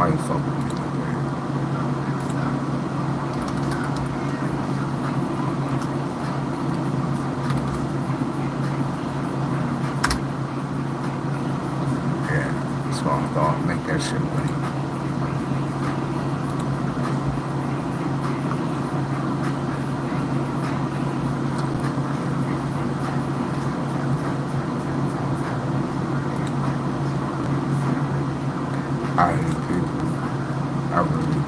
Why you fuck with me? Yeah, that's what I thought. Make that shit away. I hate people. I really do.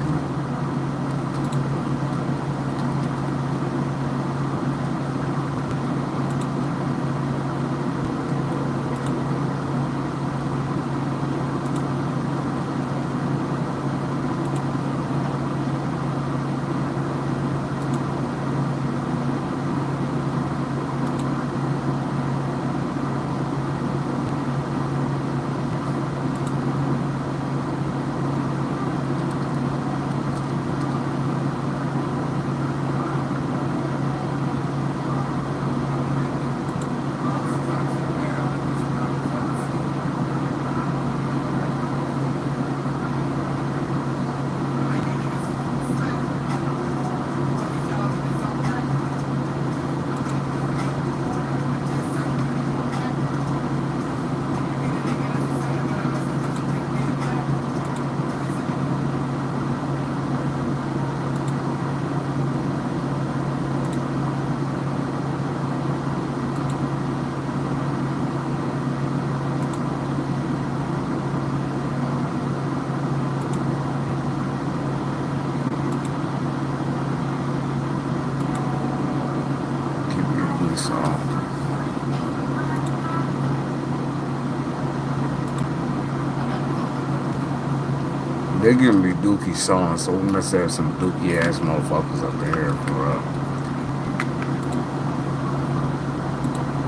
They're giving me dookie songs, so we must have some dookie ass motherfuckers up there for real.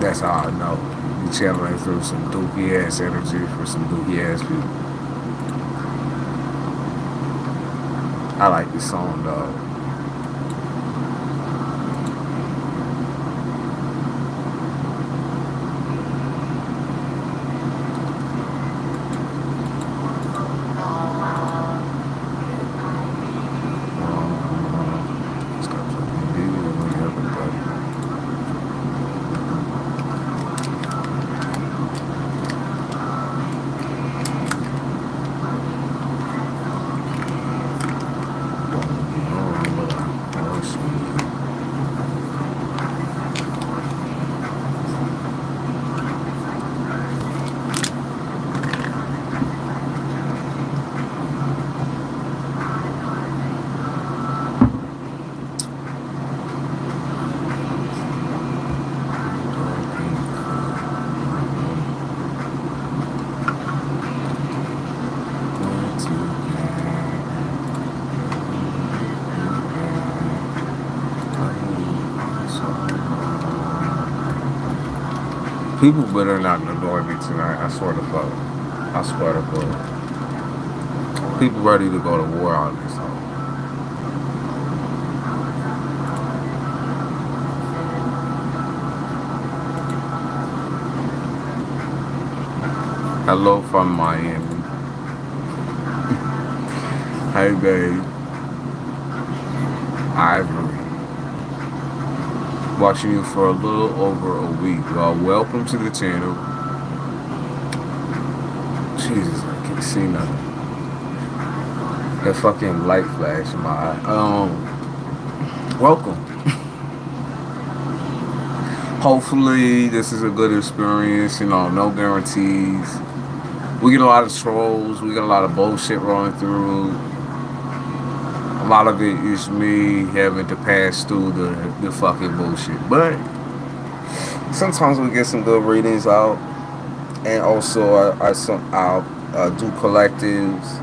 That's how I know. You channeling through some dookie ass energy for some dookie ass people. I like this song though. People better not annoy me tonight. I swear to fuck. I swear to fuck. People ready to go to war on this. Hello from Miami. Hey babe. Ivory. Watching you for a little over a week. Well, welcome to the channel. Jesus, I can't see nothing. That fucking light flash in my eye. Welcome. Hopefully this is a good experience, you know, no guarantees. We get a lot of trolls, we get a lot of bullshit rolling through. A lot of it is me having to pass through the fucking bullshit. But sometimes we get some good readings out. And also I'll do collectives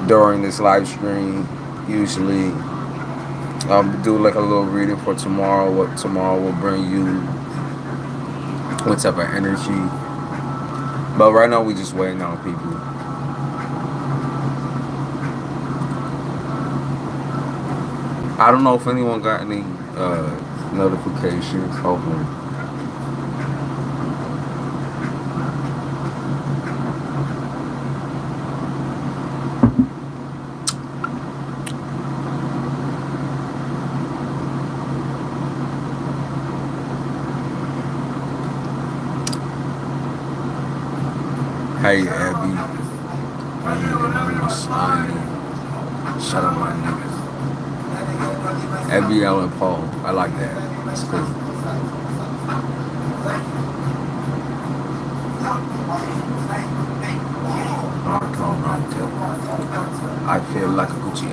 during this live stream. Usually do like a little reading for tomorrow. What tomorrow will bring you, what type of energy. But right now we just waiting on people. I don't know if anyone got any notifications. Hopefully. Hey, Abby. My nigga, slimy. Shut up, my nigga. Abby Allen Paul. I like that. That's cool. I feel like a Gucci.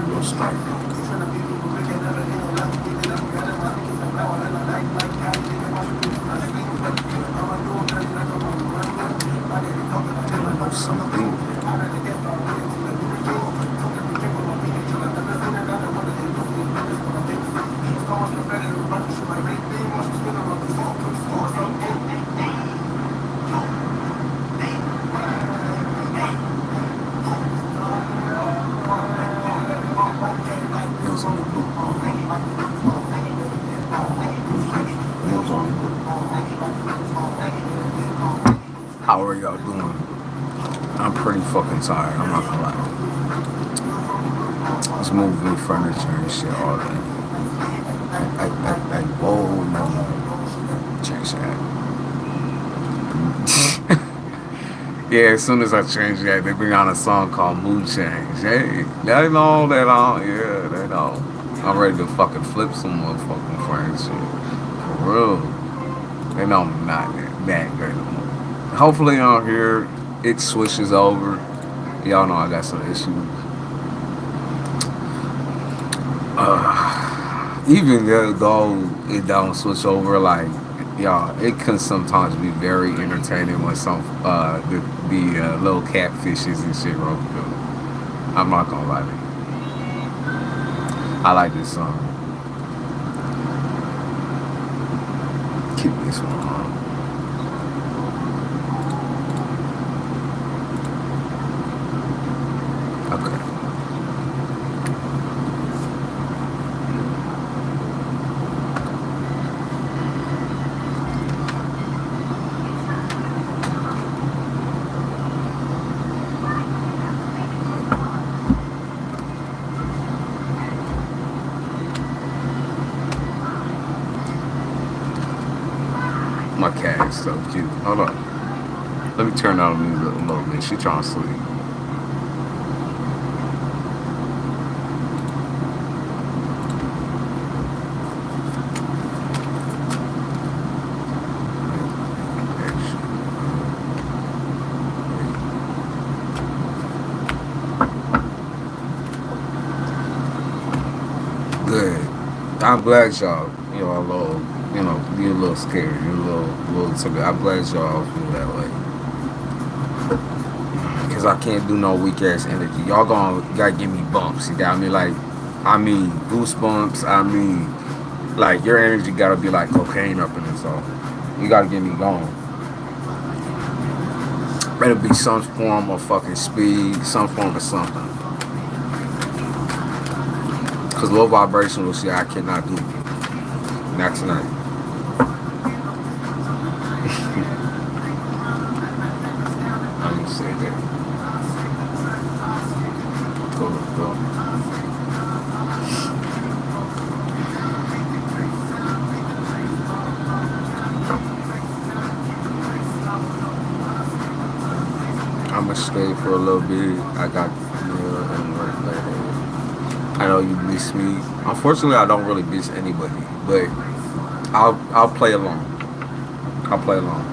No strike. Something. How are y'all doing? I'm pretty fucking tired, I'm not gonna lie. It's moving furniture and shit all day. Whoa, no. Change that. Yeah, as soon as I change that, they bring on a song called Mood Change. Hey, they know that yeah, they know. I'm ready to fucking flip some motherfucking furniture. For real. They know I'm not that great no more. Hopefully on here, it switches over. Y'all know I got some issues. Even though it don't switch over, like, y'all, it can sometimes be very entertaining when some the little catfishes and shit roll through. I'm not gonna lie to you. I like this song. Keep this one on. Okay. My cat is so cute. Hold on. Let me turn down the music a little bit. She trying to sleep. Good. I'm glad y'all, a little, you're a little scared. You're a little timid. I'm glad y'all feel that way. Cause I can't do no weak ass energy. Y'all gotta give me bumps. You got me like, I mean goosebumps. I mean, like your energy gotta be like cocaine up in this all. You gotta get me going. Better be some form of fucking speed, some form of something. Cause low vibrational shit I cannot do. Not tonight. I'm gonna say that. Go. I'ma stay for a little bit. I got and work later. I know you miss me. Unfortunately, I don't really miss anybody, but I'll play along. I'll play along.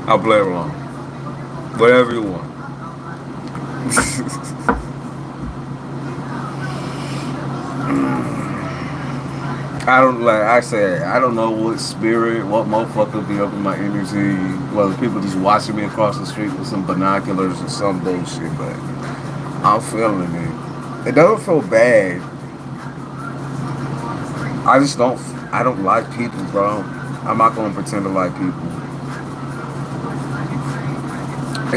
I'll play along. Whatever you want. I don't know what spirit, what motherfucker be up in my energy. Whether people just watching me across the street with some binoculars or some bullshit, but I'm feeling it. It doesn't feel bad. I don't like people, bro. I'm not gonna pretend to like people.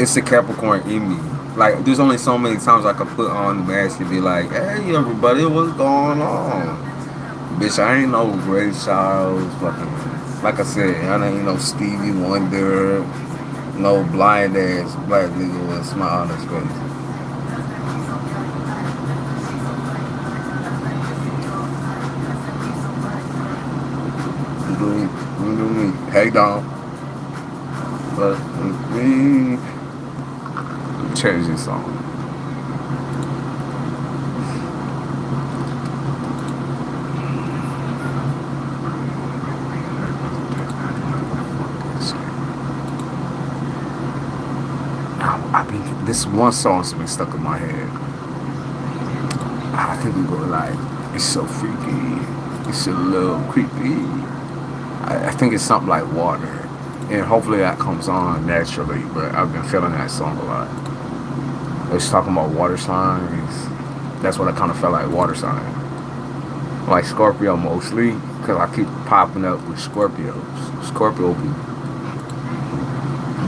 It's the Capricorn in me. Like, there's only so many times I could put on the mask and be like, hey, everybody, what's going on? Bitch, I ain't no Ray Charles, fucking, like I said, I ain't no Stevie Wonder. No blind ass black nigga with a smile on his face. Do me. Hey, Dom. But me. Change this song. This one song's been stuck in my head. I think we go like, it's so freaky, it's a little creepy. I think it's something like water, and hopefully that comes on naturally. But I've been feeling that song a lot. It's talking about water signs. That's what I kind of felt like, water sign. Like Scorpio mostly, because I keep popping up with Scorpios. Scorpio people,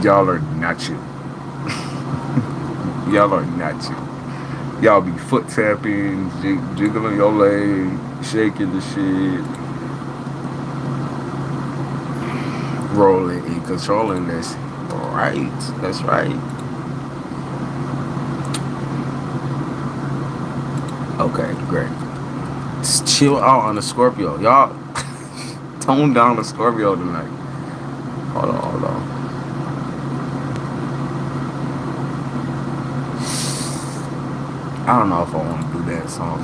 y'all are not you. Y'all are not you. Y'all be foot tapping, jiggling your leg, shaking the shit, rolling and controlling this. Right, that's right. Okay, great. Just chill out on the Scorpio. Y'all tone down the Scorpio tonight. Hold on. I don't know if I want to do that song.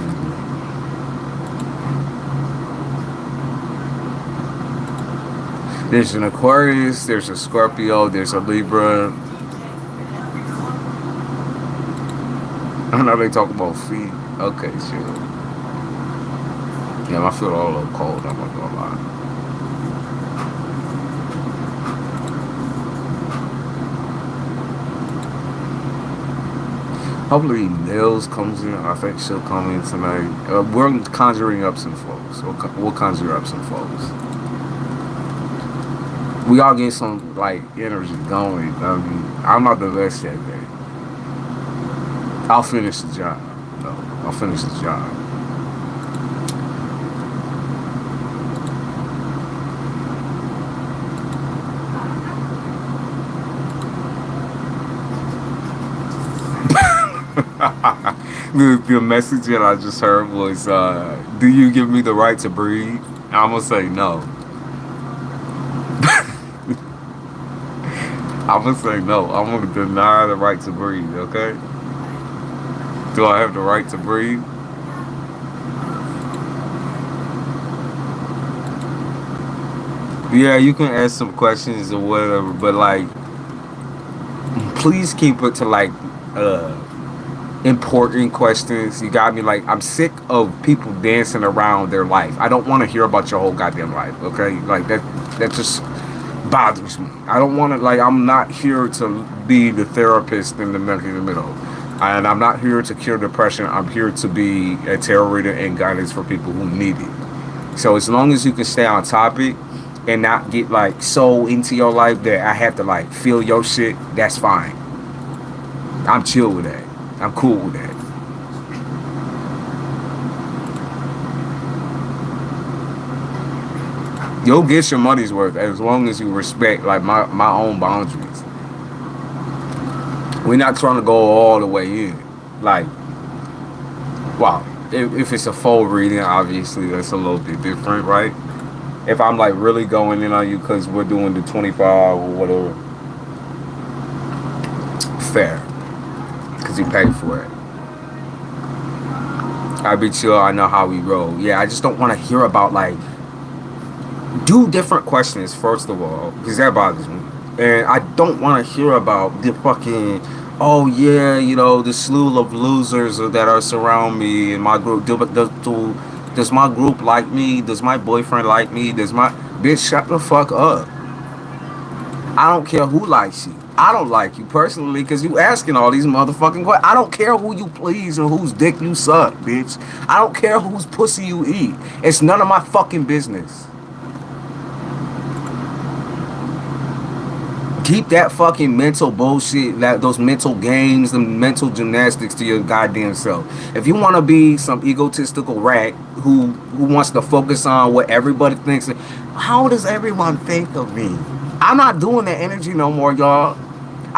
There's an Aquarius, there's a Scorpio, there's a Libra. I know they talk about feet. Okay, sure. Yeah, I feel a little cold, I'm not gonna lie. Hopefully Nils comes in. I think she'll come in tonight. We're conjuring up some folks. We'll conjure up some folks. We all get some like energy going. I mean, I'm not the best at that. I'll finish the job. No, I'll finish the job. The message that I just heard was, do you give me the right to breathe? I'm going to say no. I'm going to say no. I'm going to deny the right to breathe, okay? Do I have the right to breathe? Yeah, you can ask some questions or whatever, but like, please keep it to like, important questions. You got me? Like, I'm sick of people dancing around their life. I don't want to hear about your whole goddamn life, okay? Like, that just bothers me. I don't want to, like, I'm not here to be the therapist in the middle. And I'm not here to cure depression. I'm here to be a tarot reader and guidance for people who need it. So as long as you can stay on topic and not get like so into your life that I have to like feel your shit, that's fine. I'm chill with that. I'm cool with that. You'll get your money's worth as long as you respect like my own boundaries. We're not trying to go all the way in. Like, wow, if it's a full reading, obviously that's a little bit different, right? If I'm like really going in on you because we're doing the 25 or whatever, fair, because you paid for it. I be chill. I know how we roll. Yeah, I just don't want to hear about like do different questions first of all, because that bothers me. And I don't want to hear about the fucking, oh yeah, you know, the slew of losers that are surround me in my group. Does my group like me? Does my boyfriend like me? Does my bitch shut the fuck up? I don't care who likes you. I don't like you personally because you asking all these motherfucking questions. I don't care who you please and whose dick you suck, bitch. I don't care whose pussy you eat. It's none of my fucking business. Keep that fucking mental bullshit, those mental games, the mental gymnastics to your goddamn self. If you want to be some egotistical rat who wants to focus on what everybody thinks, how does everyone think of me? I'm not doing that energy no more, y'all.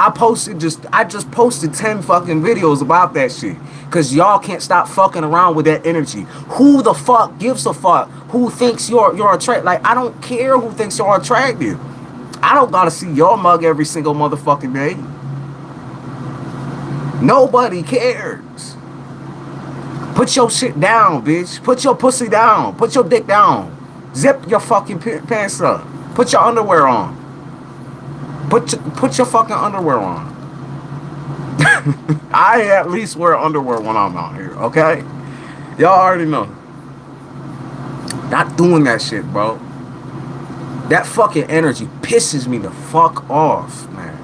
I just posted 10 fucking videos about that shit. Cause y'all can't stop fucking around with that energy. Who the fuck gives a fuck? Who thinks you're attractive? Like, I don't care who thinks you're attractive. I don't gotta see your mug every single motherfucking day. Nobody cares. Put your shit down, bitch. Put your pussy down. Put your dick down. Zip your fucking pants up. Put your underwear on. Put your fucking underwear on. I at least wear underwear when I'm out here, okay? Y'all already know. Not doing that shit, bro. That fucking energy pisses me the fuck off, man.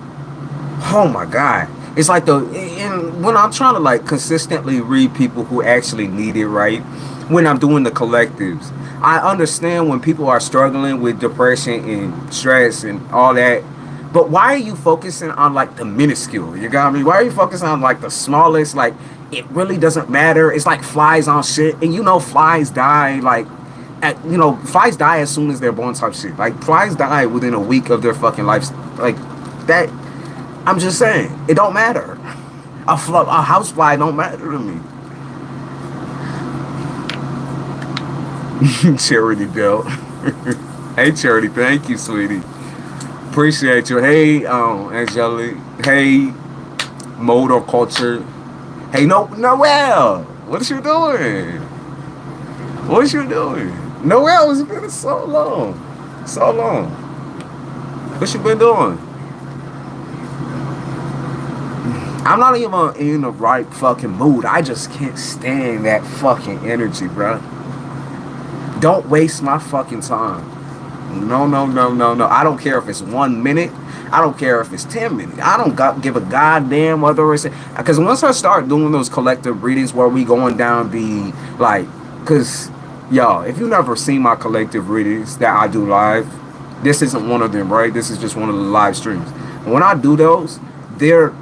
Oh my God. It's like when I'm trying to like consistently read people who actually need it, right? When I'm doing the collectives, I understand when people are struggling with depression and stress and all that. But why are you focusing on like the minuscule? You got me? Why are you focusing on like the smallest? Like, it really doesn't matter. It's like flies on shit. And you know, flies die like, flies die as soon as they're born type shit. Like, flies die within a week of their fucking life. Like, that, I'm just saying, it don't matter. A housefly don't matter to me. Charity Bill. Hey, Charity, thank you, sweetie. Appreciate you. Hey, Angelique. Hey, Motor Culture. Hey, Noel. What you doing? What you doing? Noel, it's been so long. So long. What you been doing? I'm not even in the right fucking mood. I just can't stand that fucking energy, bro. Don't waste my fucking time. No. I don't care if it's 1 minute. I don't care if it's 10 minutes. I don't give a goddamn whether it's... Because once I start doing those collective readings where we going down the... Like, because, y'all, if you never seen my collective readings that I do live, this isn't one of them, right? This is just one of the live streams. And when I do those, they're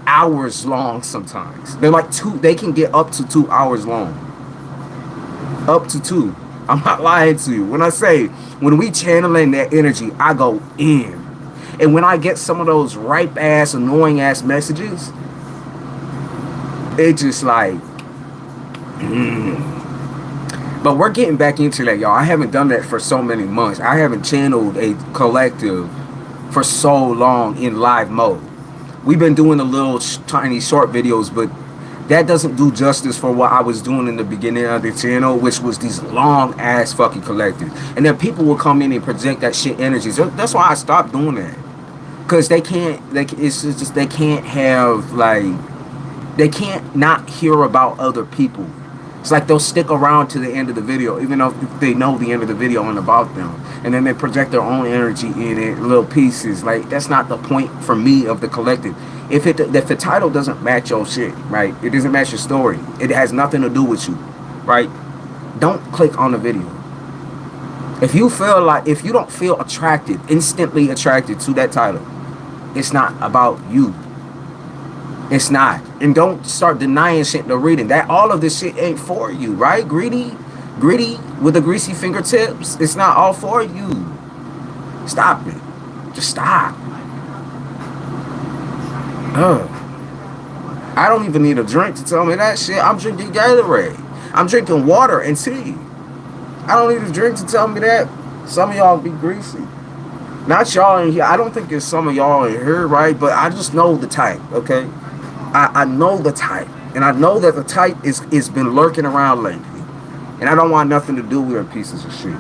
hours long sometimes. They're like they can get up to 2 hours long. Up to 2. I'm not lying to you. When I say, when we channeling that energy, I go in. And when I get some of those ripe ass, annoying ass messages, it just like, But we're getting back into that, y'all. I haven't done that for so many months. I haven't channeled a collective for so long in live mode. We've been doing the little tiny short videos, but that doesn't do justice for what I was doing in the beginning of the channel, which was these long ass fucking collectives. And then people will come in and project that shit energies. That's why I stopped doing that. Cause they can't, it's just they can't have like, they can't not hear about other people. It's like they'll stick around to the end of the video, even though they know the end of the video and about them. And then they project their own energy in it, little pieces. Like, that's not the point for me of the collective. If the title doesn't match your shit, right? It doesn't match your story. It has nothing to do with you, right? Don't click on the video. If you don't feel attracted, instantly attracted to that title, it's not about you. It's not. And don't start denying shit to reading. That all of this shit ain't for you, right? Greedy with the greasy fingertips. It's not all for you. Stop it. Just stop. I don't even need a drink to tell me that shit. I'm drinking Gatorade. I'm drinking water and tea. I don't need a drink to tell me that. Some of y'all be greasy. Not y'all in here. I don't think it's some of y'all in here, right? But I just know the type, okay? I know the type. And I know that the type is been lurking around lately. And I don't want nothing to do with your pieces of shit.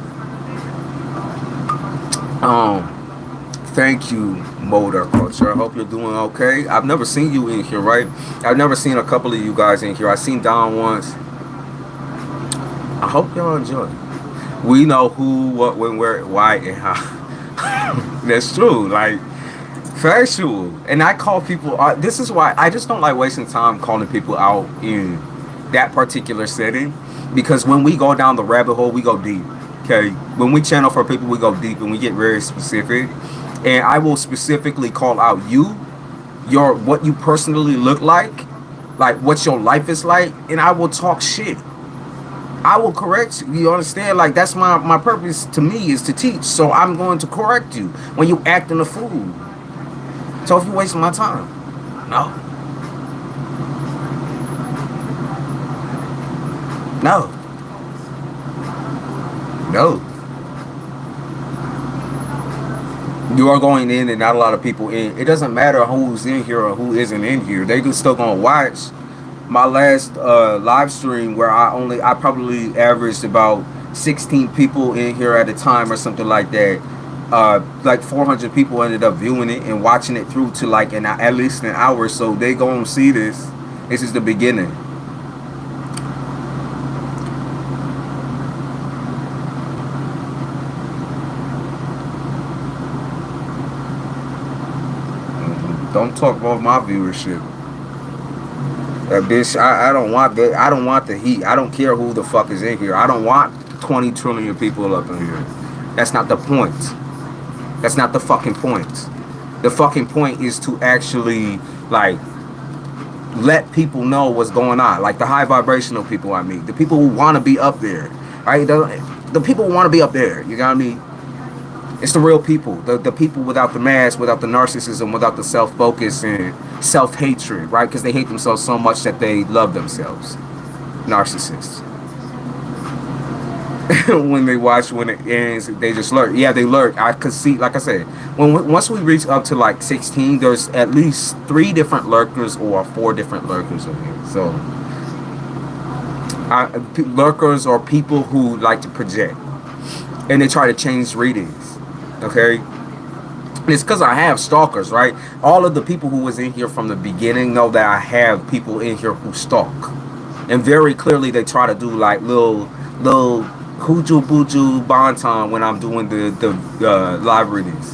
Thank you, Motor Culture. I hope you're doing okay. I've never seen you in here, right? I've never seen a couple of you guys in here. I've seen Don once. I hope y'all enjoy. We know who, what, when, where, why, and how. That's true. Like, factual. And I call people, this is why I just don't like wasting time calling people out in that particular setting, because when we go down the rabbit hole, we go deep. Okay, when we channel for people, we go deep and we get very specific. And I will specifically call out what you personally look like what your life is like, and I will talk shit. I will correct you. You understand? Like, that's my purpose to me, is to teach. So I'm going to correct you when you acting a fool. So if you're wasting my time, no. No. No. You are going in and not a lot of people in. It doesn't matter who's in here or who isn't in here. They just still gonna watch. My last live stream where I probably averaged about 16 people in here at a time or something like that. Like 400 people ended up viewing it and watching it through to like at least an hour. So they gonna see this. This is the beginning. Don't talk about my viewership. That bitch, I don't want that. I don't want the heat. I don't care who the fuck is in here. I don't want 20 trillion people up in here. That's not the point. That's not the fucking point. The fucking point is to actually like let people know what's going on. Like the high vibrational people I meet, the people who want to be up there, right? The people who want to be up there. You got me? It's the real people, the people without the mask, without the narcissism, without the self-focus and self-hatred, right? Because they hate themselves so much that they love themselves. Narcissists. When they watch, when it ends, they just lurk. Yeah, they lurk. I could see, like I said, once we reach up to like 16, there's at least 3 different lurkers or 4 different lurkers in here. So, lurkers are people who like to project. And they try to change readings. Okay, it's because I have stalkers, right? All of the people who was in here from the beginning know that I have people in here who stalk, and very clearly they try to do like little hooju booju bonton when I'm doing the live readings.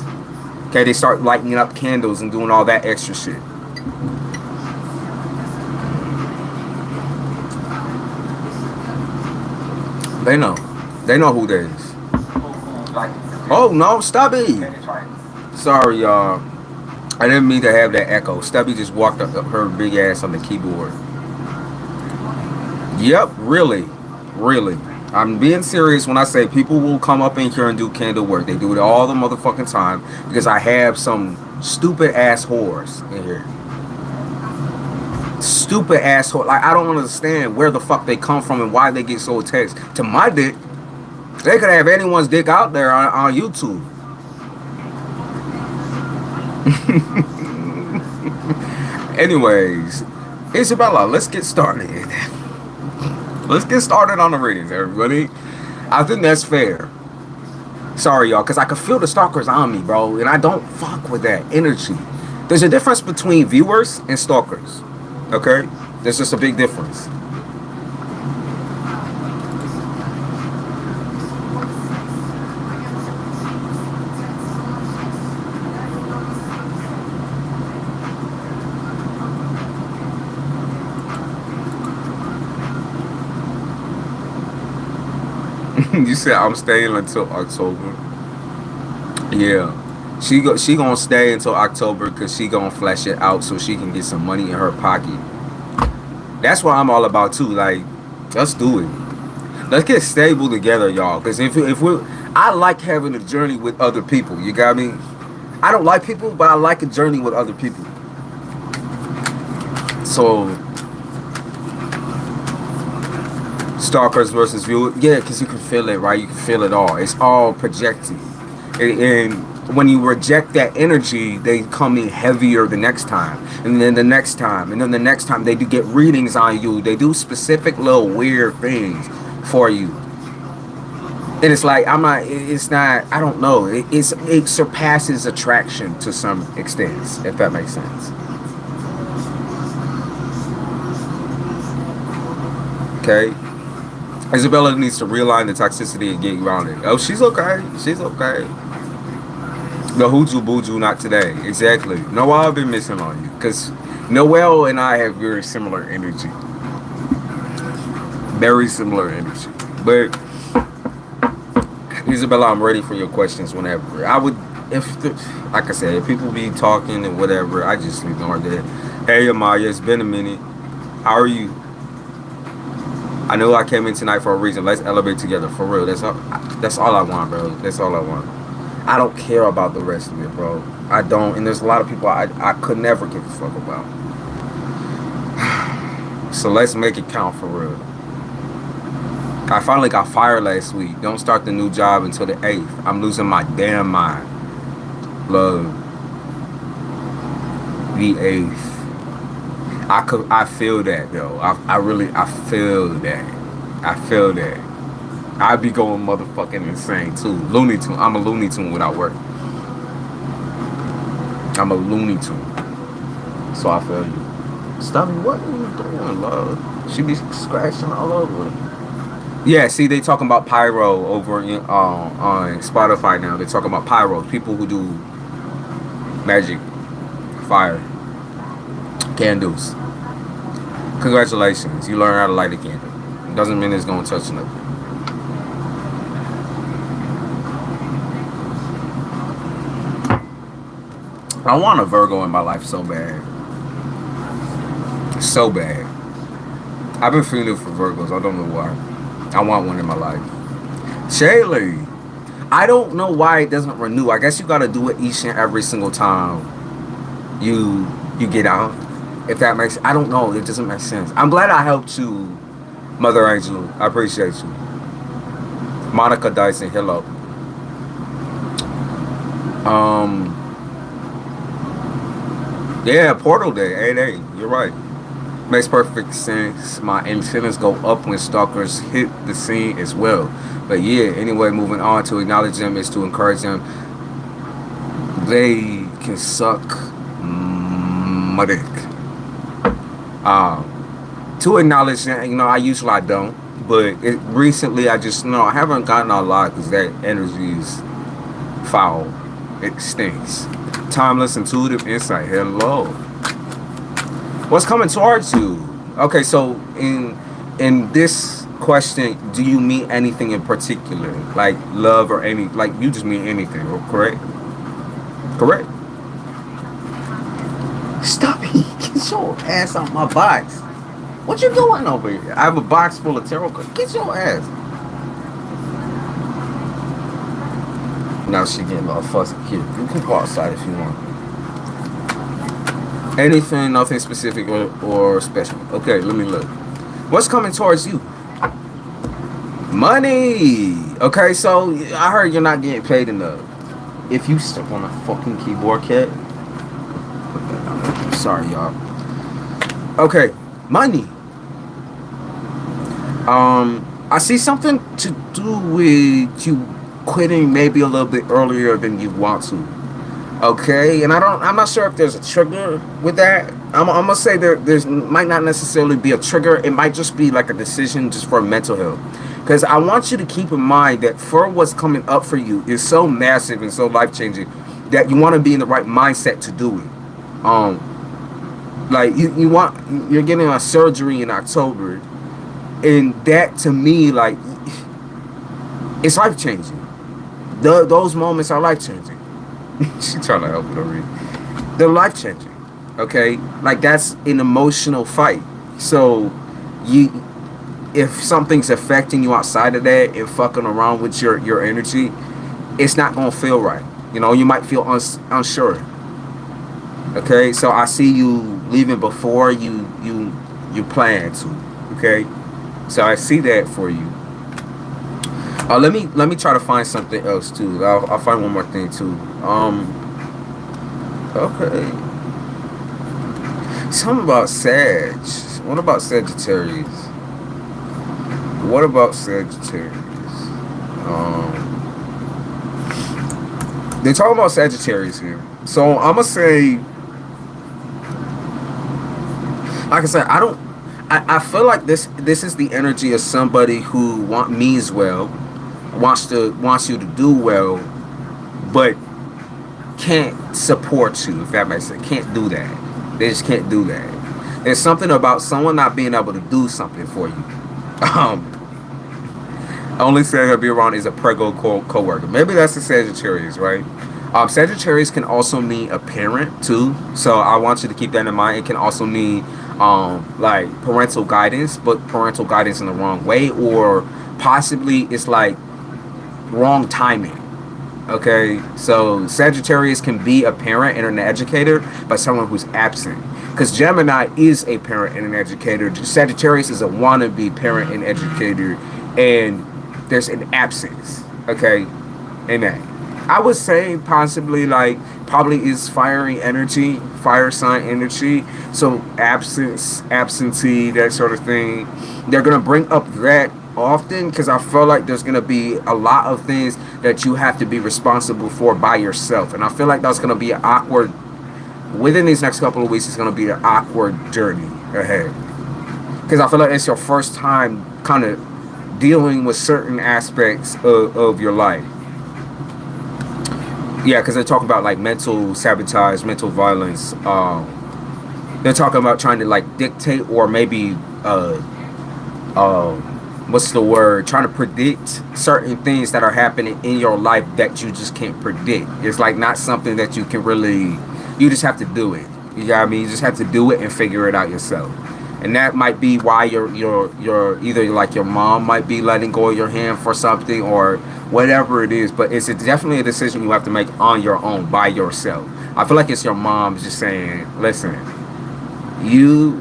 Okay, they start lighting up candles and doing all that extra shit. They know who that is. Oh no, Stubby! Sorry, y'all. I didn't mean to have that echo. Stubby just walked up her big ass on the keyboard. Yep, really. I'm being serious when I say people will come up in here and do candle work. They do it all the motherfucking time because I have some stupid ass whores in here. Stupid ass whore. Like, I don't understand where the fuck they come from and why they get so attached to my dick. They could have anyone's dick out there on YouTube. Anyways, Isabella, let's get started. Let's get started on the readings, everybody. I think that's fair. Sorry, y'all, because I can feel the stalkers on me, bro, and I don't fuck with that energy. There's a difference between viewers and stalkers, okay? There's just a big difference. You said I'm staying until October. Yeah, she gonna stay until October because she gonna flesh it out so she can get some money in her pocket. That's what I'm all about too. Like, let's do it. Let's get stable together, y'all. Because if we, I like having a journey with other people. You got me? I don't like people, but I like a journey with other people. So. Stalkers versus viewers, yeah, because you can feel it, right? You can feel it all. It's all projecting, and when you reject that energy, they come in heavier the next time, and then the next time, and then the next time. They do get readings on you. They do specific little weird things for you, and it's like I'm not. It's not. I don't know. It surpasses attraction to some extent, if that makes sense. Okay. Isabella needs to realign the toxicity and get grounded. Oh, she's okay. She's okay. The hooju booju, not today. Exactly. Noel, I've been missing on you. Because Noel and I have very similar energy. Very similar energy. But, Isabella, I'm ready for your questions whenever. I would, like I said, if people be talking and whatever, I just ignore that. Hey, Amaya, it's been a minute. How are you? I know I came in tonight for a reason. Let's elevate together, for real. That's all I want, bro. That's all I want. I don't care about the rest of it, bro. I don't. And there's a lot of people I could never give a fuck about. So let's make it count for real. I finally got fired last week. Don't start the new job until the 8th. I'm losing my damn mind. Love. The 8th. I feel that though. I feel that. I feel that. I'd be going motherfucking insane too. Looney Tune. I'm a Looney Tune without work. I'm a Looney Tune. So I feel you. Stubby, what are you doing, love? She be scratching all over. Yeah, see, they talking about pyro over on Spotify now. They're talking about pyro. People who do magic, fire, candles. Congratulations, you learn how to light a candle. It doesn't mean it's gonna touch nothing. I want a Virgo in my life so bad. So bad. I've been feeling for Virgos. I don't know why. I want one in my life. Shaylee, I don't know why it doesn't renew. I guess you gotta do it each and every single time you get out. If that makes, I don't know. It doesn't make sense. I'm glad I helped you, Mother Angel. I appreciate you. Monica Dyson, hello. Yeah, Portal Day, 8/8. You're right. Makes perfect sense. My antennas go up when stalkers hit the scene as well. But yeah, anyway, moving on. To acknowledge them is to encourage them. They can suck my dick. To acknowledge them, I usually don't. But recently, I just, I haven't gotten a lot because that energy is foul. It stinks. Timeless intuitive insight. Hello. What's coming towards you? Okay, so in this question, do you mean anything in particular, like love or any, like you just mean anything, correct? Correct. Stop it! Get your ass out my box. What you doing over here? I have a box full of tarot cards. Get your ass. Now she getting all fussy. Here, you can go outside if you want. Anything, nothing specific or special. Okay, let me look. What's coming towards you? Money. Okay, so I heard you're not getting paid enough. If you step on a fucking keyboard, cat. Sorry, y'all. Okay, money. I see something to do with you quitting maybe a little bit earlier than you want to. Okay, and I'm not sure if there's a trigger with that. I'm gonna say there's might not necessarily be a trigger. It might just be like a decision just for mental health. Because I want you to keep in mind that for what's coming up for you is so massive and so life-changing that you want to be in the right mindset to do it. Like you're getting a surgery in October, and that to me, like, it's life-changing. Those moments are life-changing. She's trying to help me to read. They're life-changing. Okay, like that's an emotional fight. So if something's affecting you outside of that and fucking around with your energy, it's not gonna feel right. You might feel unsure. Okay, so I see you leaving before you plan to. Okay, so I see that for you. Let me try to find something else too. I'll find one more thing too. Okay. Something about Sag. What about Sagittarius? What about Sagittarius? They're talking about Sagittarius here. So I'm gonna say, like I said, I feel like this is the energy of somebody who means well, wants you to do well, but can't support you, if that makes sense. Can't do that. They just can't do that. There's something about someone not being able to do something for you. Only saying I'll be around is a prego co-worker. Maybe that's the Sagittarius, right? Sagittarius can also mean a parent too. So I want you to keep that in mind. It can also mean like parental guidance, but parental guidance in the wrong way, or possibly it's like wrong timing. Okay, so Sagittarius can be a parent and an educator, but someone who's absent. Because Gemini is a parent and an educator. Sagittarius is a wannabe parent and educator, and there's an absence. Okay, in that. I would say possibly like probably is fiery energy, fire sign energy. So absence, absentee, that sort of thing. They're gonna bring up that often because I feel like there's gonna be a lot of things that you have to be responsible for by yourself, and I feel like that's gonna be an awkward. Within these next couple of weeks, it's gonna be an awkward journey ahead because I feel like it's your first time kind of dealing with certain aspects of your life. Yeah, because they're talking about like mental sabotage, mental violence. They're talking about trying to like dictate or maybe what's the word? Trying to predict certain things that are happening in your life that you just can't predict. It's like not something that you can really. You just have to do it. You know what I mean? You just have to do it and figure it out yourself. And that might be why you're either like your mom might be letting go of your hand for something or whatever it is. But it's definitely a decision you have to make on your own by yourself. I feel like it's your mom just saying, "Listen, you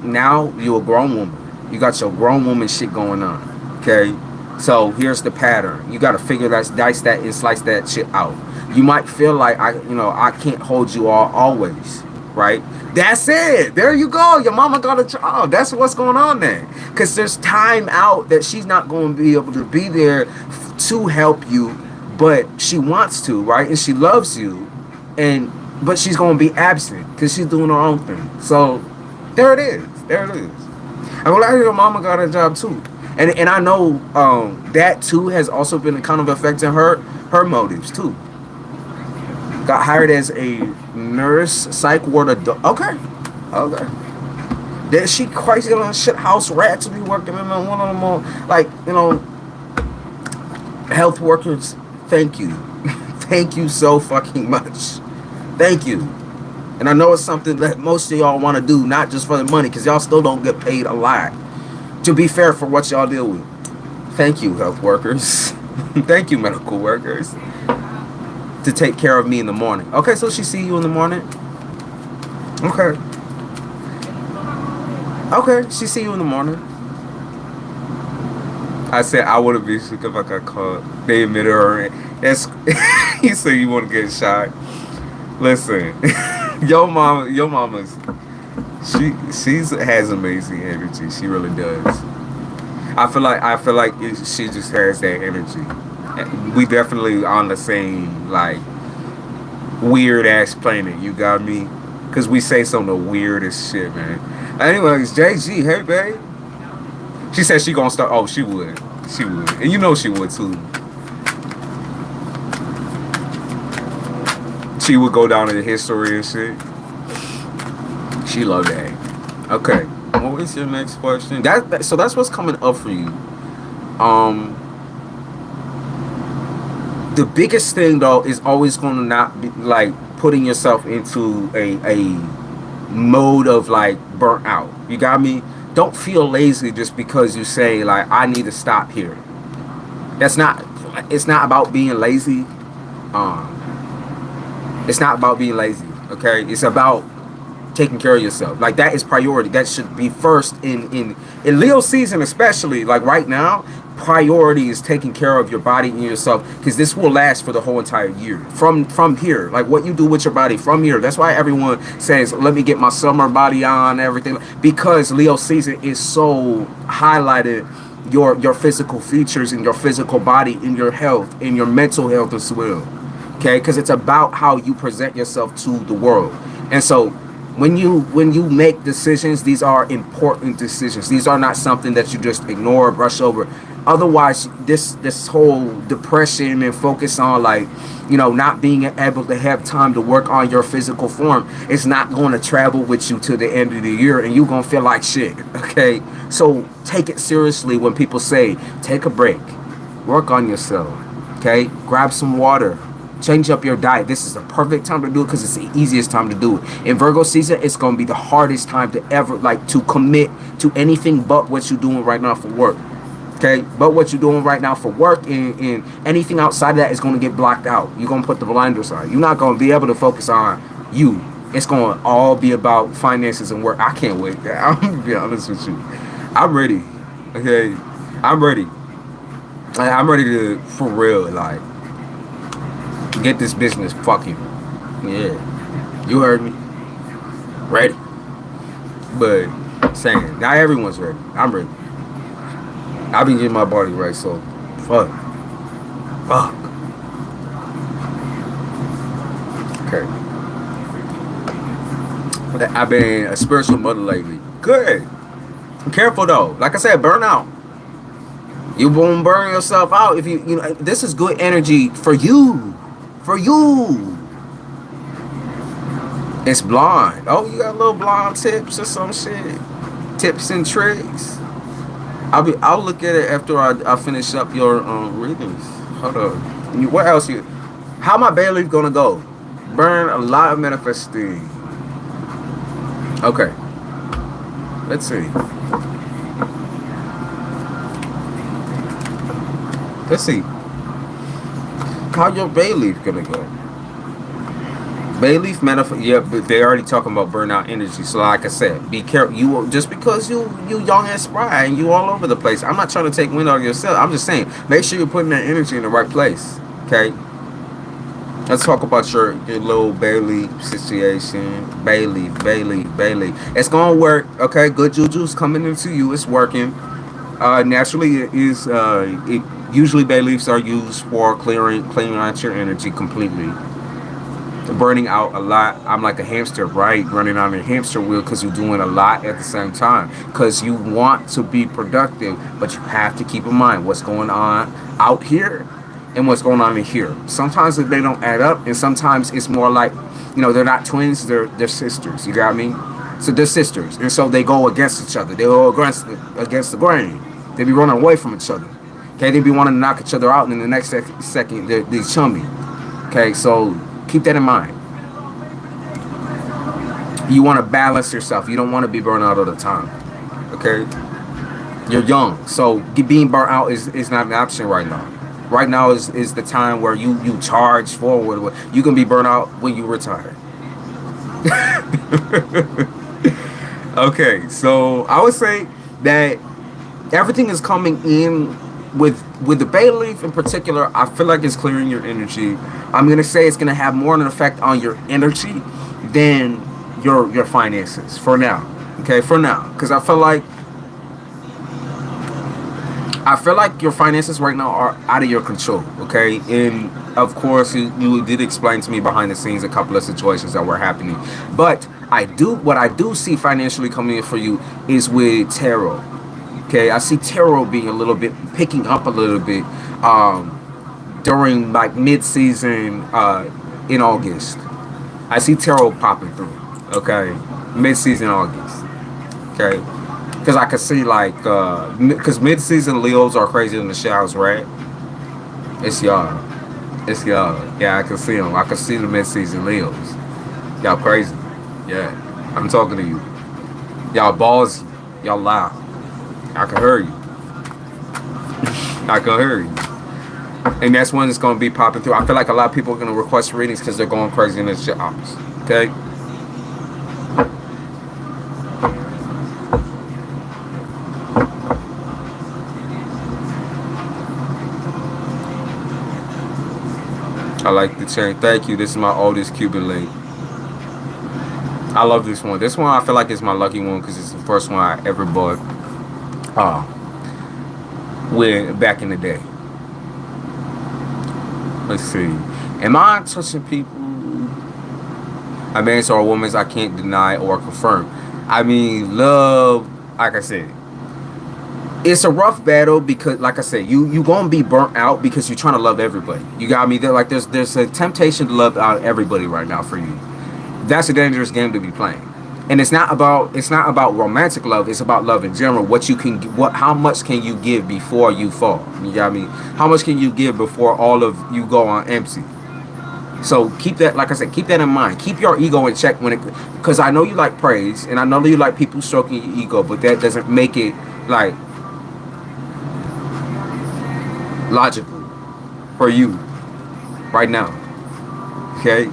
now you're a grown woman. You got your grown woman shit going on. Okay, so here's the pattern. You got to figure that, dice that, and slice that shit out. You might feel like I can't hold you all always, right? That's it. There you go. Your mama got a child. That's what's going on there. Because there's time out that she's not going to be able to be there to help you, but she wants to, right? And she loves you, but she's going to be absent because she's doing her own thing. So there it is. There it is. I'm glad your mama got a job too. And I know that too has also been kind of affecting her motives too. Got hired as a nurse, psych ward adult. Okay. That she crazy on shit house rat to be working in one of them all, like, health workers. Thank you. Thank you so fucking much. Thank you. And I know it's something that most of y'all want to do, not just for the money, because y'all still don't get paid a lot. To be fair for what y'all deal with. Thank you, health workers. Thank you, medical workers. To take care of me in the morning. Okay, so she see you in the morning? Okay. Okay, she see you in the morning. I said I wouldn't be shook if I got caught. They admitted her. That's you say you want to get shot. Listen, your mama's she has amazing energy. She really does. I feel like she just has that energy. We definitely on the same like weird ass planet. You got me? Cause we say some of the weirdest shit, man. Anyways, JG, hey babe. She said she gonna start. Oh, she would, and you know she would too. She would go down in history and shit. She loved that. Okay, what is your next question? So that's what's coming up for you. The biggest thing though is always going to not be like putting yourself into a mode of like burnt out. You got me? Don't feel lazy just because you say like I need to stop here. It's not about being lazy. It's not about being lazy, okay? It's about taking care of yourself. Like that is priority. That should be first in Leo season, especially like right now. Priority is taking care of your body and yourself, because this will last for the whole entire year. From here, like what you do with your body from here. That's why everyone says, "Let me get my summer body on," everything, because Leo season is so highlighted your physical features and your physical body and your health and your mental health as well. Okay, because it's about how you present yourself to the world. And so when you make decisions, these are important decisions. These are not something that you just ignore or brush over. Otherwise, this whole depression and focus on like, not being able to have time to work on your physical form is not going to travel with you to the end of the year, and you're going to feel like shit. Okay, so take it seriously when people say take a break, work on yourself. Okay, grab some water. Change up your diet. This is the perfect time to do it because it's the easiest time to do it. In Virgo season, it's going to be the hardest time to ever to commit to anything but what you're doing right now for work. Okay, but what you're doing right now for work and anything outside of that is going to get blocked out. You're going to put the blinders on. You're not going to be able to focus on you. It's going to all be about finances and work. I can't wait. I'm going to be honest with you. I'm ready. Okay, I'm ready. I'm ready to, for real, like, get this business fucking. Yeah, you heard me. Ready. But saying, not everyone's ready. I'm ready. I've been getting my body right, so fuck. Okay. But I've been a spiritual mother lately. Good. Careful though. Like I said, burn out. You won't burn yourself out if you know. This is good energy for you. For you. It's blonde. Oh, you got little blonde tips or some shit. Tips and tricks. I'll look at it after I finish up your readings. Hold on. What else you? How my bay leaf gonna go? Burn a lot of manifesting. Okay. Let's see. Let's see. How your bay leaf gonna go? Bay leaf manifest. Yeah, but they're already talking about burnout energy. So like I said, be careful. You just because you young and spry and you all over the place. I'm not trying to take wind out of yourself. I'm just saying, make sure you're putting that energy in the right place. Okay. Let's talk about your little bay leaf situation. Bay leaf. It's gonna work. Okay. Good juju's coming into you. It's working. Naturally, it is. Usually bay leaves are used for clearing out your energy completely. Burning out a lot. I'm like a hamster, right? Running on a hamster wheel because you're doing a lot at the same time. Because you want to be productive, but you have to keep in mind what's going on out here and what's going on in here. Sometimes they don't add up, and sometimes it's more like, you know, they're not twins, they're sisters. You got me? So they're sisters, and so they go against each other. They go against the grain. They be running away from each other. Okay, they be wanting to knock each other out, and in the next second they're chummy. Okay, so keep that in mind. You want to balance yourself. You don't want to be burnt out all the time. Okay? You're young. So being burnt out is not an option right now. Right now is the time where you charge forward. You can be burnt out when you retire. Okay, so I would say that everything is coming in with the bay leaf in particular. I feel like it's clearing your energy. I'm gonna say it's gonna have more of an effect on your energy than your finances for now. Okay, for now, because I feel like your finances right now are out of your control. Okay, and of course you did explain to me behind the scenes a couple of situations that were happening, but what I do see financially coming in for you is with tarot. Okay, I see tarot being picking up a little bit during like mid-season in August. I see tarot popping through. Okay, mid-season August. Okay, because I can see like because mid-season Leos are crazy in the showers, right? It's y'all. Yeah, I can see them. I can see the mid-season Leos. Y'all crazy. Yeah, I'm talking to you. Y'all ballsy. Y'all loud. I can hear you. I can hear you. And that's when it's going to be popping through. I feel like a lot of people are going to request readings because they're going crazy in their jobs. Okay? I like the chain. Thank you. This is my oldest Cuban link. I love this one. This one I feel like is my lucky one because it's the first one I ever bought back in the day. Let's see. Am I touching people? A man's or a woman's I can't deny or confirm. I mean, love, like I said, it's a rough battle because, like I said, you gonna be burnt out because you're trying to love everybody. You got me? There's a temptation to love out everybody right now for you. That's a dangerous game to be playing. And it's not about romantic love. It's about love in general. How much can you give before you fall? You got me? How much can you give before all of you go on empty? So keep that, like I said, keep that in mind. Keep your ego in check because I know you like praise and I know that you like people stroking your ego, but that doesn't make it like logical for you right now. Okay?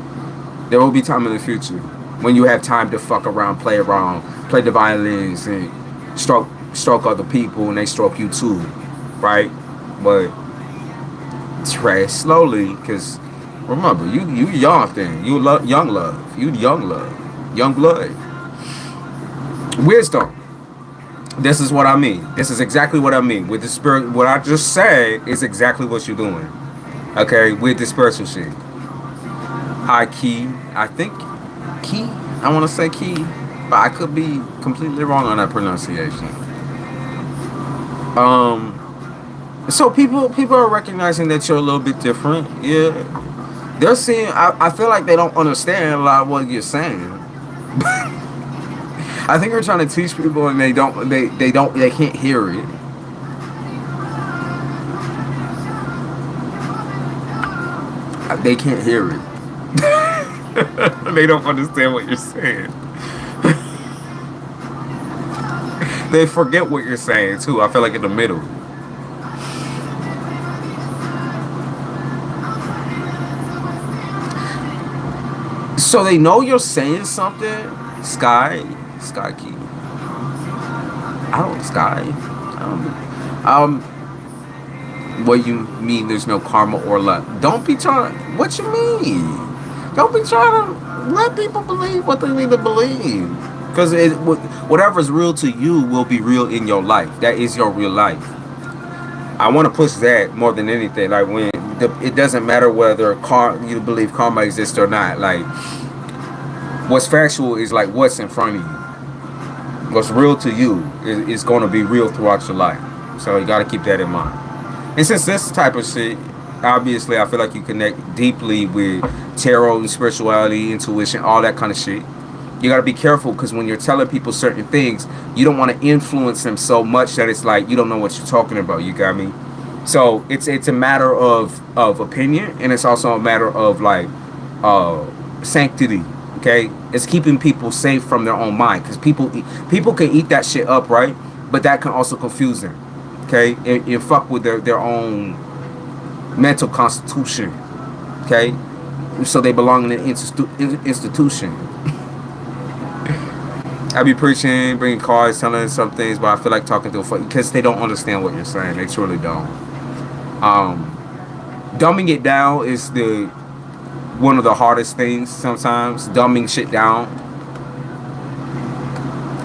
There will be time in the future when you have time to fuck around, play the violins, and stroke other people, and they stroke you too, right? But tread slowly, because remember, you young thing, young love, young blood, wisdom. This is what I mean. This is exactly what I mean with the spirit. What I just said is exactly what you're doing. Okay, with the spiritual shit. High key, I think key. I want to say key, but I could be completely wrong on that pronunciation. So people are recognizing that you're a little bit different. Yeah, they're seeing. I feel like they don't understand a lot of what you're saying. I think you're trying to teach people and they can't hear it. They can't hear it. They don't understand what you're saying. They forget what you're saying too. I feel like in the middle. So they know you're saying something. Sky key. Sky. What you mean? There's no karma or luck? Don't be trying. What you mean? Don't be trying to let people believe what they need to believe. Because whatever's real to you will be real in your life. That is your real life. I want to push that more than anything. Like it doesn't matter whether you believe karma exists or not. Like what's factual is like what's in front of you. What's real to you is going to be real throughout your life. So you got to keep that in mind. And since this type of shit, obviously I feel like you connect deeply with tarot and spirituality, intuition, all that kind of shit. You got to be careful because when you're telling people certain things, you don't want to influence them so much that it's like you don't know what you're talking about. You got me? So it's a matter of opinion, and it's also a matter of like sanctity. Okay, it's keeping people safe from their own mind because people can eat that shit up, right? But that can also confuse them. Okay, and fuck with their own mental constitution. Okay, so they belong in an institution. I be preaching, bringing cards, telling them some things, but I feel like talking to them because they don't understand what you're saying. They truly don't. Dumbing it down is one of the hardest things sometimes. Dumbing shit down.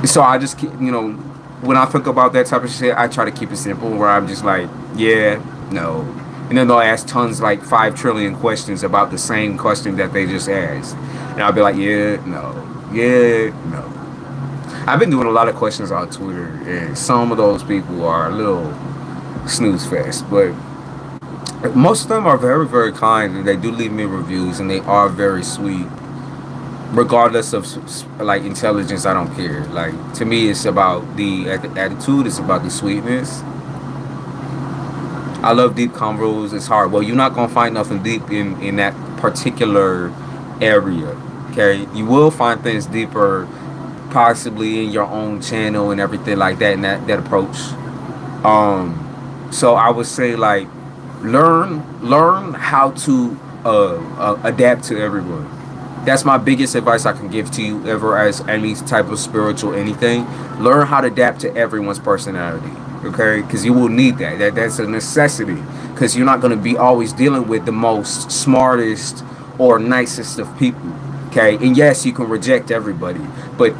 So I just keep, when I think about that type of shit, I try to keep it simple where I'm just like, yeah, no. And then they'll ask tons, like 5 trillion questions about the same question that they just asked. And I'll be like, yeah, no. Yeah, no. I've been doing a lot of questions on Twitter, and some of those people are a little snooze fest, but most of them are very, very kind, and they do leave me reviews, and they are very sweet. Regardless of like intelligence, I don't care. Like to me, it's about the attitude. It's about the sweetness. I love deep convos. It's hard. Well, you're not gonna find nothing deep in that particular area. Okay, you will find things deeper, possibly in your own channel and everything like that. And that approach. So I would say like learn how to adapt to everyone. That's my biggest advice I can give to you ever as any type of spiritual anything. Learn how to adapt to everyone's personality, okay? Because you will need that. That's a necessity. Because you're not going to be always dealing with the most smartest or nicest of people, okay? And yes, you can reject everybody, but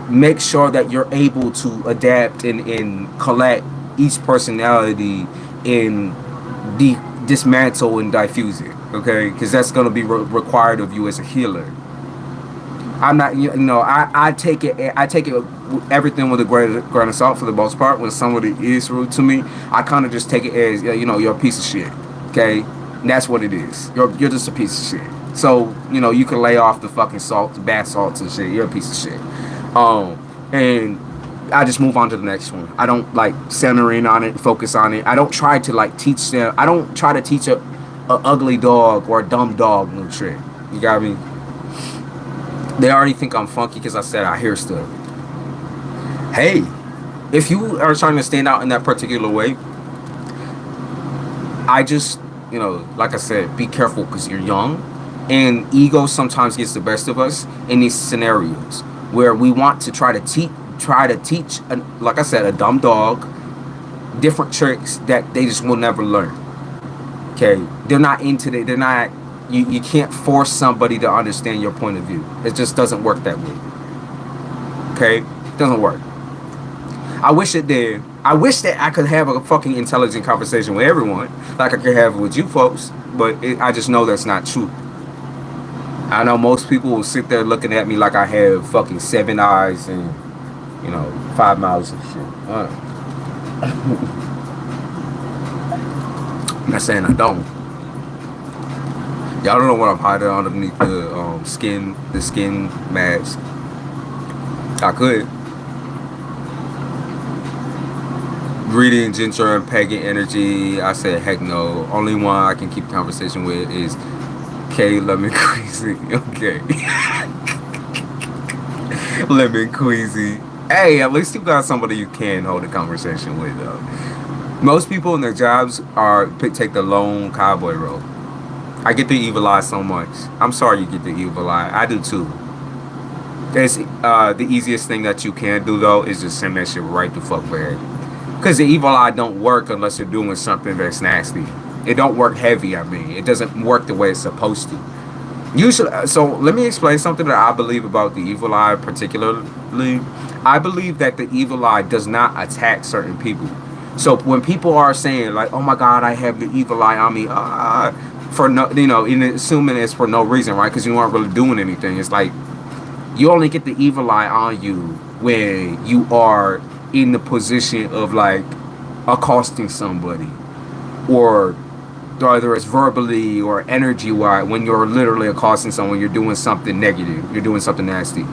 make sure that you're able to adapt and collect each personality and dismantle and diffuse it. Okay, because that's going to be required of you as a healer. I'm not, I take it everything with a grain of salt for the most part. When somebody is rude to me, I kind of just take it as, you're a piece of shit. Okay, and that's what it is. You're just a piece of shit. So you can lay off the fucking salt, the bath salts and shit. You're a piece of shit. And I just move on to the next one. I don't like center in on it, focus on it. I don't try to like teach them. I don't try to teach a ugly dog or a dumb dog new trick. You got me? They already think I'm funky because I said I hear stuff. Hey, if you are trying to stand out in that particular way, I just, like I said, be careful because you're young, and ego sometimes gets the best of us in these scenarios where we want to try to teach, like I said, a dumb dog different tricks that they just will never learn. Okay, they're not into it. They're not. You can't force somebody to understand your point of view. It just doesn't work that way. Okay, it doesn't work. I wish it did. I wish that I could have a fucking intelligent conversation with everyone, like I could have with you folks. But I just know that's not true. I know most people will sit there looking at me like I have fucking 7 eyes and 5 mouths and shit. I'm not saying I don't. Y'all don't know what I'm hiding underneath the skin mask. I could. Reading Ginger and Pagan energy, I said heck no. Only one I can keep conversation with is K Lemon Queasy. Okay. Lemon Queasy. Hey, at least you got somebody you can hold a conversation with though. Most people in their jobs take the lone cowboy role. I get the evil eye so much. I'm sorry you get the evil eye. I do too. It's the easiest thing that you can do though is just send that shit right the fuck back. Because the evil eye don't work unless you're doing something that's nasty. It don't work heavy, I mean. It doesn't work the way it's supposed to. So let me explain something that I believe about the evil eye particularly. I believe that the evil eye does not attack certain people. So when people are saying like, oh my God, I have the evil eye on me, for no, assuming it's for no reason, right? Because you aren't really doing anything. It's like, you only get the evil eye on you when you are in the position of like accosting somebody, or whether it's verbally or energy wise, when you're literally accosting someone, you're doing something negative, you're doing something nasty.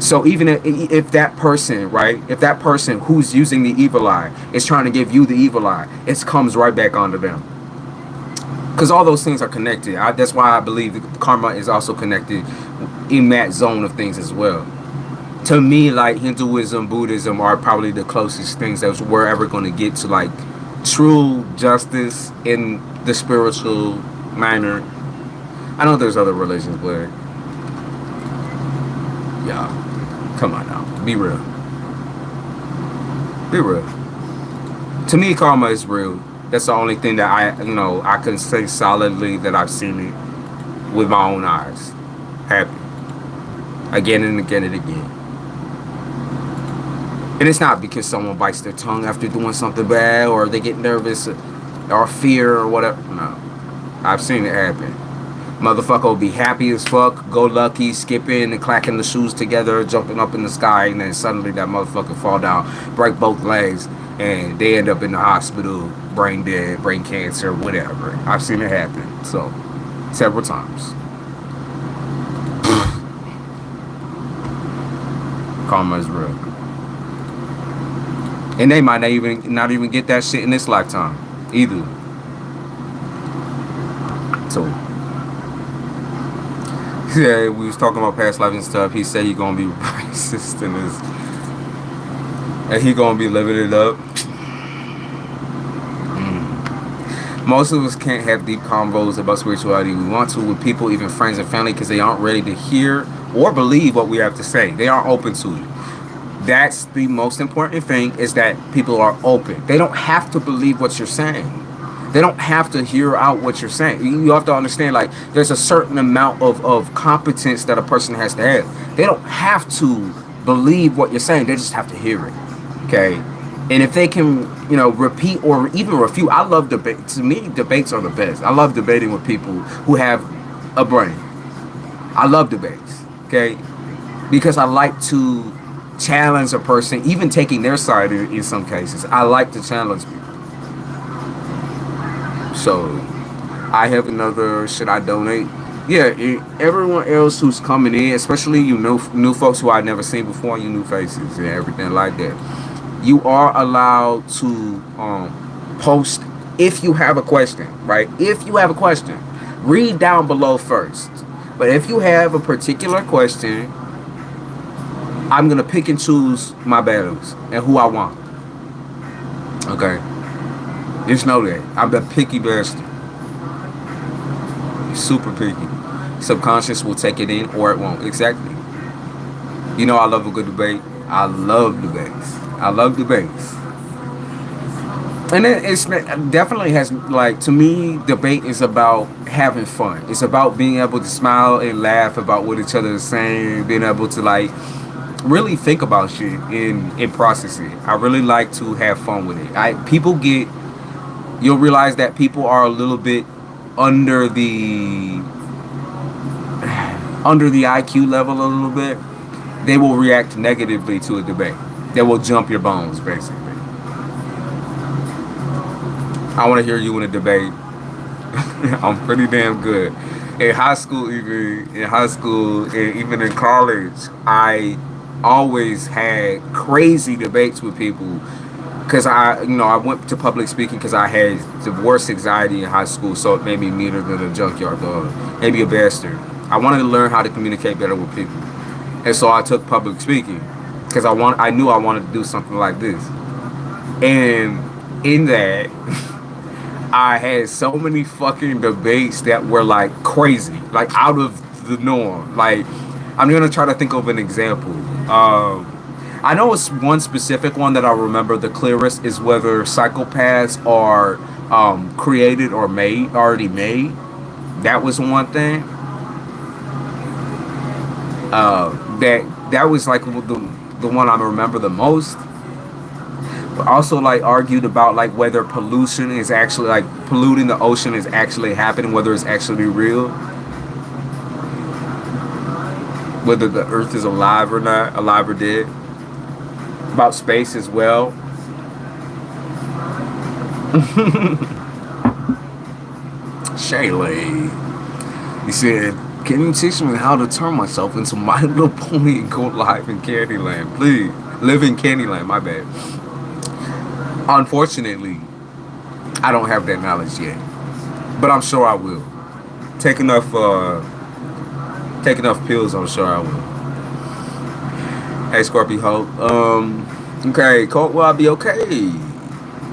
So even if that person, right, if that person who's using the evil eye is trying to give you the evil eye, it comes right back onto them, because all those things are connected. That's why I believe that karma is also connected in that zone of things as well. To me, like Hinduism, Buddhism are probably the closest things that we're ever going to get to like true justice in the spiritual manner. I know there's other religions, but yeah, come on now, be real. Be real. To me, karma is real. That's the only thing that I can say solidly that I've seen it with my own eyes happen again and again and again. And it's not because someone bites their tongue after doing something bad, or they get nervous or fear or whatever. No. I've seen it happen. Motherfucker will be happy as fuck, go lucky, skipping and clacking the shoes together, jumping up in the sky, and then suddenly that motherfucker fall down, break both legs, and they end up in the hospital, brain dead, brain cancer, whatever. I've seen it happen. So, several times. Karma is real. And they might not even get that shit in this lifetime either. So yeah, we was talking about past life and stuff. He said he gonna be racist in his, and he gonna be living it up. Most of us can't have deep convos about spirituality. We want to with people, even friends and family, because they aren't ready to hear or believe what we have to say. They aren't open to it. That's the most important thing, is that people are open. They don't have to believe what you're saying. They don't have to hear out what you're saying. You have to understand, like, there's a certain amount of competence that a person has to have. They don't have to believe what you're saying. They just have to hear it. Okay? And if they can, repeat or even refute. I love debate. To me, debates are the best. I love debating with people who have a brain. I love debates. Okay? Because I like to challenge a person, even taking their side in some cases. I like to challenge people. So I have another, should I donate? Yeah, everyone else who's coming in, especially you new folks who I've never seen before, you new faces and everything like that, you are allowed to post if you have a question, right? If you have a question, read down below first. But if you have a particular question, I'm going to pick and choose my battles and who I want. Okay. Just know that. I'm the picky bastard. Super picky. Subconscious will take it in or it won't. Exactly. You know I love a good debate. I love debates. I love debates. And it's definitely has, like, to me, debate is about having fun. It's about being able to smile and laugh about what each other is saying, being able to, like, really think about shit and process it. I really like to have fun with it. You'll realize that people are a little bit under the IQ level a little bit. They will react negatively to a debate. They will jump your bones, basically. I want to hear you in a debate. I'm pretty damn good. In high school, and even in college, I always had crazy debates with people because I went to public speaking because I had the worst anxiety in high school, so it made me meaner than a junkyard dog, maybe a bastard. I wanted to learn how to communicate better with people, and so I took public speaking because I knew I wanted to do something like this, and in that. I had so many fucking debates that were like crazy, like out of the norm. Like, I'm gonna try to think of an example. I know it's one specific one that I remember the clearest is whether psychopaths are created or already made. That was one thing. That was like the one I remember the most. But also, like, argued about like whether pollution is actually, like, polluting the ocean is actually happening, whether it's actually real, whether the earth is alive or not, alive or dead. About space as well. Shaylee, he said, can you teach me how to turn myself into My Little Pony and go live in Candyland, please? Live in Candyland, my bad. Unfortunately, I don't have that knowledge yet, but I'm sure I will. Take enough pills, I'm sure I will. Hey, Scorpio Hope. Okay, Colt, will I be okay?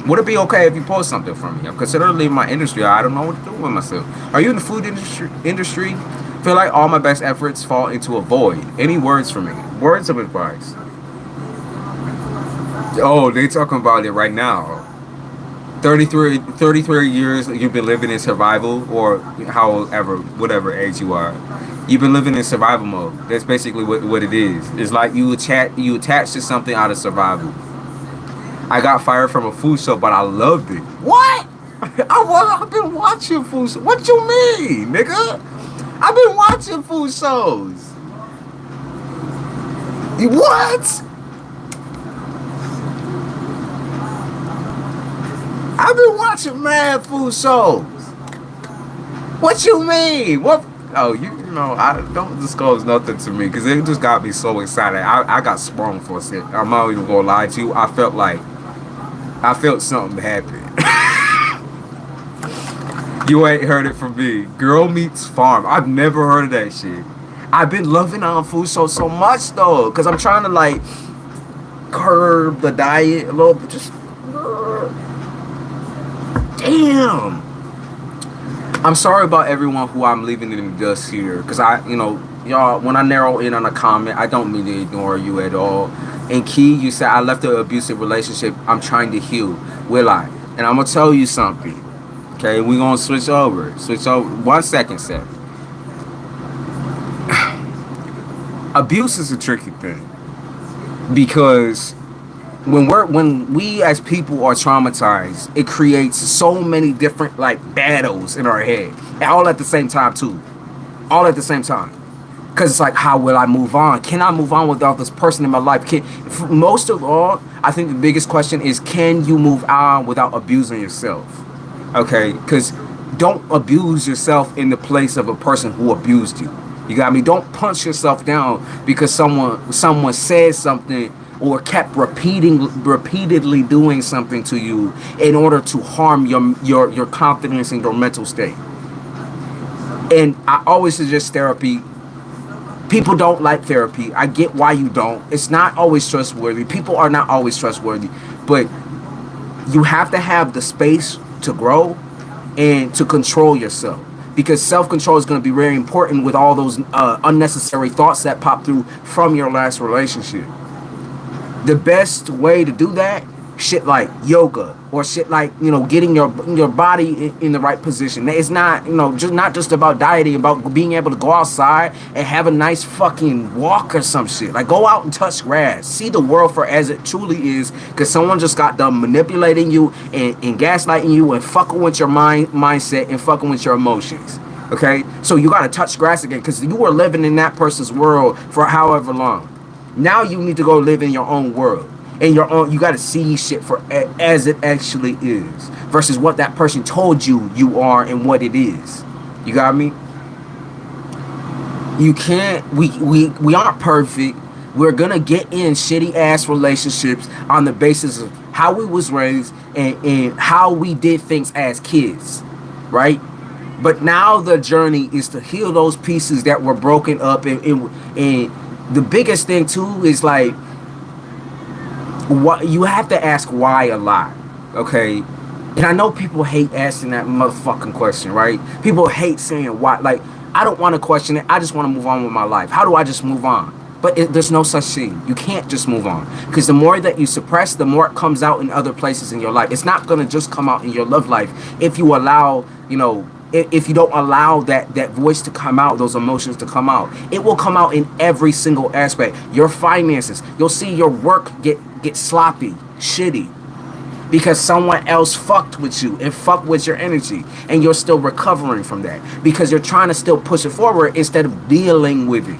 Would it be okay if you post something from me? I'm considering leaving my industry. I don't know what to do with myself. Are you in the food industry? Feel like all my best efforts fall into a void. Any words for me? Words of advice. Oh, they talking about it right now. 33 years you've been living in survival, or whatever age you are. You've been living in survival mode. That's basically what it is. It's like you attach to something out of survival. I got fired from a food show, but I loved it. What? I've been watching food shows. What you mean, nigga? I've been watching food shows. What? I've been watching mad food shows. What you mean? What? Oh, you know, I don't disclose nothing to me because it just got me so excited. I got sprung for a second. I'm not even gonna lie to you. I felt something happen. You ain't heard it from me. Girl Meets Farm. I've never heard of that shit. I've been loving on food shows so much though, because I'm trying to like curb the diet a little bit. Just damn. I'm sorry about everyone who I'm leaving in the dust here, because y'all, when I narrow in on a comment, I don't mean to ignore you at all. And Key, you said I left an abusive relationship. I'm trying to heal. Will I? And I'm gonna tell you something. Okay, we're gonna switch over. 1 second, Seth. Abuse is a tricky thing, because when we as people are traumatized, it creates so many different like battles in our head, all at the same time too, all at the same time. Because it's like, how will I move on? Can I move on without this person in my life? Most of all, I think the biggest question is, can you move on without abusing yourself? Okay, because don't abuse yourself in the place of a person who abused you. You got me? Don't punch yourself down because someone said something or kept repeatedly doing something to you in order to harm your confidence and your mental state. And I always suggest therapy. People don't like therapy. I get why you don't. It's not always trustworthy. People are not always trustworthy. But You have to have the space to grow and to control yourself, because self-control is going to be very important with all those unnecessary thoughts that pop through from your last relationship. The best way to do that, shit like yoga, or shit like, getting your body in the right position. It's not, just about dieting, about being able to go outside and have a nice fucking walk or some shit. Like, go out and touch grass, see the world for as it truly is, because someone just got done manipulating you and gaslighting you and fucking with your mindset and fucking with your emotions. Okay, so you got to touch grass again, because you were living in that person's world for however long. Now you need to go live in your own world. And you got to see shit for as it actually is, versus what that person told you are and what it is. You got me? You can't. We aren't perfect. We're gonna get in shitty ass relationships on the basis of how we was raised and how we did things as kids, right? But now the journey is to heal those pieces that were broken up, and the biggest thing too is like, what you have to ask why a lot, okay? And I know people hate asking that motherfucking question, right? People hate saying why. Like, I don't want to question it. I just want to move on with my life. How do I just move on? But there's no such thing. You can't just move on, because the more that you suppress, the more it comes out in other places in your life. It's not gonna just come out in your love life if you allow, if you don't allow that voice to come out, those emotions to come out. It will come out in every single aspect. Your finances, you'll see your work get sloppy, shitty, because someone else fucked with you and fucked with your energy, and you're still recovering from that because you're trying to still push it forward instead of dealing with it.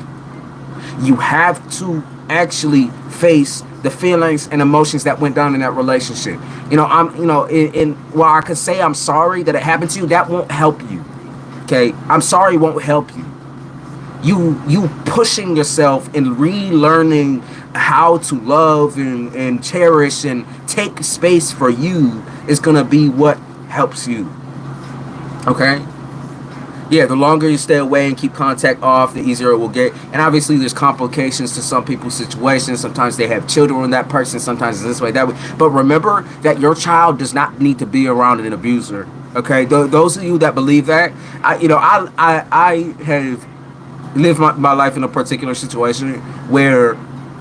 You have to actually face the feelings and emotions that went down in that relationship. While I could say I'm sorry that it happened to you, that won't help you. Okay, I'm sorry won't help you. You pushing yourself and relearning how to love and cherish and take space for you is gonna be what helps you. Okay? Yeah, the longer you stay away and keep contact off, the easier it will get. And obviously there's complications to some people's situations. Sometimes they have children with that person, sometimes it's this way, that way. But remember that your child does not need to be around an abuser. Okay? Those of you that believe that, I have lived my life in a particular situation where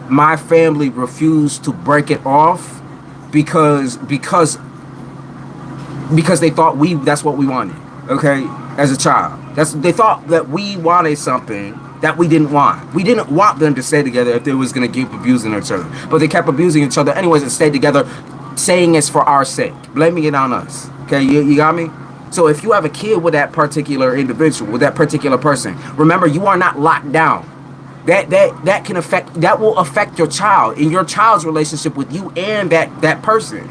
my family refused to break it off because they thought that's what we wanted. Okay, as a child, they thought that we wanted something that we didn't want. We didn't want them to stay together if they was gonna keep abusing each other, but they kept abusing each other anyways and stayed together, saying it's for our sake, blaming it on us. Okay, you got me? So if you have a kid with that particular individual, with that particular person, remember, you are not locked down. That will affect your child and your child's relationship with you and that person.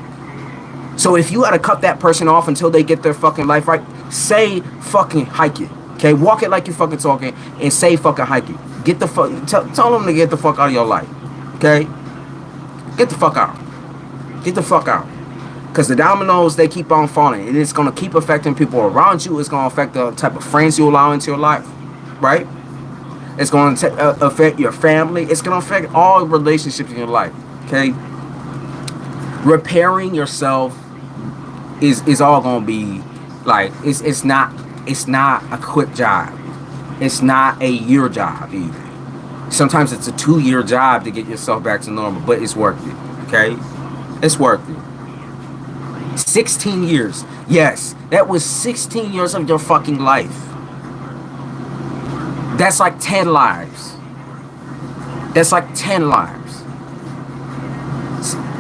So if you gotta cut that person off until they get their fucking life right, say fucking hike it. Okay, walk it like you're fucking talking and say fucking hike it. Get the fuck, tell them to get the fuck out of your life. Okay, get the fuck out. Get the fuck out. Because the dominoes, they keep on falling, and it's gonna keep affecting people around you. It's gonna affect the type of friends you allow into your life, right? It's going to affect your family. It's going to affect all relationships in your life. Okay, repairing yourself is all going to be like, it's not a quick job. It's not a year job either. Sometimes it's a 2-year job to get yourself back to normal, but it's worth it. Okay, it's worth it. 16 years. Yes, that was 16 years of your fucking life. That's like 10 lives. That's like 10 lives.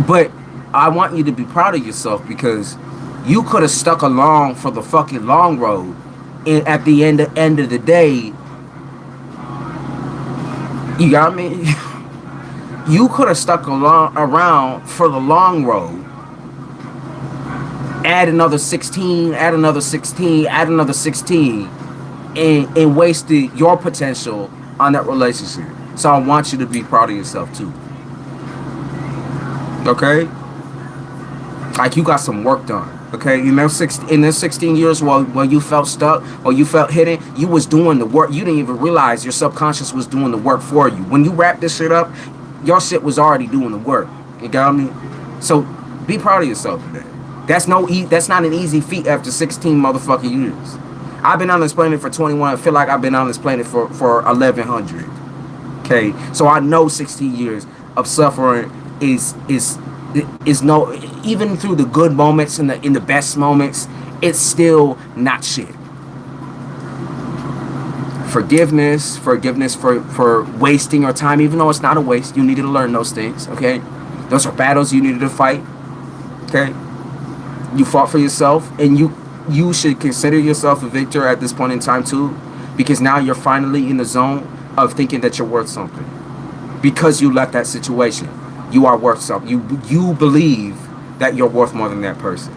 But I want you to be proud of yourself, because you could have stuck along for the fucking long road, and at the end of the day, you got me? You could have stuck around for the long road. Add another 16, add another 16, add another 16. And wasted your potential on that relationship. So I want you to be proud of yourself too. Okay? Like, you got some work done. Okay? In those 16 years while you felt stuck or you felt hidden, you was doing the work. You didn't even realize your subconscious was doing the work for you. When you wrap this shit up, your shit was already doing the work. You got me? So be proud of yourself for that. That's not an easy feat after 16 motherfucking years. I've been on this planet for 21. I feel like I've been on this planet for 1100. Okay, so I know 16 years of suffering is no, even through the good moments and in the best moments, it's still not shit. Forgiveness for wasting your time, even though it's not a waste. You needed to learn those things. Okay, those are battles you needed to fight. Okay, you fought for yourself, and you should consider yourself a victor at this point in time too, because now you're finally in the zone of thinking that you're worth something, because you left that situation. You are worth something. You believe that you're worth more than that person,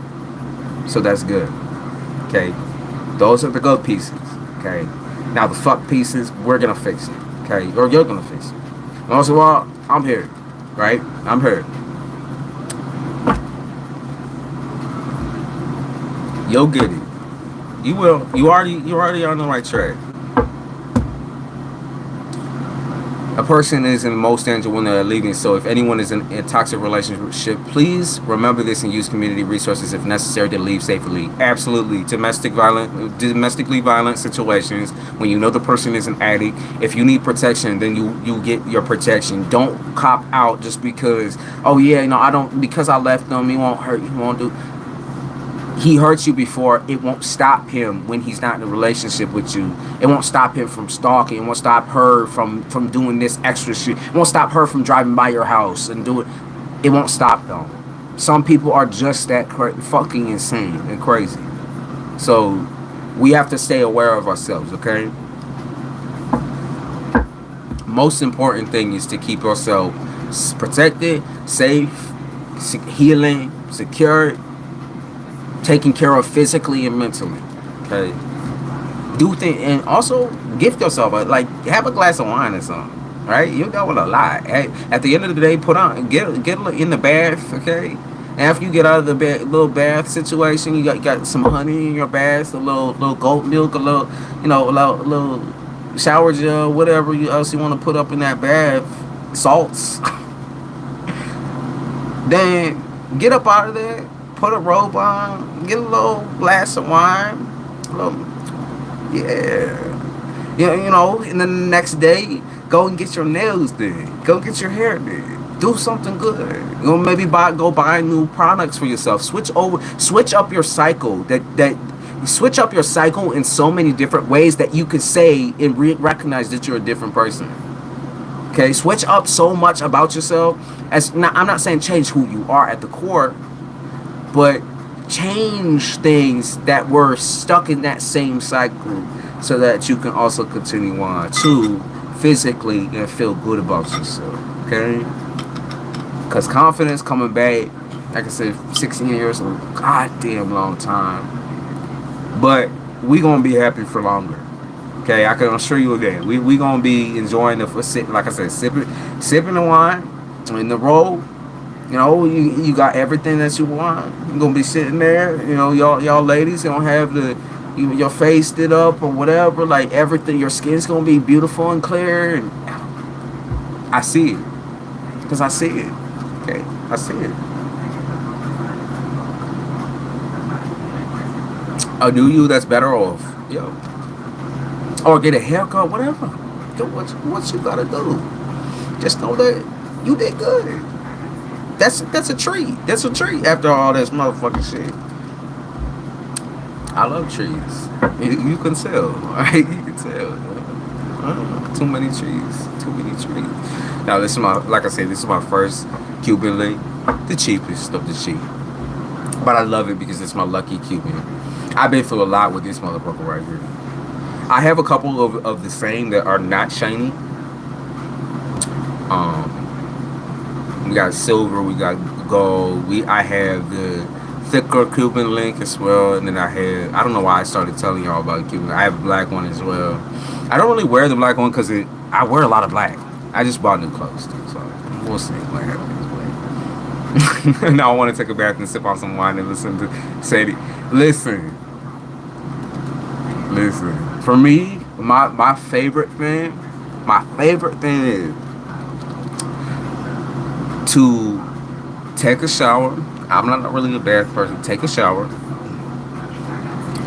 so that's good. Okay, those are the good pieces. Okay, now the fuck pieces, we're gonna fix it. Okay, or you're gonna fix it. Most of all, I'm here, right? I'm here. You'll get it. You will. You're already on the right track. A person is in most danger when they're leaving. So if anyone is in a toxic relationship, please remember this and use community resources if necessary to leave safely. Absolutely. Domestically violent situations, when you know the person is an addict, if you need protection, then you get your protection. Don't cop out just because, oh yeah, I don't, because I left them, he won't hurt, he won't do. He hurts you before. It won't stop him when he's not in a relationship with you. It won't stop him from stalking. It won't stop her from doing this extra shit. It won't stop her from driving by your house and do it. It won't stop them. Some people are just that fucking insane and crazy. So we have to stay aware of ourselves, okay? Most important thing is to keep yourself protected, safe, healing, secure, taken care of physically and mentally. Okay, do things, and also gift yourself like have a glass of wine or something. Right, you don't want a lot. Hey, at the end of the day, get in the bath. Okay, after you get out of the little bath situation, you got some honey in your bath, a little goat milk, a little little shower gel, whatever else you want to put up in that bath, salts. Then get up out of there. Put a robe on, get a little glass of wine, and then the next day, go and get your nails done, go get your hair done, do something good. Maybe go buy new products for yourself. Switch up your cycle. Switch up your cycle in so many different ways that you could say and recognize that you're a different person. Okay, switch up so much about yourself. I'm not saying change who you are at the core, but change things that were stuck in that same cycle so that you can also continue on to physically and feel good about yourself. Okay? Because confidence coming back, like I said, 16 years, a goddamn long time. But we going to be happy for longer. Okay? I can assure you of that. We going to be enjoying like I said, sipping the wine in the road. You got everything that you want. You're gonna be sitting there, y'all ladies gonna have your face lit up or whatever, like everything, your skin's gonna be beautiful and clear, and I see it. Because I see it. Okay, I see it. A new you that's better off. Or get a haircut, whatever. Do what you gotta do. Just know that you did good. That's a treat. That's a treat after all this motherfucking shit. I love trees. You can tell, right? You can tell. Too many trees. Too many trees. Now this is my first Cuban link. The cheapest of the cheap. But I love it because it's my lucky Cuban. I've been through a lot with this motherfucker right here. I have a couple of the same that are not shiny. We got silver, we got gold. I have the thicker Cuban link as well, and then I don't know why I started telling y'all about Cuban. I have a black one as well. I don't really wear the black one because I wear a lot of black. I just bought new clothes too, so we'll see what happens. Now I want to take a bath and sip on some wine and listen to Sadie. Listen. For me, my favorite thing is to take a shower. I'm not really a bad person. Take a shower.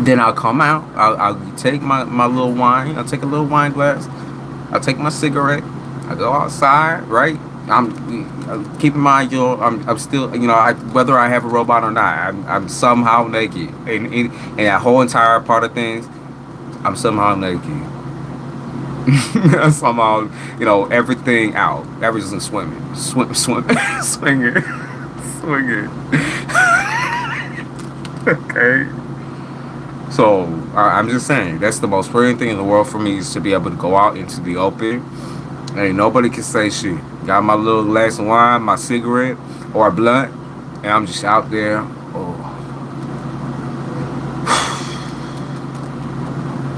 Then I'll come out. I'll take my little wine. I'll take a little wine glass. I'll take my cigarette. I go outside, right? Keep in mind, I'm still, whether I have a robot or not, I'm somehow naked, and that whole entire part of things, I'm somehow naked. Somehow, everything out, everything's swimming, swinging, swinging. Okay. So I'm just saying that's the most freeing thing in the world for me is to be able to go out into the open. Ain't nobody can say shit. Got my little glass of wine, my cigarette, or a blunt, and I'm just out there. Oh,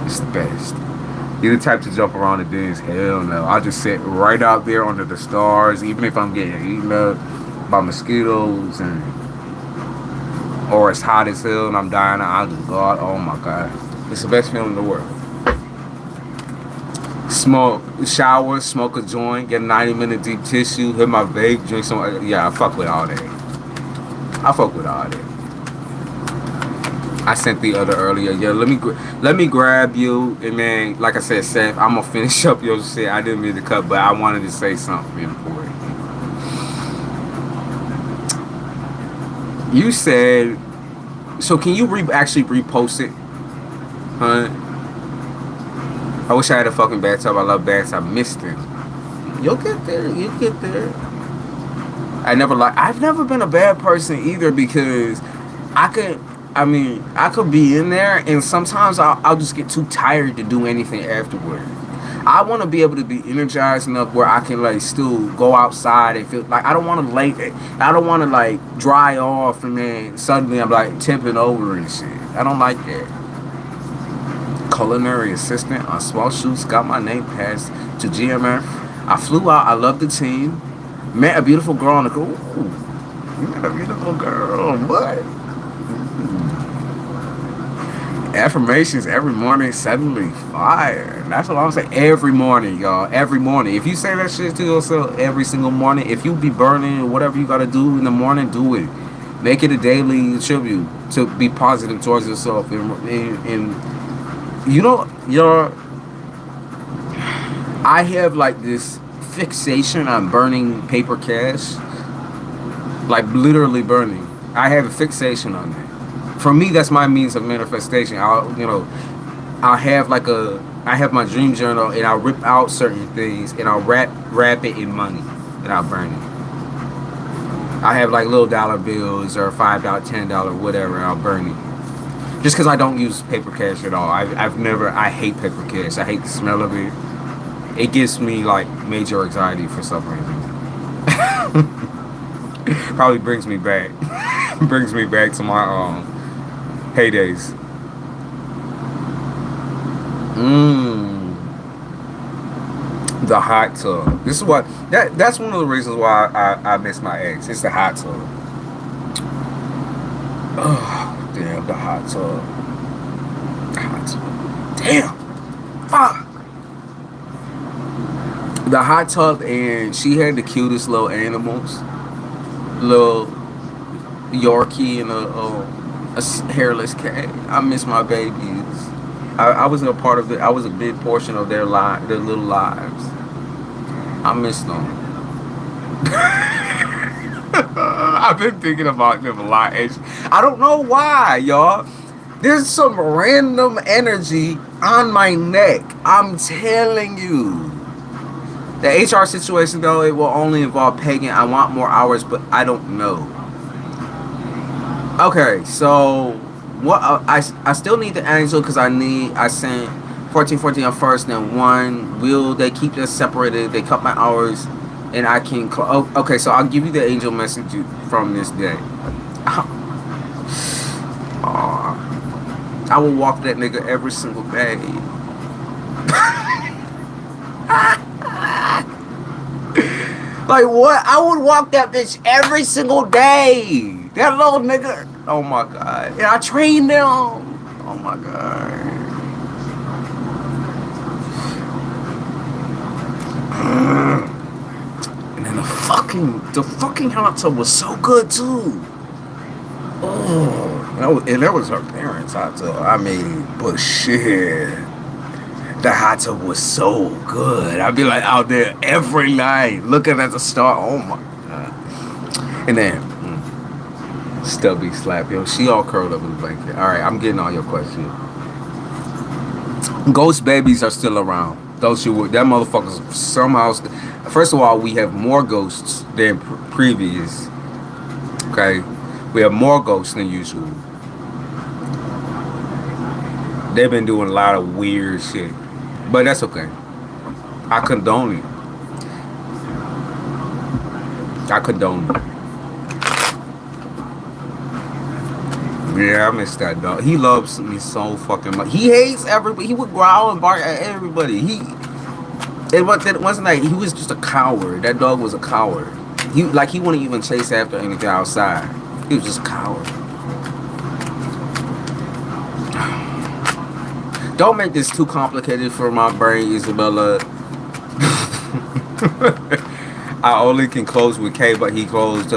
it's the best. You the type to jump around the dance? Hell no. I just sit right out there under the stars, even if I'm getting eaten up by mosquitoes or it's hot as hell and I'm dying. I'll just go out. Oh my god, it's the best feeling in the world. Smoke, shower, smoke a joint, get a 90-minute deep tissue, hit my vape, drink some. Yeah, I fuck with all that. I fuck with all that. I sent the other earlier. Yeah, let me grab you, and then, like I said, Seth, I'm gonna finish up your shit. I didn't mean to cut, but I wanted to say something important. You said, so can you actually repost it, huh? I wish I had a fucking bathtub. I love baths. I missed it. You'll get there. You'll get there. I've never been a bad person either because I could be in there and sometimes I'll just get too tired to do anything afterward. I want to be able to be energized enough where I can like still go outside and feel like I don't want to like dry off and then suddenly I'm like tipping over and shit. I don't like that. Culinary assistant on small shoots, got my name passed to GMF. I flew out. I love the team. Met a beautiful girl on the go. You met a beautiful girl. What? Affirmations every morning, suddenly fire. That's what I'm saying. Every morning, y'all. Every morning. If you say that shit to yourself every single morning, if you be burning whatever you gotta do in the morning, do it. Make it a daily tribute to be positive towards yourself and I have like this fixation on burning paper cash, like literally burning. I have a fixation on that. For me, that's my means of manifestation. I have my dream journal and I'll rip out certain things and I'll wrap it in money and I'll burn it. I have like little dollar bills or $5, $10, whatever, and I'll burn it. Just because I don't use paper cash at all. I hate paper cash. I hate the smell of it. It gives me like major anxiety for some reason. Probably brings me back. Brings me back to my heydays. The hot tub. This is what that's one of the reasons why I miss my ex. It's the hot tub. Oh, damn, the hot tub. The hot tub. Damn. Fuck. The hot tub, and she had the cutest little animals. Little Yorkie and a hairless cat. I miss my babies. I was a part of it. I was a big portion of their little lives. I miss them. I've been thinking about them a lot. I don't know why, y'all. There's some random energy on my neck. I'm telling you. The HR situation, though, it will only involve paying. I want more hours, but I don't know. Okay, so what? I still need the angel because I sent 14 on first, then 1. Will they keep this separated? They cut my hours, and I can. Okay, so I'll give you the angel message from this day. I will walk that nigga every single day. Like what? I would walk that bitch every single day. That little nigga. Oh my god. And I trained them. Oh my god. And then the fucking hot tub was so good too. And that was her parents' hot tub. I mean, but shit, the hot tub was so good. I'd be like out there every night looking at the star. Oh my god! And then Stubby slap, yo. She all curled up in the blanket. All right, I'm getting all your questions. Ghost babies are still around. Those you would, that motherfuckers somehow. First of all, we have more ghosts than previous. Okay, we have more ghosts than usual. They've been doing a lot of weird shit, but that's okay. I condone it. I condone it. Yeah, I miss that dog. He loves me so fucking much. He hates everybody. He would growl and bark at everybody. It wasn't like he was just a coward. That dog was a coward. He wouldn't even chase after anything outside. He was just a coward. Don't make this too complicated for my brain, Isabella. I only can close with K, but he closed.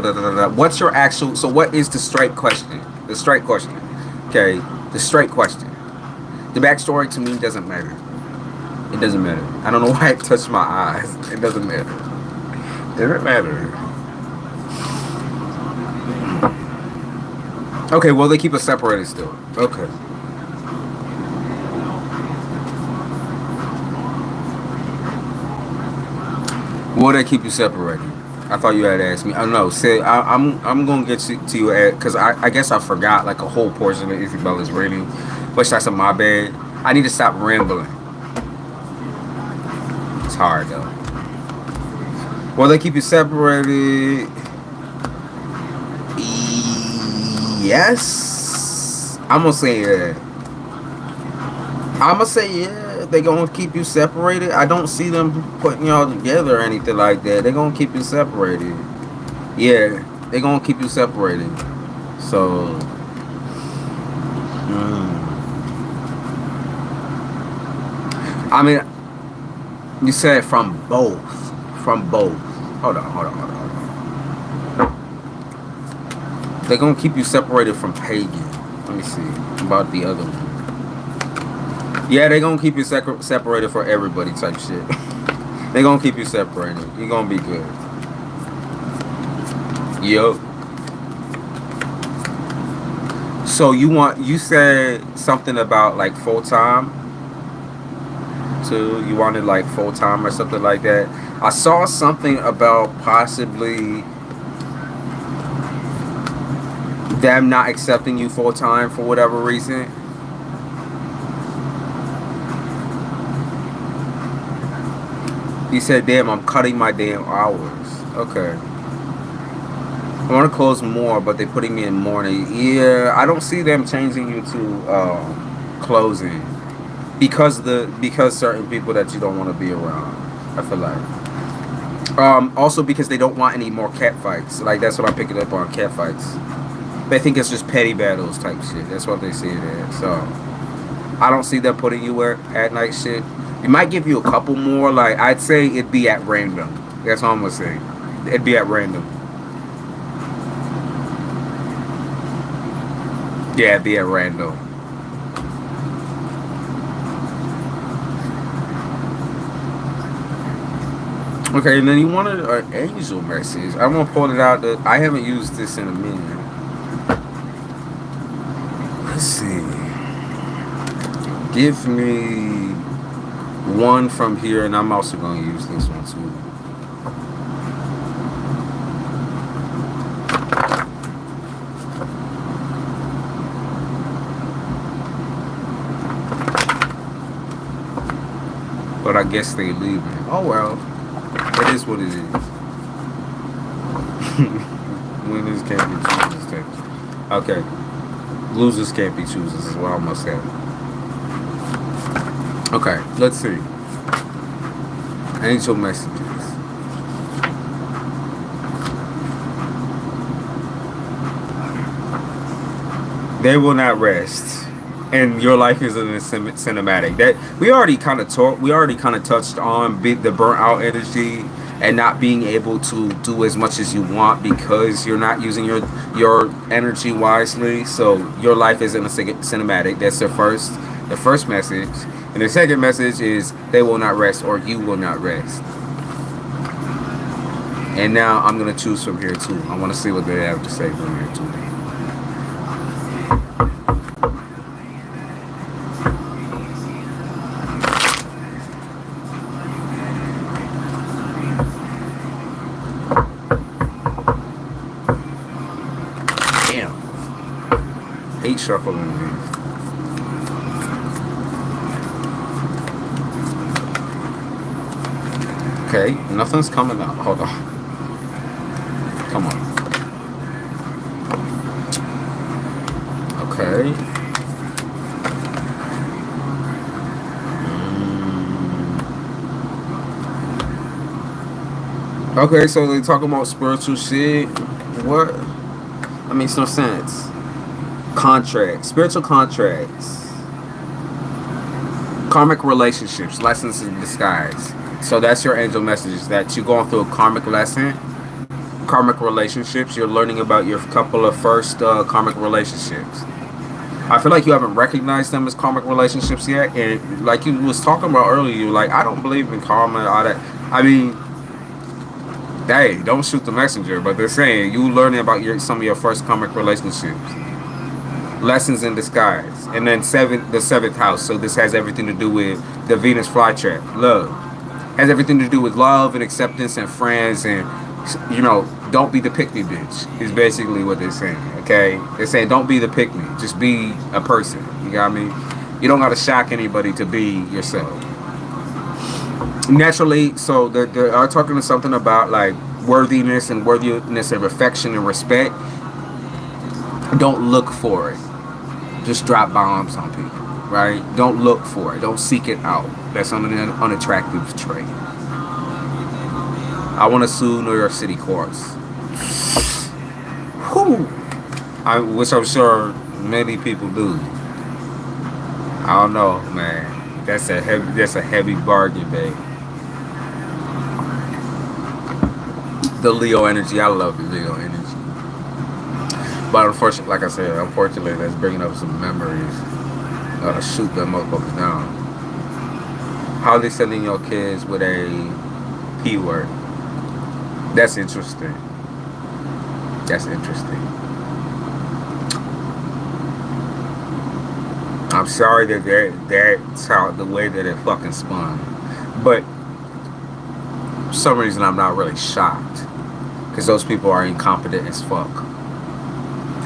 What's your actual? So what is the straight question? The straight question. Okay, the straight question. The backstory to me doesn't matter. It doesn't matter. I don't know why it touched my eyes. It doesn't matter. It doesn't matter. Okay, well they keep us separated still. Okay. Will they keep you separated? I thought you had asked me. I know. Say I'm gonna get to you at because I guess I forgot like a whole portion of Isabella's reading, which that's on my bad. I need to stop rambling. It's hard though. Will they keep you separated? Yes. I'm gonna say yeah. I'm gonna say yeah. They gonna keep you separated. I don't see them putting y'all together or anything like that. They gonna keep you separated. Yeah, they gonna keep you separated. So, I mean, you said from both. From both. Hold on. They gonna keep you separated from pagan. Let me see about the other one. Yeah, they gonna keep you separated for everybody type shit. They gonna keep you separated. You gonna be good. Yup. So you said something about like full time too. You wanted like full time or something like that. I saw something about possibly them not accepting you full time for whatever reason. He said, damn, I'm cutting my damn hours. Okay. I want to close more, but they're putting me in morning. Yeah, I don't see them changing you to closing. Because certain people that you don't want to be around. I feel like. Also because they don't want any more cat fights. Like, that's what I'm picking up on, cat fights. They think it's just petty battles type shit. That's what they see it as. So, I don't see them putting you at night shit. It might give you a couple more. Like, I'd say it'd be at random. That's all I'm gonna say. It'd be at random. Yeah, it'd be at random. Okay, and then you wanted an angel message. I'm gonna pull it out. I haven't used this in a minute. Let's see. Give me one from here, and I'm also going to use this one too. But I guess they leave it. Oh well, it is what it is. Winners can't be choosers. Okay, losers can't be choosers is what I'm gonna say. Okay, let's see. Angel messages. They will not rest, and your life is in a cinematic. That we already kind of touched on the burnt out energy and not being able to do as much as you want because you're not using your energy wisely. So your life isn't a cinematic. That's the first message. And the second message is they will not rest, or you will not rest. And now I'm gonna choose from here too. I want to see what they have to say from here too. Hate shuffling these. Okay, nothing's coming out. Hold on. Come on. Okay. Okay, so they talking about spiritual shit. What? That makes no sense. Contracts, spiritual contracts, karmic relationships, lessons in disguise. So that's your angel message, that you're going through a karmic lesson, karmic relationships. You're learning about your couple of first karmic relationships. I feel like you haven't recognized them as karmic relationships yet, and like you was talking about earlier, you like, I don't believe in karma, all that. I mean, hey, don't shoot the messenger, but they're saying you learning about some of your first karmic relationships. Lessons in disguise. And then the seventh house. So this has everything to do with the Venus flytrap. Love. Has everything to do with love and acceptance and friends, and, you know, don't be the pick-me bitch is basically what they're saying. Okay? They're saying don't be the pick-me. Just be a person. You got me? You don't gotta shock anybody to be yourself. Naturally, so they are talking to something about like worthiness and affection and respect. Don't look for it. Just drop bombs on people, right? Don't look for it. Don't seek it out. That's an unattractive trait. I want to sue New York City courts. Whew. Which I'm sure many people do. I don't know, man. That's a heavy bargain, babe. The Leo energy. I love the Leo energy. But unfortunately, like I said, unfortunately, that's bringing up some memories. Gotta shoot them motherfuckers down. How are they sending your kids with a P word? That's interesting. That's interesting. I'm sorry that that's how the way that it fucking spun. But for some reason, I'm not really shocked. Because those people are incompetent as fuck.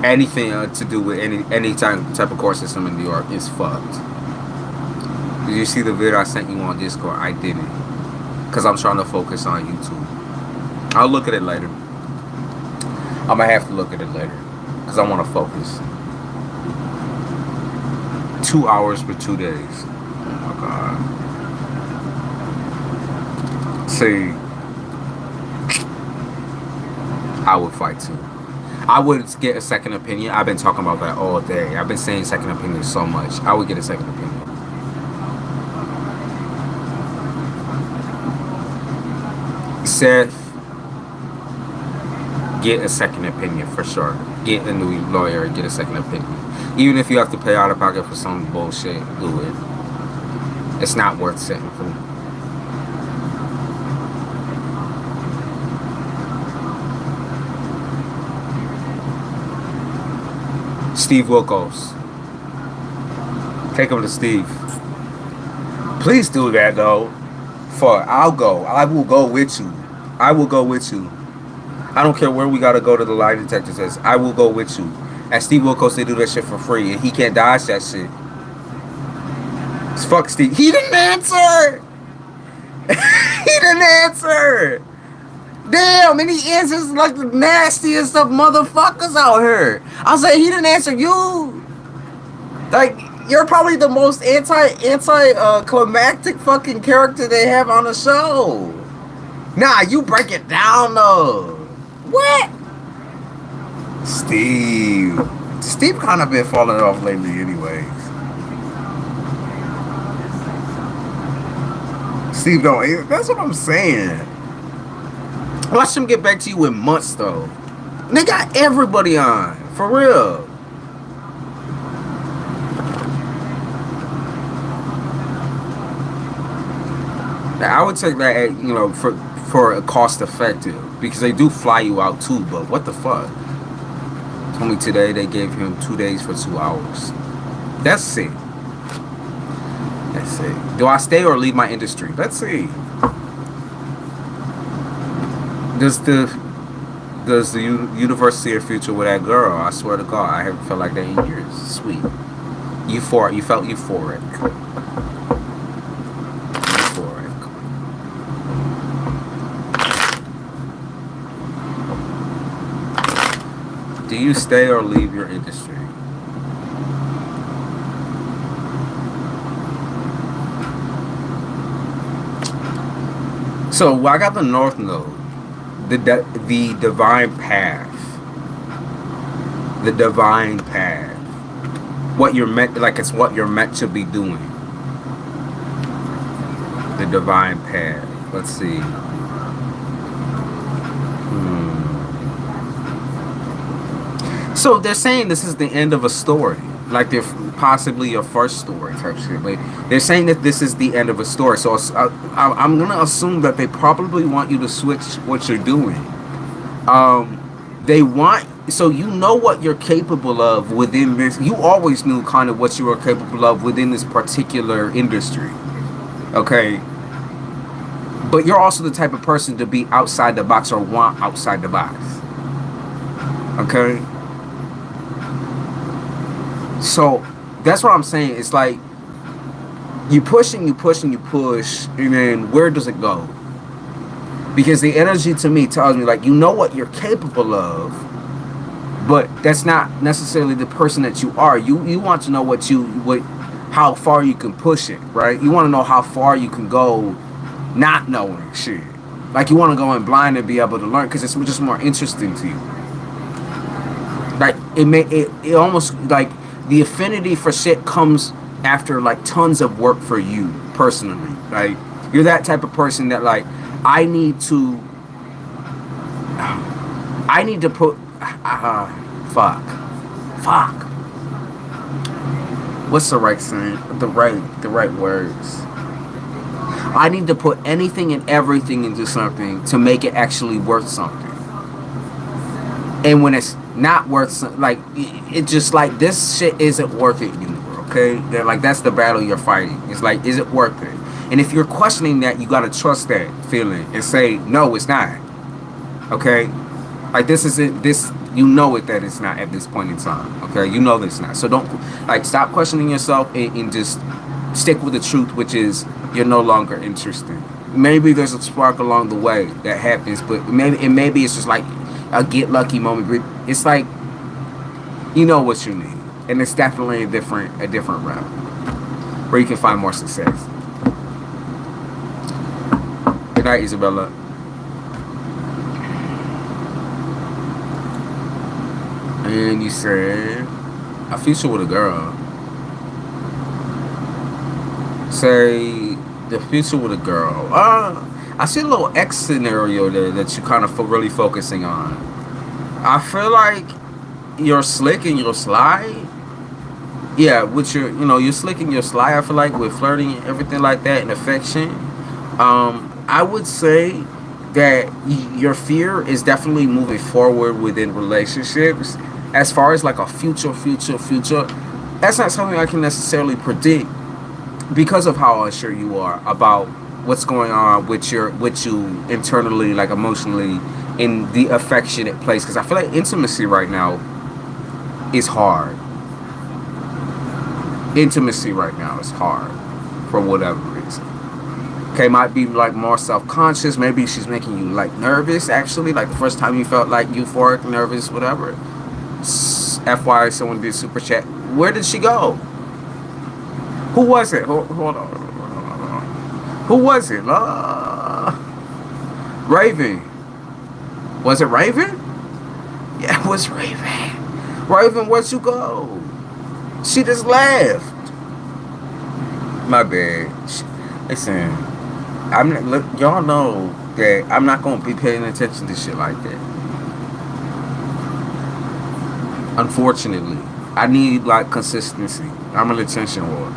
Anything to do with any type of court system in New York is fucked. Did you see the video I sent you on Discord? I didn't, because I'm trying to focus on YouTube. I'll look at it later. I'm gonna have to look at it later because I want to focus. 2 hours for 2 days. Oh my god. See, I would fight too. I would get a second opinion. I've been talking about that all day. I've been saying second opinion so much. I would get a second opinion. Seth, get a second opinion for sure. Get a new lawyer and get a second opinion. Even if you have to pay out of pocket for some bullshit, do it. It's not worth sitting for. Steve Wilkos. Take him to Steve. Please do that though. I'll go. I will go with you. I will go with you. I don't care where we gotta go to the lie detector test. I will go with you. At Steve Wilkos, they do that shit for free, and he can't dodge that shit. Fuck Steve. He didn't answer. He didn't answer. Damn, and he answers like the nastiest of motherfuckers out here. I say he didn't answer you. Like, you're probably the most climactic fucking character they have on the show. Nah, you break it down though. What? Steve kind of been falling off lately anyways. Steve don't. That's what I'm saying. Watch them get back to you in months, though. They got everybody on. For real. Now, I would take that, for a cost effective. Because they do fly you out, too. But what the fuck? Told me today they gave him 2 days for 2 hours. That's it. That's it. Do I stay or leave my industry? Let's see. Does the universe see a future with that girl? I swear to God, I haven't felt like that in years. Sweet. Euphoric. You felt euphoric. Euphoric. Do you stay or leave your industry? So I got the North Node. The divine path. The divine path. What you're meant, like it's what you're meant to be doing. The divine path. Let's see. So they're saying this is the end of a story. Like they're possibly your first story type shit. But they're saying that this is the end of a story. So I'm going to assume that they probably want you to switch what you're doing. They want... So you know what you're capable of within this. You always knew kind of what you were capable of within this particular industry. Okay? But you're also the type of person to be outside the box or want outside the box. Okay? So that's what I'm saying. It's like you push and you push and you push, and then where does it go? Because the energy to me tells me, like, you know what you're capable of, but that's not necessarily the person that you are. You want to know how far you can push it, right? You want to know how far you can go not knowing shit. Like you want to go in blind and be able to learn because it's just more interesting to you. Like it almost like the affinity for shit comes after like tons of work for you personally. Like you're that type of person that like I need to put fuck. What's the right saying? The right words. I need to put anything and everything into something to make it actually worth something. And when it's not worth something, like it's just like this shit isn't worth it anymore. Okay, they're like that's the battle you're fighting. It's like, is it worth it? And if you're questioning that, you gotta trust that feeling and say, no, it's not. Okay, like this isn't this. You know it that it's not at this point in time. Okay, you know that it's not. So don't like stop questioning yourself and just stick with the truth, which is you're no longer interested. Maybe there's a spark along the way that happens, but maybe it's just like a get lucky moment. It's like you know what you need, and it's definitely a different route where you can find more success. Good night, Isabella. And you said a future with a girl. Say the future with a girl. I see a little X scenario there that you're kind of really focusing on. I feel like you're slick and you're sly. Yeah, with your, you're slick and you're sly. I feel like with flirting and everything like that and affection. I would say that your fear is definitely moving forward within relationships. As far as like a future, that's not something I can necessarily predict because of how unsure you are about what's going on with you internally, like emotionally, in the affectionate place. Because I feel like intimacy right now is hard. Intimacy right now is hard for whatever reason. Okay, might be like more self-conscious. Maybe she's making you like nervous. Actually, like the first time you felt like euphoric, nervous, whatever. FYI, someone did super chat. Where did she go? Who was it? Hold on. Who was it? Raven. Was it Raven? Yeah, it was Raven. Raven, where'd you go? She just left. My bad. Listen, look, y'all know that I'm not gonna be paying attention to shit like that. Unfortunately, I need like consistency. I'm an attention whore.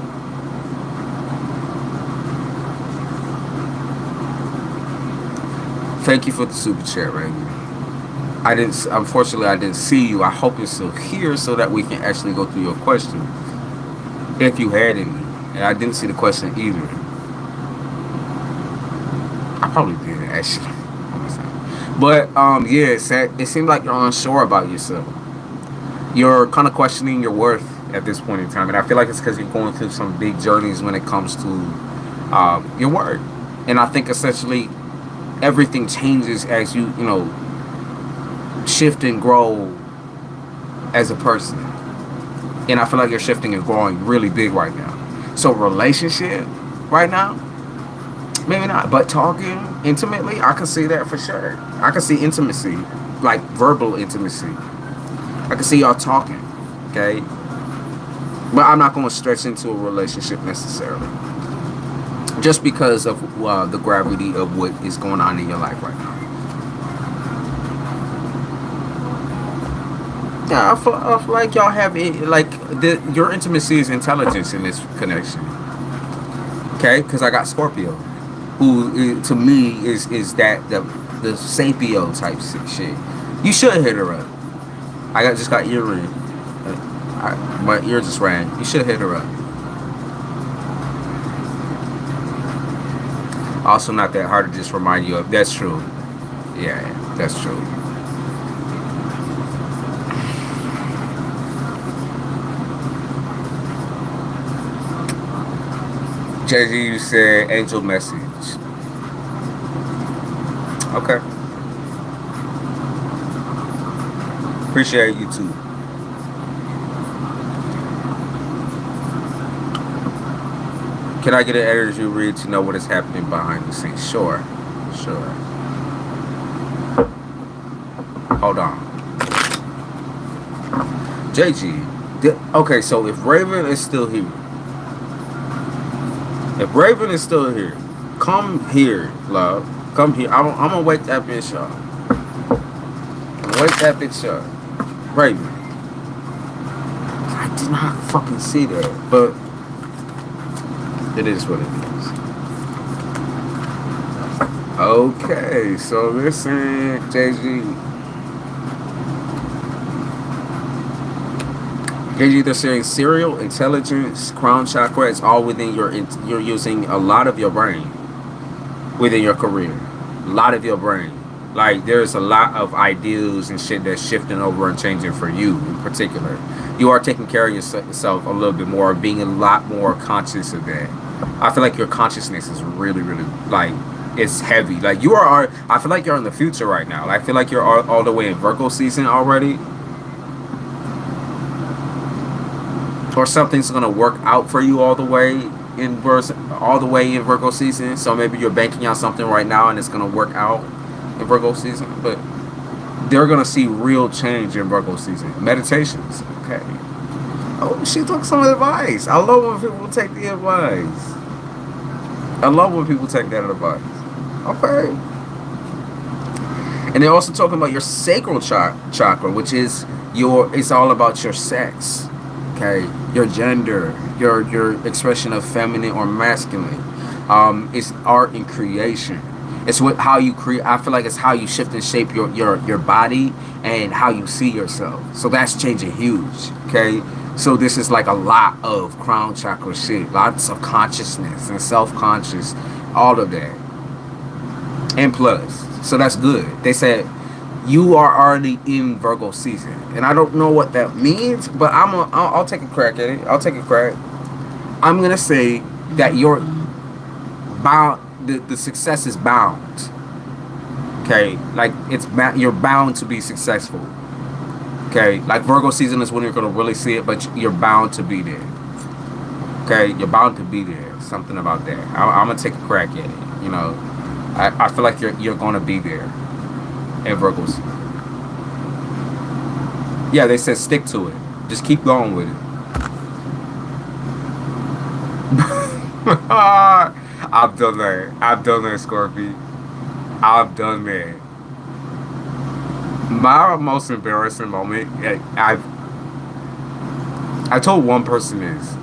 Thank you for the super chat, Randy. Unfortunately, I didn't see you. I hope you're still here so that we can actually go through your question, if you had any. And I didn't see the question either. I probably did actually, but yeah, it seems like you're unsure about yourself. You're kind of questioning your worth at this point in time, and I feel like it's because you're going through some big journeys when it comes to your work. And I think essentially everything changes as you shift and grow as a person. And I feel like you're shifting and growing really big right now. So relationship right now, maybe not, but talking intimately, I can see that for sure. I can see intimacy, like verbal intimacy. I can see y'all talking, okay? But I'm not going to stretch into a relationship necessarily, just because of the gravity of what is going on in your life right now. Yeah, I feel like y'all have your intimacy is intelligence in this connection. Okay, because I got Scorpio, who to me is that the sapio type shit. You should hit her up. I just got ear ring. My ear just rang. You should hit her up. Also, not that hard to just remind you of. That's true. Yeah, that's true. JG, you said angel message. Okay. Appreciate you too. Can I get an energy read to know what is happening behind the scenes? Sure. Hold on. JG. Okay, so if Raven is still here. If Raven is still here, come here, love. Come here. I'm gonna wake that bitch up. Wake that bitch up. Raven. I did not fucking see that, but it is what it is. Okay, so listen, JG. They're saying cereal, intelligence, crown chakra. It's all within you're using a lot of your brain within your career. A lot of your brain. Like, there's a lot of ideals and shit that's shifting over and changing for you in particular. You are taking care of yourself a little bit more, being a lot more conscious of that. I feel like your consciousness is really, really, like, it's heavy. Like, I feel like you're in the future right now. I feel like you're all the way in Virgo season already. Or something's gonna work out for you all the way in Virgo season. So maybe you're banking on something right now and it's gonna work out in Virgo season. But they're gonna see real change in Virgo season. Meditations, okay. Oh, she took some advice. I love when people take the advice. I love when people take that advice. Okay. And they're also talking about your sacral chakra, which is it's all about your sex. Okay, your gender, your expression of feminine or masculine. It's art and creation. It's how you create. I feel like it's how you shift and shape your body and how you see yourself. So that's changing huge. Okay, so this is like a lot of crown chakra shit, lots of consciousness and self-conscious, all of that, and plus. So that's good. They said you are already in Virgo season. And I don't know what that means, but I'll take a crack at it. I'll take a crack. I'm going to say that you're bound, the success is bound. Okay? Like, you're bound to be successful. Okay? Like, Virgo season is when you're going to really see it, but you're bound to be there. Okay? You're bound to be there. Something about that. I'm going to take a crack at it. You know? I feel like you're going to be there. And Virgos. Yeah, they said stick to it. Just keep going with it. I've done that, Scorpio. I've done that. My most embarrassing moment, I told one person this.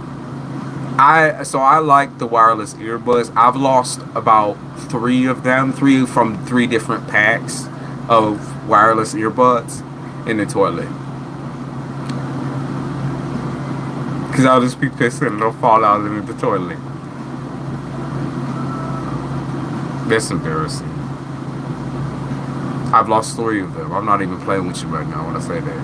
I like the wireless earbuds. I've lost about three of them, three from three different packs of wireless earbuds in the toilet. Cause I'll just be pissing and they'll fall out into the toilet. That's embarrassing. I've lost three of them. I'm not even playing with you right now when I say that.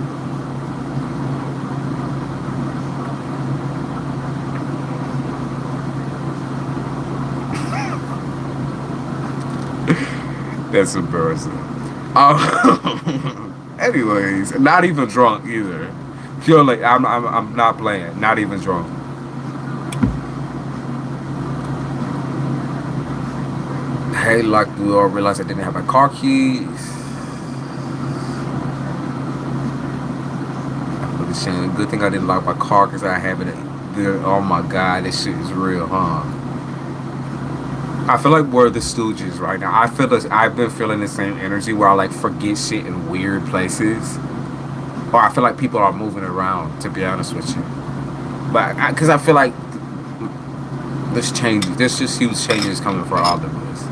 That's embarrassing. Anyways, not even drunk either. Purely, I'm not playing. Not even drunk. Hey, like we all realized I didn't have my car keys. Really shame. Good thing I didn't lock my car because I have it there. Oh my god, this shit is real, huh? I feel like we're the Stooges right now. I feel this. I've been feeling the same energy where I like forget shit in weird places, or I feel like people are moving around. To be honest with you, but because I feel like there's just huge changes coming for all of us,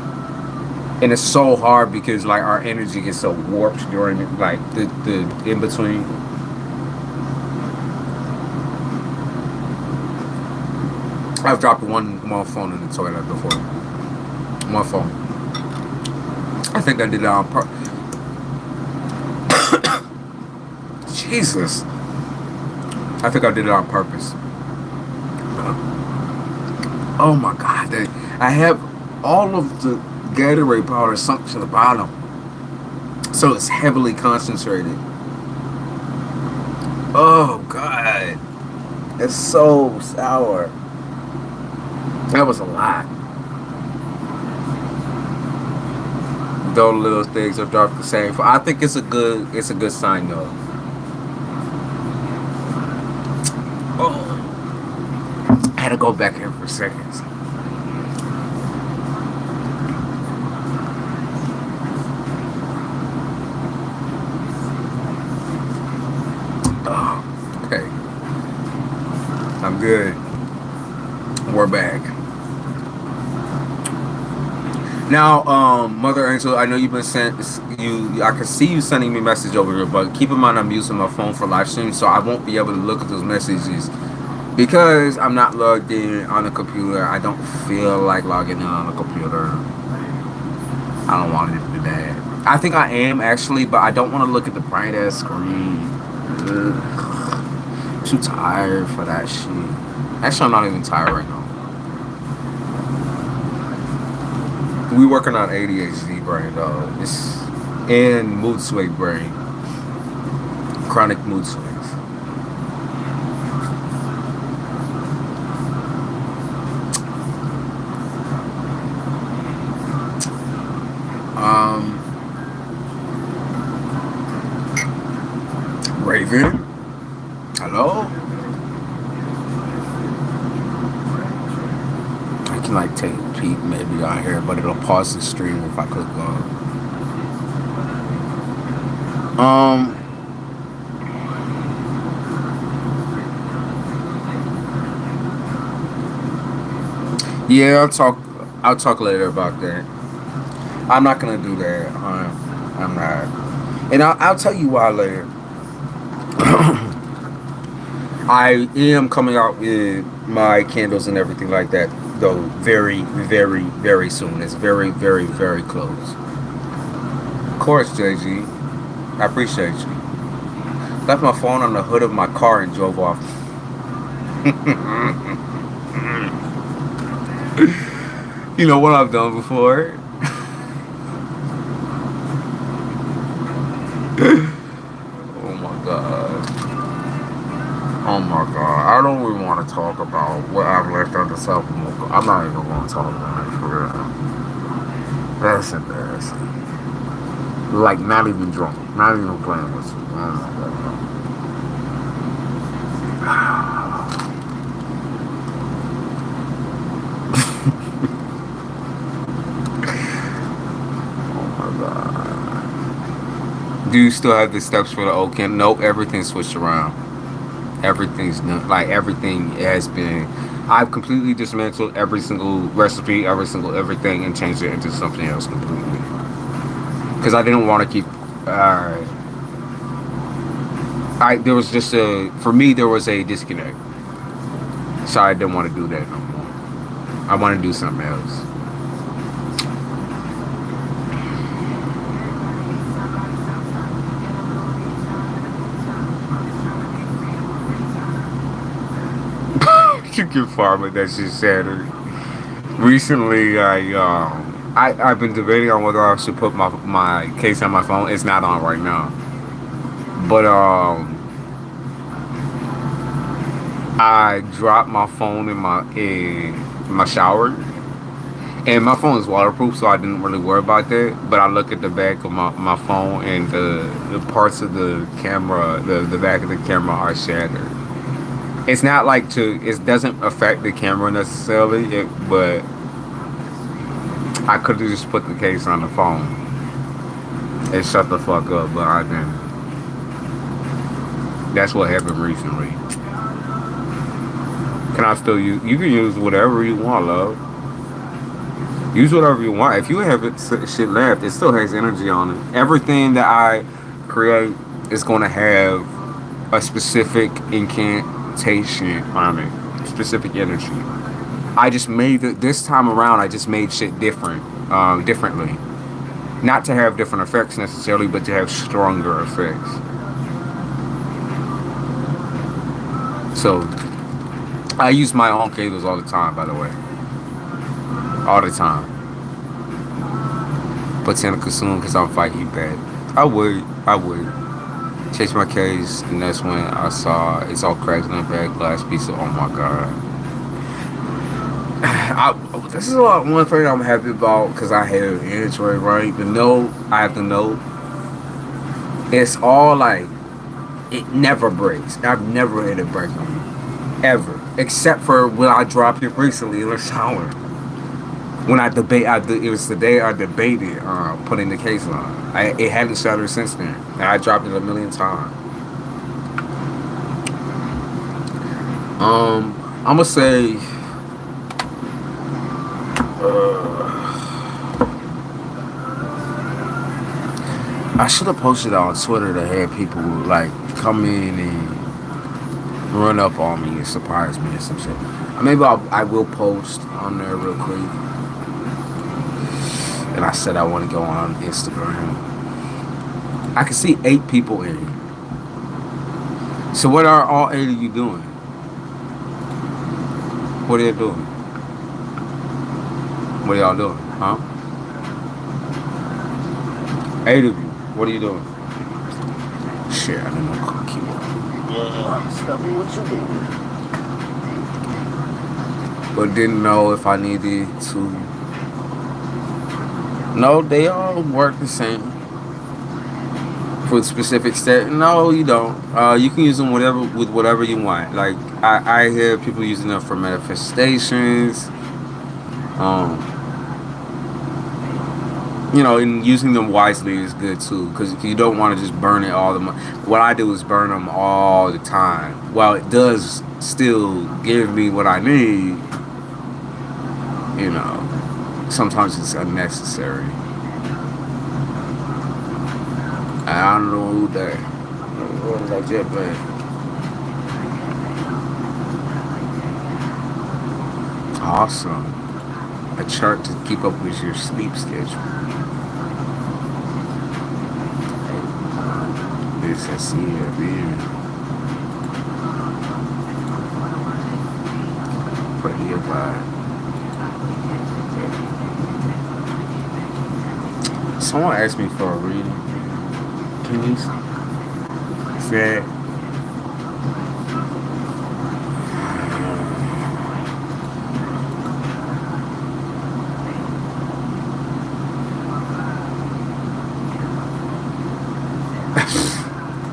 and it's so hard because like our energy gets so warped during like the in between. I've dropped one phone in the toilet before. One phone. I think I did it on purpose. Jesus. I think I did it on purpose. Oh my god. I have all of the Gatorade powder sunk to the bottom. So it's heavily concentrated. Oh god. It's so sour. That was a lot. Those little things are dropped the same. I think it's a good sign though. Oh, I had to go back in for seconds. Oh, okay, I'm good. We're back. Now, Mother Angel, I know you've been sent I can see you sending me a message over here, but keep in mind I'm using my phone for live stream, so I won't be able to look at those messages because I'm not logged in on the computer. I don't feel like logging in on the computer. I don't want to do that. I think I am actually, but I don't want to look at the bright ass screen. I'm too tired for that shit. Actually, I'm not even tired right now. We working on ADHD brain, though. It's and mood swing brain, chronic mood swings. Raven, hello. I can like take a peek maybe on here, but it'll pause the stream if I click on. Yeah, I'll talk later about that. I'm not gonna do that. I'm not, and I'll tell you why later. I am coming out with my candles and everything like that, though, very, very, very soon. It's very, very, very close. Of course, JG. I appreciate you. Left my phone on the hood of my car and drove off. You know what I've done before? Oh my god. Oh my god. I don't really want to talk about what I've left on the supplemental. I'm not even going to talk about it for real. That's embarrassing. Like, not even drunk. Not even playing with you. Oh my god. Oh Do you still have the steps for the oat candle? Nope, everything's switched around. Everything's done. Like everything has been. I've completely dismantled every single recipe, every single everything, and changed it into something else completely. Because I didn't want to keep. There was just a for me there was a disconnect, so I didn't want to do that no more. I want to do something else. You can farm it. That shit shattered. Recently, I've been debating on whether I should put my case on my phone. It's not on right now, but I dropped my phone in my shower, and my phone is waterproof, so I didn't really worry about that. But I look at the back of my phone, and the parts of the camera, the back of the camera are shattered. It's not like it doesn't affect the camera necessarily, but I could have just put the case on the phone and shut the fuck up, but I didn't. That's what happened recently. Can I still use? You can use whatever you want, love. Use whatever you want. If you have shit left, it still has energy on it. Everything that I create is going to have a specific incantation on it, specific energy. I just made it this time around. I just made shit differently. Not to have different effects necessarily, but to have stronger effects. So, I use my own cables all the time, by the way. All the time. Botanical soon, because I'm fighting back. I would. Chase my case, and that's when I saw it's all cracked in the back, glass piece of, oh my god. This is one thing I'm happy about, because I have Android, right? The note, I have the note. It's all like, it never breaks. I've never had it break on me. Ever. Except for when I dropped it recently in the shower. When it was the day I debated putting the case on. It hadn't shattered since then. And I dropped it a million times. I'm gonna say, I should have posted it on Twitter to have people like come in and run up on me and surprise me or some shit. Maybe I will post on there real quick. And I said I want to go on Instagram. I can see 8 people in. So what are all 8 of you doing? What are you doing? What are y'all doing? Huh? 8 of you. What are you doing? Shit, I didn't know cookie. Yeah, stop me what you doing. But didn't know if I needed to. No, they all work the same. For specific set, no, you don't. You can use them with whatever you want. Like I hear people using them for manifestations. And using them wisely is good too, because you don't want to just burn it all the time. What I do is burn them all the time. While it does still give me what I need, sometimes it's unnecessary. I don't know who that. What was that jet plane? Awesome. A chart to keep up with your sleep schedule. This I see here. Put here by. Someone asked me for a reading. Can you say it?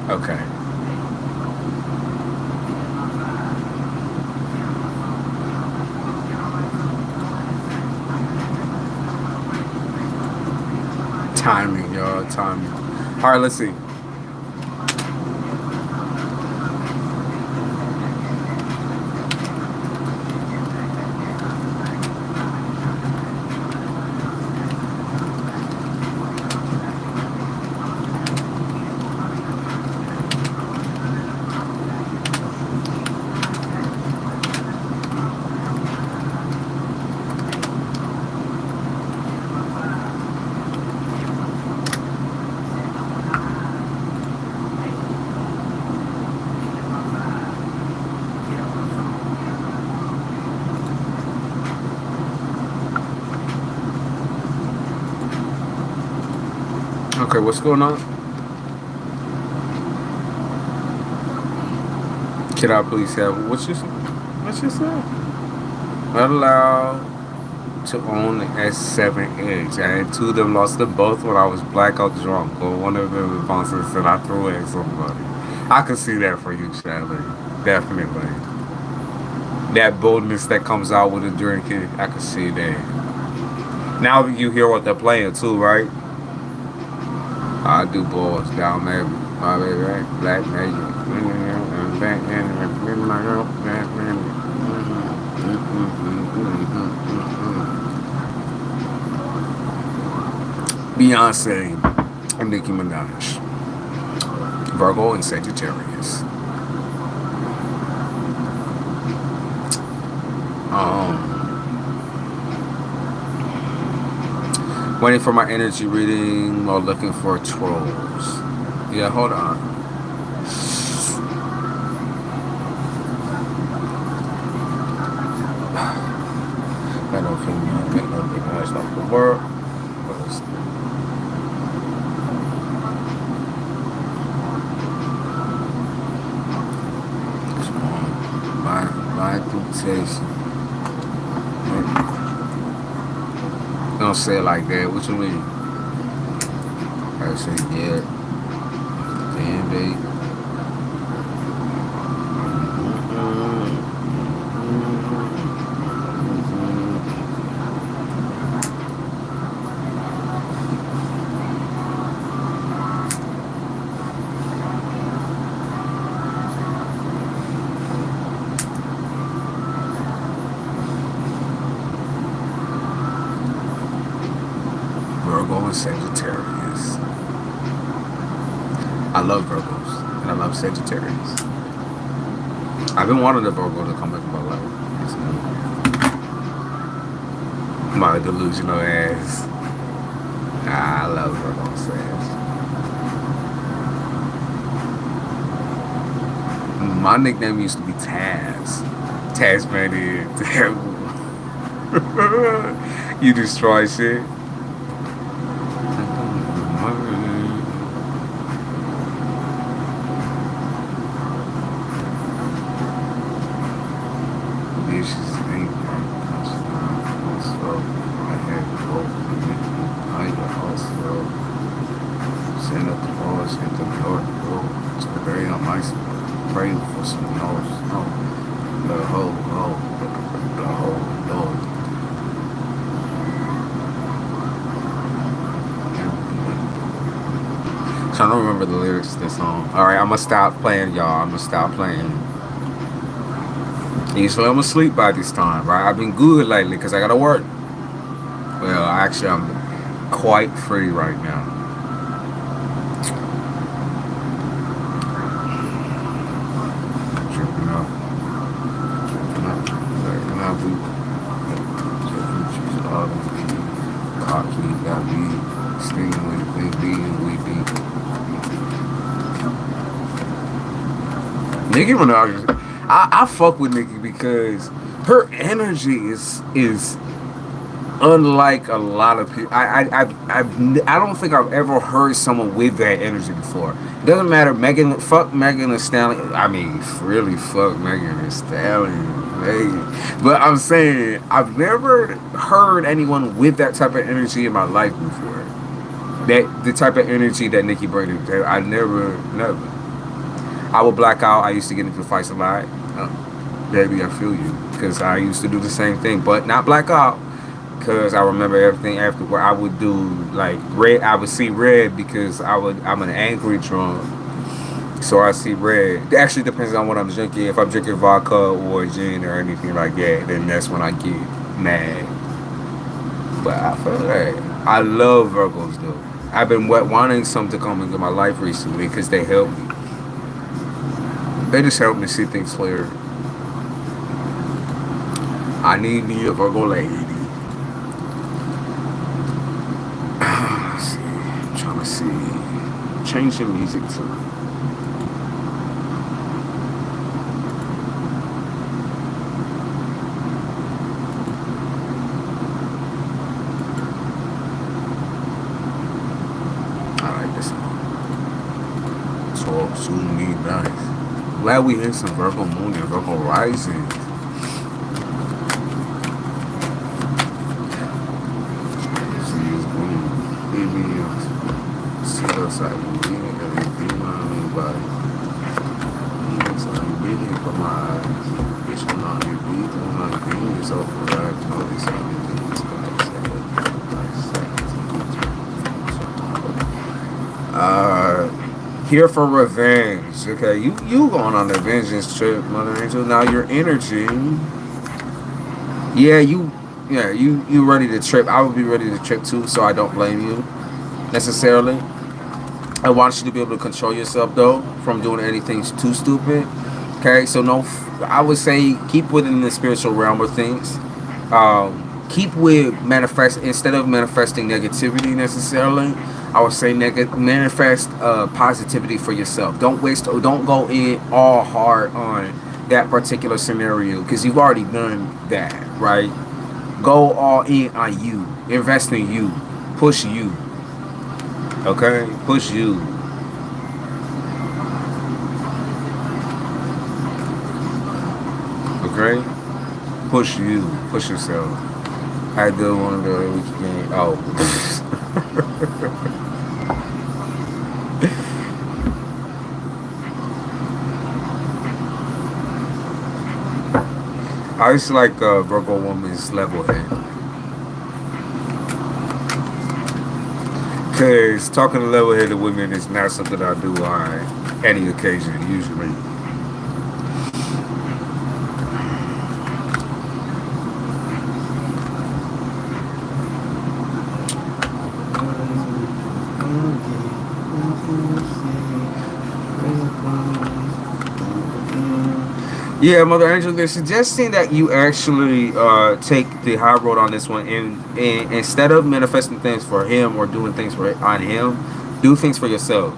Okay. Timing, y'all. Timing. All right, let's see. Okay, what's going on? Can I please have what you say? What you say? Allowed to own S7 eggs. And two of them lost them both when I was blackout drunk. Or one of them responses said I threw at somebody. I could see that for you, Shelly. Definitely. That boldness that comes out with a drinking, I could see that. Now you hear what they're playing too, right? I do balls down there. My baby, right? Black magic. Beyonce and Nicki Minaj. Virgo and Sagittarius. Waiting for my energy reading or looking for trolls. Yeah, hold on. I don't feel me. Make no big noise like the world. My temptation. Don't say it like that. What you mean? I say, yeah. Damn, babe. Virgo and Sagittarius. I love Virgos and I love Sagittarius. I've been wanting the Virgo to come into my life. My delusional ass. Nah, I love Virgo and Sag. My nickname used to be Taz. Tasmanian. You destroy shit. Trying to remember the lyrics to this song. Alright, I'm gonna stop playing, y'all. I'm gonna stop playing. Usually I'm asleep by this time, right? I've been good lately because I gotta work. Well, actually, I'm quite free right now. Tripping up. Cocky, got me. Stinging with big B and we be. Nicki Minaj, I fuck with Nicki because her energy is unlike a lot of people. I don't think I've ever heard someone with that energy before. It doesn't matter. Fuck Megan Thee Stallion. I mean, really fuck Megan Thee Stallion. But I'm saying I've never heard anyone with that type of energy in my life before. That the type of energy that Nicki brings. I never. I would black out. I used to get into fights a lot. Baby, I feel you. Because I used to do the same thing. But not black out. Because I remember everything afterward. I would do like red. I would see red because I'm an angry drunk. So I see red. It actually depends on what I'm drinking. If I'm drinking vodka or gin or anything like that, then that's when I get mad. But I feel like I love Virgos though. I've been wanting some to come into my life recently because they help me. They just help me see things clearer. I need me a Virgo lady. Let's see. I'm trying to see. Change the music too. Alright, glad we hit some Virgo moon and Virgo rising. Here for revenge. Okay, you going on a vengeance trip, Mother Angel. Now your energy. Yeah, you ready to trip. I would be ready to trip too, so I don't blame you necessarily. I want you to be able to control yourself though from doing anything too stupid. Okay, so no, I would say keep within the spiritual realm of things. Keep with manifest instead of manifesting negativity necessarily. I would say manifest positivity for yourself. Don't waste or don't go in all hard on that particular scenario because you've already done that, right? Go all in on you. Invest in you. Push you. Okay? Push you. Okay? Push you. Push yourself. I did one of the weekend. Oh. I just like Virgo woman's level head. Because talking to level headed women is not something I do on any occasion, usually. Yeah, Mother Angel, they're suggesting that you actually take the high road on this one, and instead of manifesting things for him or doing things on him, do things for yourself.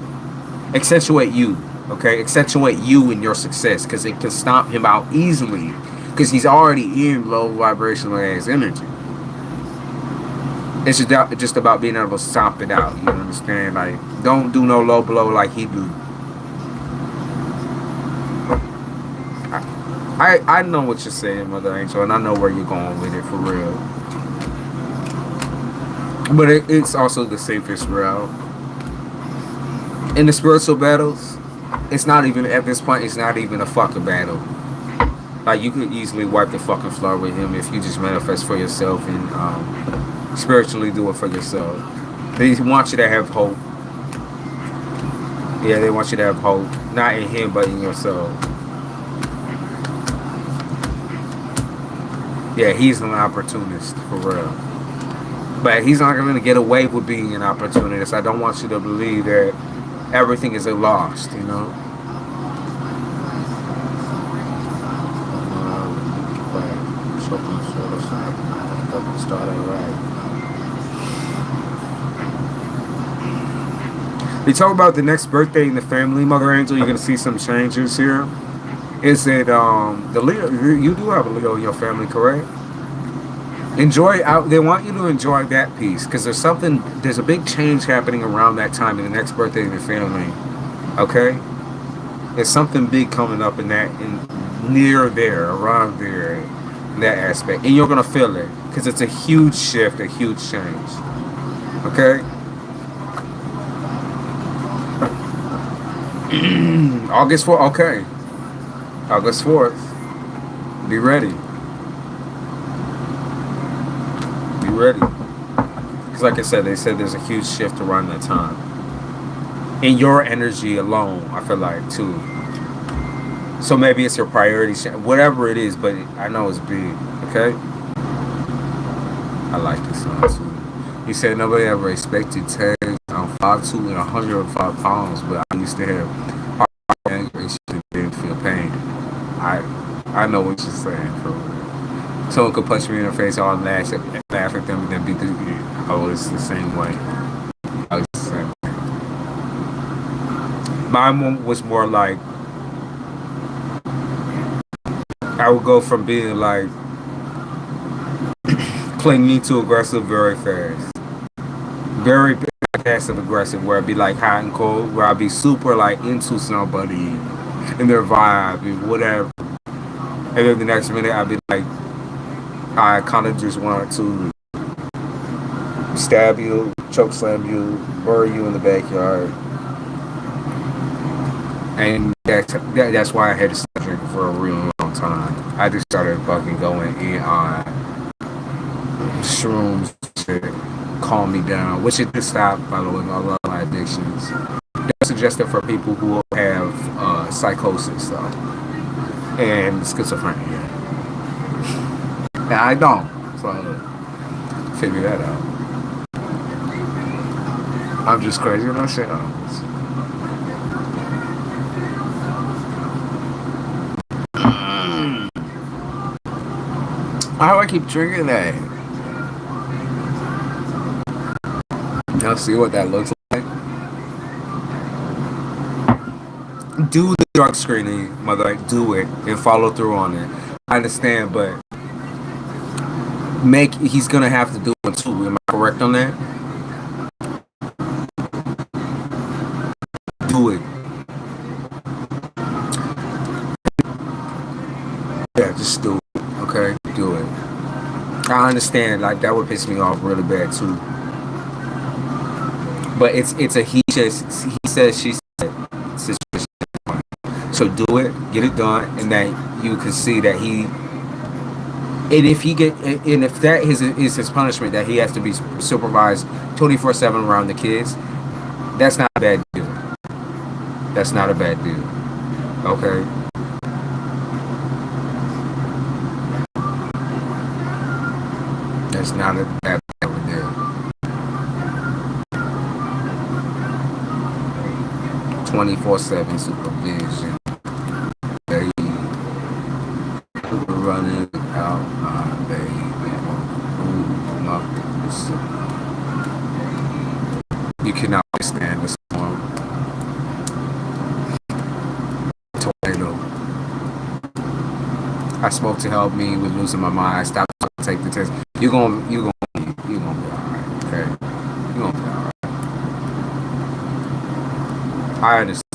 Accentuate you, okay? Accentuate you in your success, because it can stomp him out easily, because he's already in low vibrational ass energy. It's just about being able to stomp it out. You understand? Like, don't do no low blow like he do. I know what you're saying, Mother Angel, and I know where you're going with it for real. But it's also the safest route. In the spiritual battles, it's not even, at this point, it's not even a fucking battle. Like, you could easily wipe the fucking floor with him if you just manifest for yourself and spiritually do it for yourself. They want you to have hope. Yeah, they want you to have hope. Not in him, but in yourself. Yeah, he's an opportunist, for real. But he's not going to get away with being an opportunist. I don't want you to believe that everything is a lost, you know? We talk about the next birthday in the family, Mother Angel. You're going to see some changes here. Is it the Leo? You do have a Leo in your family, correct? They want you to enjoy that piece because there's a big change happening around that time in the next birthday in your family. Okay, there's something big coming up in near there, around there, in that aspect, and you're gonna feel it because it's a huge shift, a huge change. Okay. August 4th. Okay. August 4th. Be ready. Be ready. Because like I said, they said there's a huge shift around that time. In your energy alone, I feel like, too. So maybe it's your priority, whatever it is, but I know it's big, okay? I like this song, too. He said nobody ever expected tags on 5'2" and 105 pounds, but I used to have heart anger and shit, didn't feel pain. I know what you're saying, for real. Someone could punch me in the face, I'll laugh at them, and then be it's the same way. I was the same way. Mine was more like, I would go from being like clingy to aggressive very fast. Very passive aggressive, where I'd be like hot and cold, where I'd be super like into somebody and their vibe and whatever. And then the next minute I'd be like, I kind of just want to stab you, choke slam you, bury you in the backyard. And that's why I had to stop drinking for a really long time. I just started fucking going in on shrooms to calm me down, which it did stop, by the way. I love my addictions. They're suggested for people who have psychosis, though, and schizophrenia. And I don't, so figure that out. I'm just crazy myself. How do I keep drinking that? Y'all see what that looks like? Do the drug screening, mother. Do it and follow through on it. I understand, but he's gonna have to do one too. Am I correct on that? Do it. Yeah, just do it. Okay, do it. I understand, like that would piss me off really bad too. But it's a he says, she said situation. So do it, get it done, and then you can see that and if that is his punishment, that he has to be supervised 24/7 around the kids, that's not a bad deal. That's not a bad deal. Okay. That's not a bad deal. 24/7 supervision. Baby, running out my baby. You cannot stand the storm. Tornado. I spoke to help me with losing my mind. I stopped to take the test. You're gonna be alright, okay? You're gonna be alright. I understand.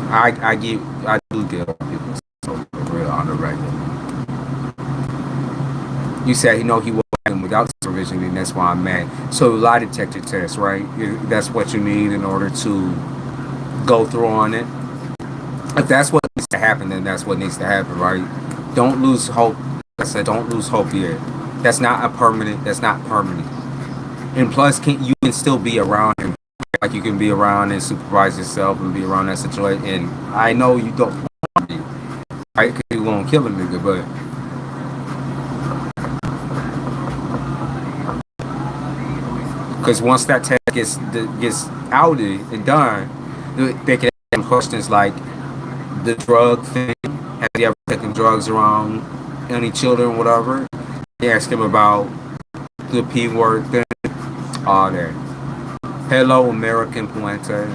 I do get people so real on the regular. You said he was without supervision, and that's why I'm mad. So lie detector test, right? That's what you need in order to go through on it. If that's what needs to happen, then that's what needs to happen, right? Don't lose hope. Like I said, don't lose hope yet. That's not permanent. And plus, you can still be around him. Like you can be around and supervise yourself and be around that situation. And I know you don't want to be, right? Because you won't kill a nigga, but because once that test gets outed and done, they can ask questions like the drug thing. Have you ever taken drugs around any children, whatever? They ask him about the P word thing, all that. Hello, American Puente.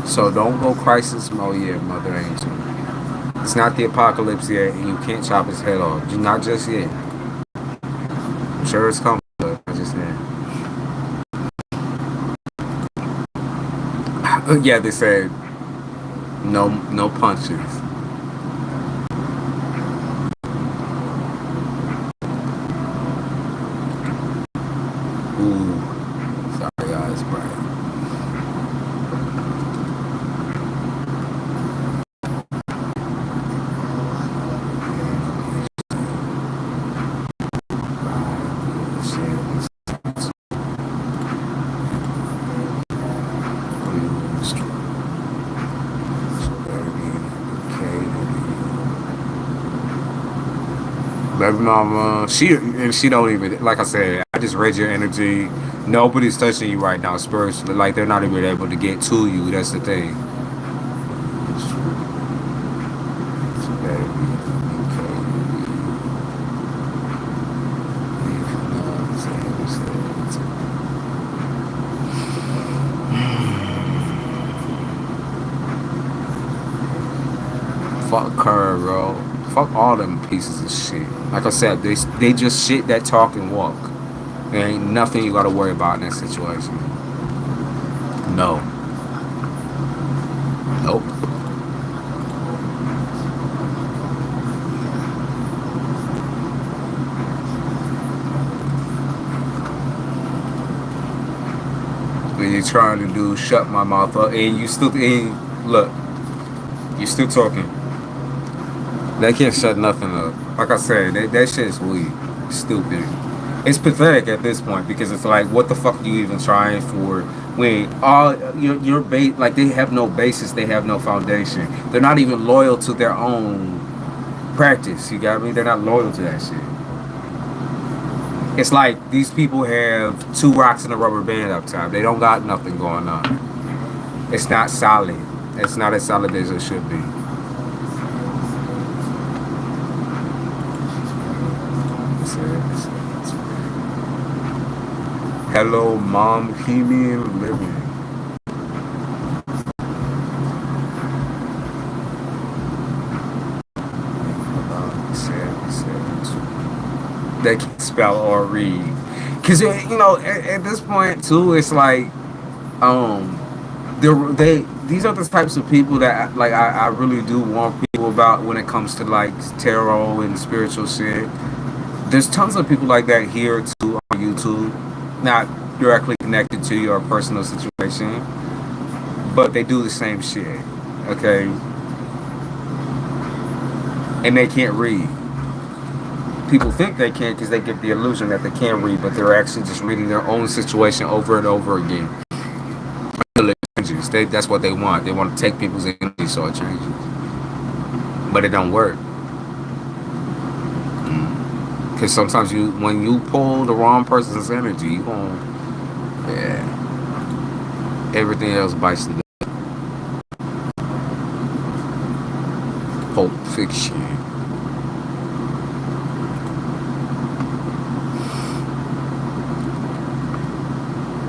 So don't go crisis mode yet, Mother Angel. It's not the apocalypse yet, and you can't chop his head off. Not just yet. I'm sure it's coming, but I just didn't. Yeah, they said no punches. Ooh, sorry guys, Brian. Baby mama, she don't even, like I said, I just read your energy. Nobody's touching you right now spiritually. Like they're not even able to get to you. That's the thing. Fuck her, bro. Fuck all them pieces of shit. Like I said, they just shit that talk and walk. There ain't nothing you gotta worry about in that situation. No. Nope. When you're trying to do shut my mouth up and you still look, you still talking. They can't shut nothing up. Like I said, that shit is weak. Stupid. It's pathetic at this point because it's like, what the fuck are you even trying for? When all your base, like they have no basis, they have no foundation. They're not even loyal to their own practice. You got me? They're not loyal to that shit. It's like these people have 2 rocks and a rubber band up top. They don't got nothing going on. It's not solid. It's not as solid as it should be. Hello, Mom, Bohemian Living. They can spell or read, cause at this point too, it's like, these are the types of people that like I really do warn people about when it comes to like tarot and spiritual shit. There's tons of people like that here too on YouTube, not directly connected to your personal situation, but they do the same shit, okay? And they can't read. People think they can because they get the illusion that they can read, but they're actually just reading their own situation over and over again until it changes. That's what they want. They want to take people's energy so it changes, but it don't work. Because sometimes when you pull the wrong person's energy, you gon' everything else bites the dust. Pulp Fiction.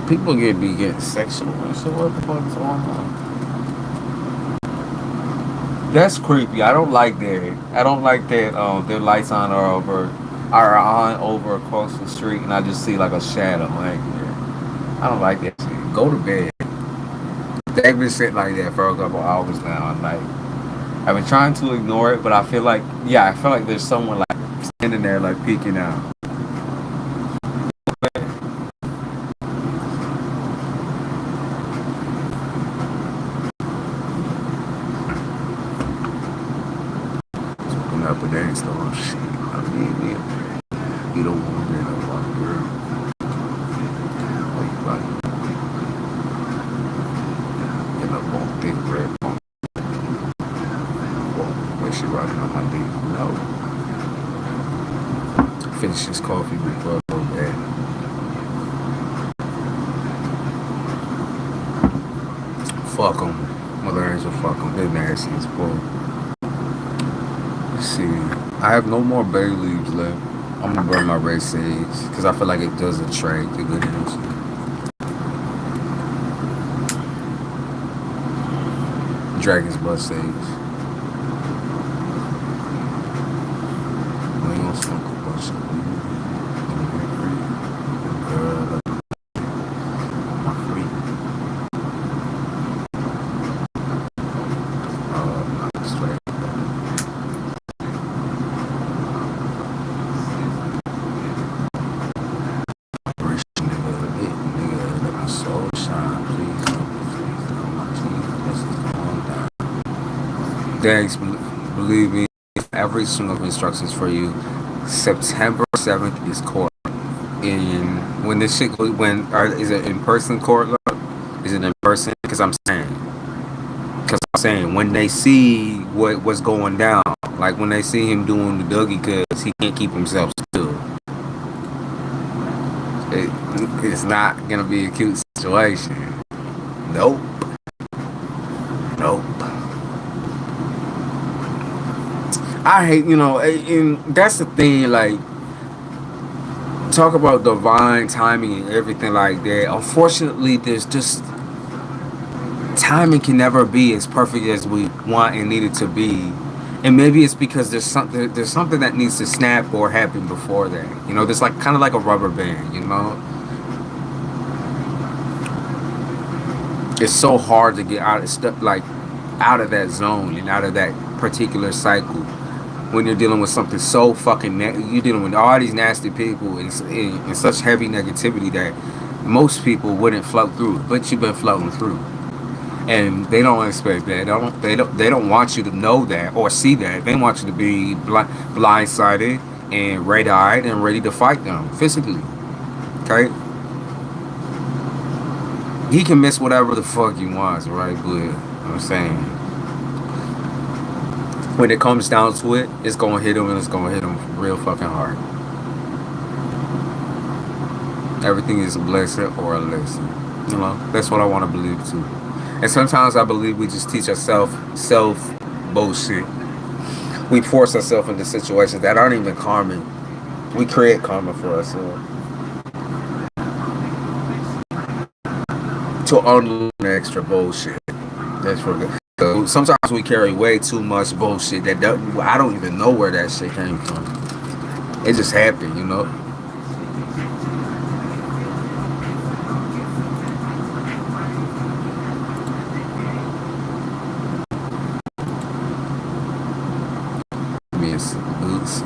People be getting sexual and shit. What the fuck is going on? That's creepy. I don't like that. I don't like that. Their lights on are on over across the street, and I just see like a shadow. Like, I don't like that shit. Go to bed. They've been sitting like that for a couple hours now, and like I've been trying to ignore it, but I feel like there's someone like standing there like peeking out. But they ain't still on shit. I mean, you don't want to be a girl. Like, in a long, thick red pump. Well, when she riding on my dick, no. Finish this coffee before I go to bed. Fuck them. Mother Angel, fuck them. They nasty as fuck. See, I have no more bay leaves left. I'm gonna burn my red sage because I feel like it does attract the good energy. Dragon's blood sage. We gonna smoke a bunch of weed. Girl, my freak. Not straight. Thanks, believe me, every single instructions for you. September 7th is court. And when this shit, is it in person court? Is it in person? Because I'm saying, when they see what's going down, like when they see him doing the Dougie, because he can't keep himself still. It's not gonna be a cute situation. Nope. I hate, and that's the thing, like, talk about divine timing and everything like that. Unfortunately, there's just, timing can never be as perfect as we want and need it to be. And maybe it's because there's something that needs to snap or happen before that. You know, there's like kind of like a rubber band. You know, it's so hard to get out of stuff like out of that zone and out of that particular cycle when you're dealing with something so fucking you're dealing with all these nasty people and such heavy negativity that most people wouldn't float through, but you've been floating through, and they don't expect that. They don't want you to know that or see that. They want you to be blindsided and red-eyed and ready to fight them physically. Okay, he can miss whatever the fuck he wants, right? But you know what I'm saying, when it comes down to it, it's gonna hit him and it's gonna hit him real fucking hard. Everything is a blessing or a lesson. You know, that's what I want to believe too. And sometimes I believe we just teach ourselves self bullshit. We force ourselves into situations that aren't even karma. We create karma for ourselves to unlearn extra bullshit. That's for good. So sometimes we carry way too much bullshit I don't even know where that shit came from. It just happened, you know. Boots.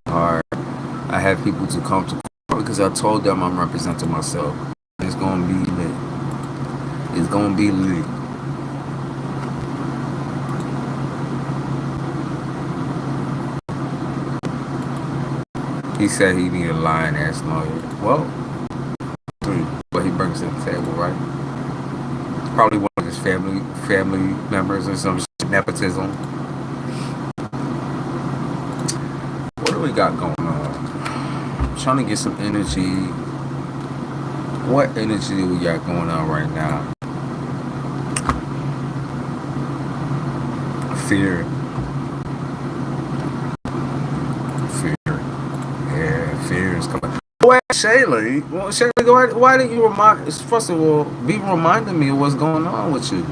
Or I have people to come to court because I told them I'm representing myself. It's gonna be lit. It's gonna be lit. He said he needed a lying ass lawyer. Well, what he brings to the table, right? Probably one of his family members or some shit, nepotism. What do we got going on? I'm trying to get some energy. What energy do we got going on right now? Fear. Yeah, fear is coming. Well, Shaylee, why didn't you first of all, be reminding me of what's going on with you?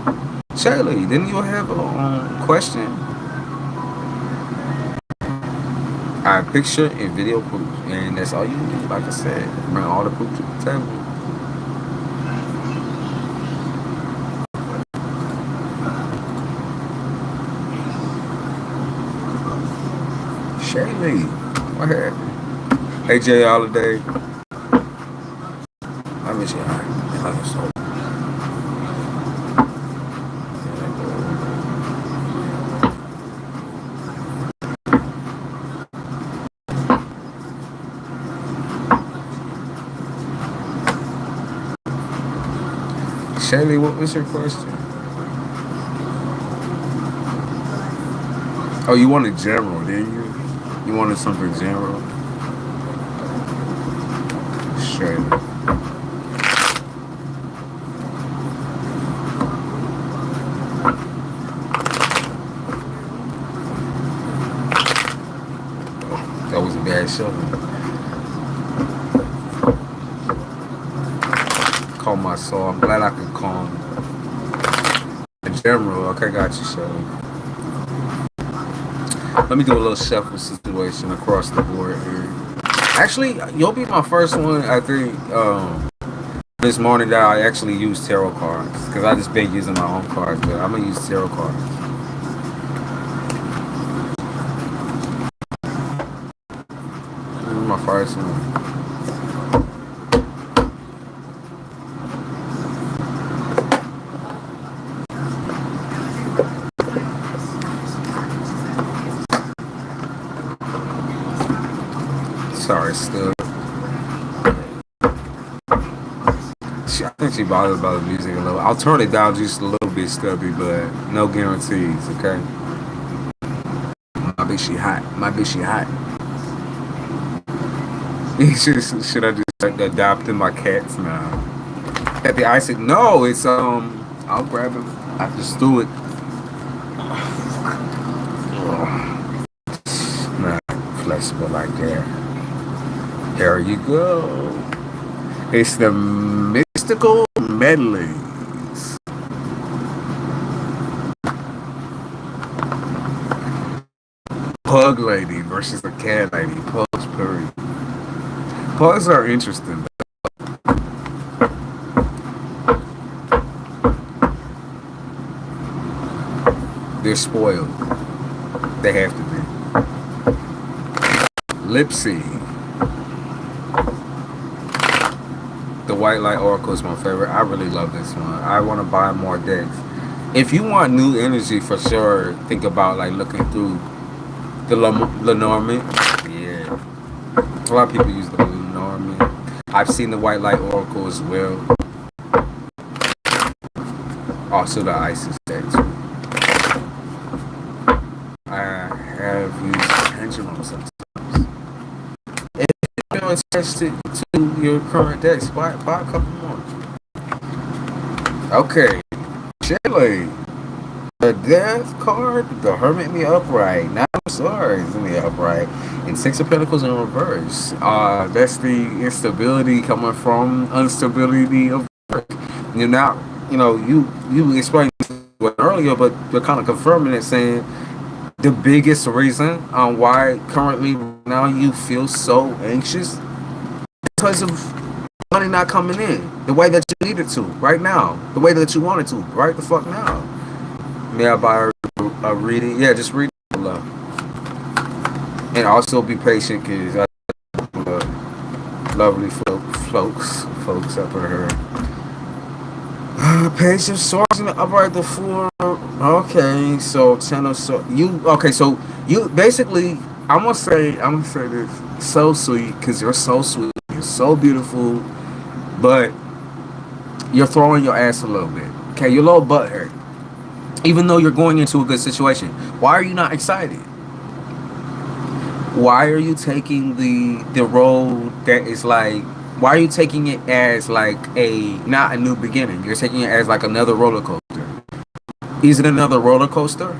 Shaylee, didn't you have a question? I have picture and video proof, and that's all you need. Like I said, bring all the proof to the table. Shaylee, what happened? Hey, Jay Holiday. I miss you. I love you so. Shaylee, what was your question? Oh, you wanted general, didn't you? You wanted something general? Shaylee. That was a bad show. Calm my soul. I'm glad I could calm. In general, okay, got you, Shaylee. Let me do a little shuffle situation across the board here. Actually, you'll be my first one, I think, this morning that I actually use tarot cards. Because I just been using my own cards, but I'm going to use tarot cards. This is my first one. Sorry, still. I think she bothered by the music a little. I'll turn it down just a little bit, Stubby, but no guarantees, okay? My bitch, she hot. My bitch, she hot. Should I just adopting my cats now? At the ice, no, it's I'll grab him. I just do it. Not flexible like that. There you go. It's the mystical medleys. Pug lady versus a cat lady. Pugs, period. Pugs are interesting. They're spoiled. They have to be. Lipsy. The White Light Oracle is my favorite. I really love this one. I want to buy more decks. If you want new energy, for sure, think about like looking through the Lenormand. Yeah. A lot of people use the Lenormand. I've seen the White Light Oracle as well. Also the Isis deck too. I have used pendulum sometimes. If you're interested to your current decks, buy a couple more. Okay. Chile. The Death card, the Hermit in the upright, 9 of Swords in the upright, and 6 of Pentacles in reverse. That's the instability coming from instability of work. You're not, you explained this earlier, but you're kind of confirming it, saying the biggest reason on why currently now you feel so anxious because of money not coming in the way that you needed to right now, the way that you wanted to right the fuck now. May I buy a reading? Yeah, just read it. And also be patient because lovely folks up here. Page of Swords in the upright, the 4. Okay, so 10 of Swords. So you basically, I'm gonna say this. So sweet, because you're so sweet. You're so beautiful, but you're throwing your ass a little bit. Okay, you're a little butthurt. Even though you're going into a good situation, why are you not excited? Why are you taking the road that is like? Why are you taking it as like not a new beginning? You're taking it as like another roller coaster. Is it another roller coaster?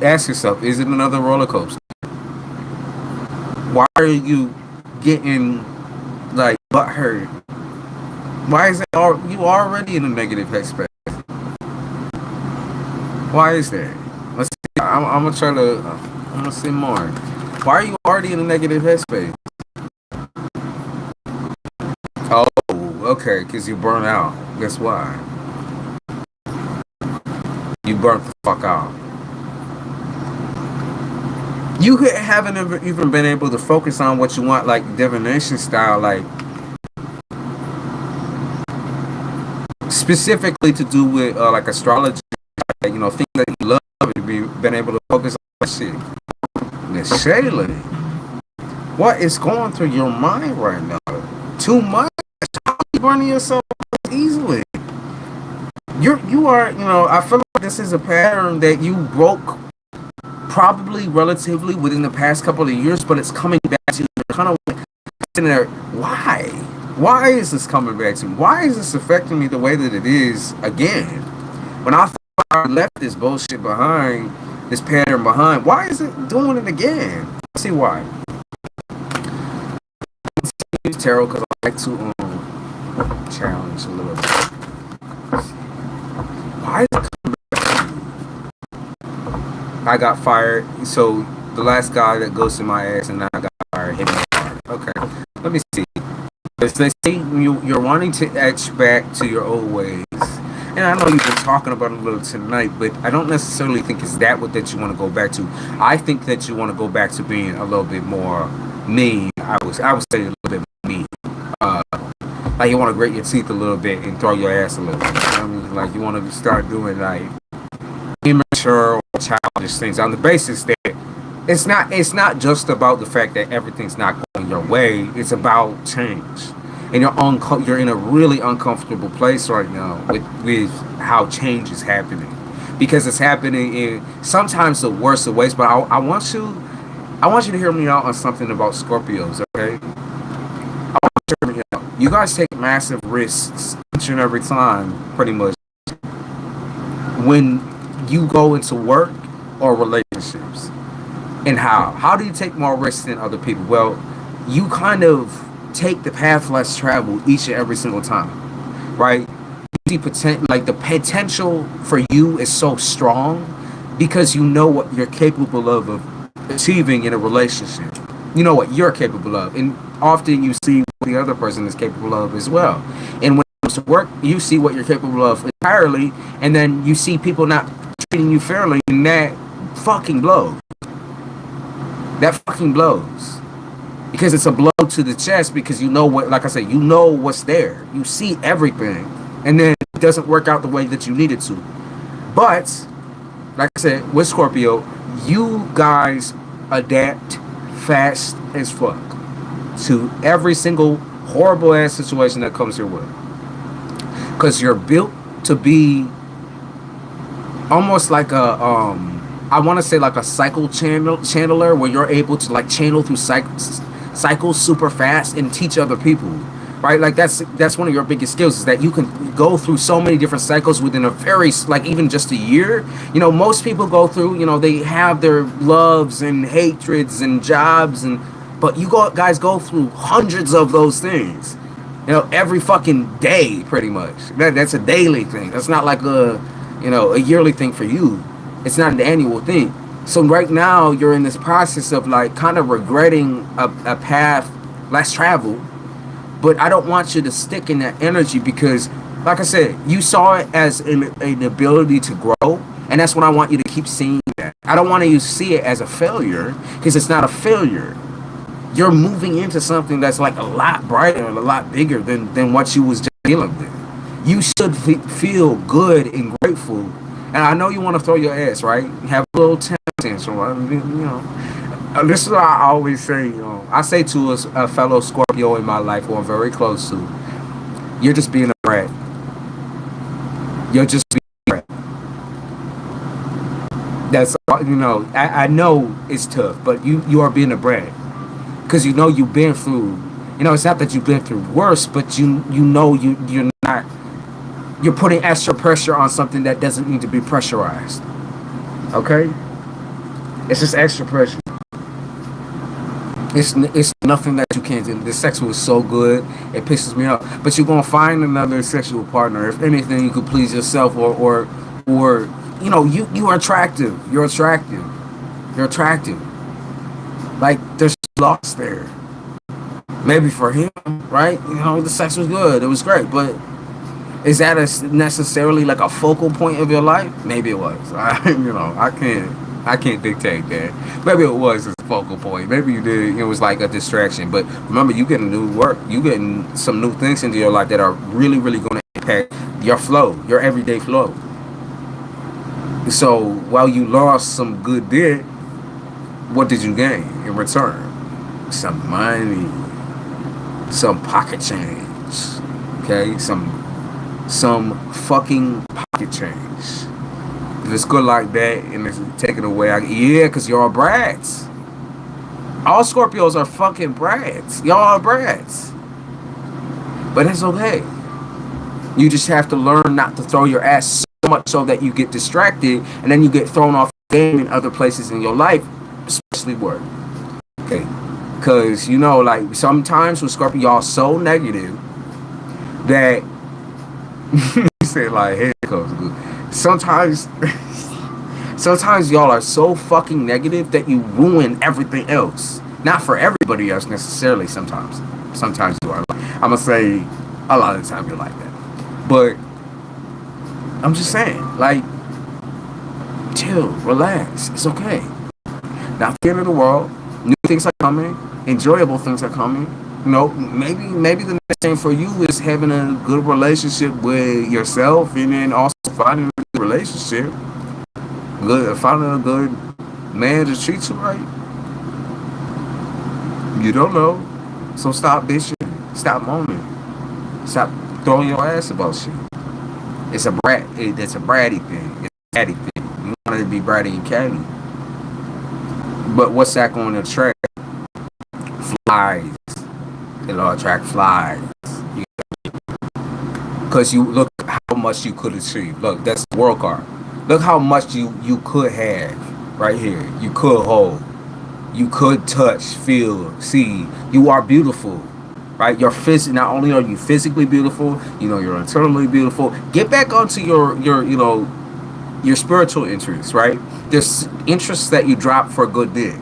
Ask yourself, is it another roller coaster? Why are you getting like butthurt? Why is it you already in a negative headspace? Why is that? Let's see. I'm gonna see more. Why are you already in a negative headspace? Oh, okay, because you burn out. Guess why? You burnt the fuck out. You haven't even been able to focus on what you want, like divination style, like specifically to do with like astrology, like, things that you love. You've been able to focus on that shit. Miss Shayla, what is going through your mind right now? Too much? How are you burning yourself easily? You are, I feel like this is a pattern that you broke probably relatively within the past couple of years, but it's coming back to you. You're kind of sitting there, why? Why is this coming back to me? Why is this affecting me the way that it is again? When I thought I left this bullshit behind, this pattern behind, why is it doing it again? Let's see why. Use tarot because I like to challenge a little bit. Why is it coming back to you? I got fired, so the last guy that goes to my ass and now I got fired hit me hard. Okay, let me see. They say you're wanting to etch back to your old ways. And I know you've been talking about it a little tonight, but I don't necessarily think it's that what that you want to go back to. I think that you want to go back to being a little bit more mean. I would say a little bit mean. Like you want to grate your teeth a little bit and throw your ass a little bit. I mean, like you want to start doing like immature or childish things on the basis that it's not just about the fact that everything's not going your way. It's about change. And you're in a really uncomfortable place right now with how change is happening, because it's happening in sometimes the worst of ways. But I want you to hear me out on something about Scorpios, okay? I want you to hear me out. You guys take massive risks each and every time, pretty much, when you go into work or relationships. And how do you take more risks than other people? Well, you kind of take the path less traveled each and every single time. right? Like the potential for you is so strong because you know what you're capable of achieving in a relationship. You know what you're capable of, and often you see what the other person is capable of as well. And when it comes to work, you see what you're capable of entirely, and then you see people not treating you fairly, and that fucking blows. That fucking blows. Because it's a blow to the chest because you know what, like I said, you know what's there. You see everything. And then it doesn't work out the way that you need it to. But, like I said, with Scorpio, you guys adapt fast as fuck to every single horrible ass situation that comes your way. Because you're built to be almost like a, I want to say like a cycle channeler where you're able to like channel through cycles super fast and teach other people, right? Like that's one of your biggest skills is that you can go through so many different cycles within a very, like even just a year. You know, most people go through, you know, they have their loves and hatreds and jobs, but you guys go through hundreds of those things, you know, every fucking day pretty much. That's a daily thing. That's not like a, you know, a yearly thing for you. It's not an annual thing. So right now you're in this process of like kind of regretting a path less traveled, but I don't want you to stick in that energy because, like I said, you saw it as an ability to grow, and that's what I want you to keep seeing that. I don't want you to see it as a failure because it's not a failure. You're moving into something that's like a lot brighter and a lot bigger than what you was just dealing with. You should feel good and grateful. And I know you want to throw your ass, right? Have a little tantrum, right? You know. This is what I always say. You know, I say to a fellow Scorpio in my life who I'm very close to, you're just being a brat. You're just being a brat. That's, you know, I know it's tough, but you are being a brat. Because you know you've been through, you know, it's not that you've been through worse, but you know you're not, you're putting extra pressure on something that doesn't need to be pressurized. Okay? It's just extra pressure. It's nothing that you can't do. The sex was so good, it pisses me off. But you're gonna find another sexual partner. If anything, you could please yourself, or you know, you are attractive. You're attractive. You're attractive. Like there's loss there. Maybe for him, right? You know, the sex was good. It was great, but is that necessarily like a focal point of your life? Maybe it was. You know, I can't dictate that. Maybe it was a focal point. Maybe you did. It was like a distraction. But remember, you getting new work. You getting some new things into your life that are really, really going to impact your flow, your everyday flow. So while you lost some good dick, what did you gain in return? Some money, some pocket change. Okay, some fucking pocket change. If it's good like that and it's taken away, yeah, because y'all brats. All Scorpios are fucking brats. Y'all are brats. But it's okay. You just have to learn not to throw your ass so much so that you get distracted and then you get thrown off the game in other places in your life, especially work. Okay. Because, you know, like sometimes with Scorpio, y'all so negative that you say like, here it comes good. Sometimes y'all are so fucking negative that you ruin everything else. Not for everybody else necessarily. Sometimes you are. I'm gonna say a lot of the time you're like that. But I'm just saying, like, chill, relax. It's okay. Not the end of the world. New things are coming. Enjoyable things are coming. You know, maybe the next thing for you is having a good relationship with yourself, and then also finding a good relationship, finding a good man to treat you right. You don't know, so stop bitching, stop moaning, stop throwing your ass about shit. It's a brat. It's a bratty thing. It's a catty thing. You want it to be bratty and catty, but what's that going to attract? Flies. It'll attract flies. Because you look how much you could achieve. Look, that's the world card. Look how much you could have right here. You could hold. You could touch, feel, see. You are beautiful. right? Not only are you physically beautiful, you're internally beautiful. Get back onto your spiritual interests, right? There's interests that you drop for good dick.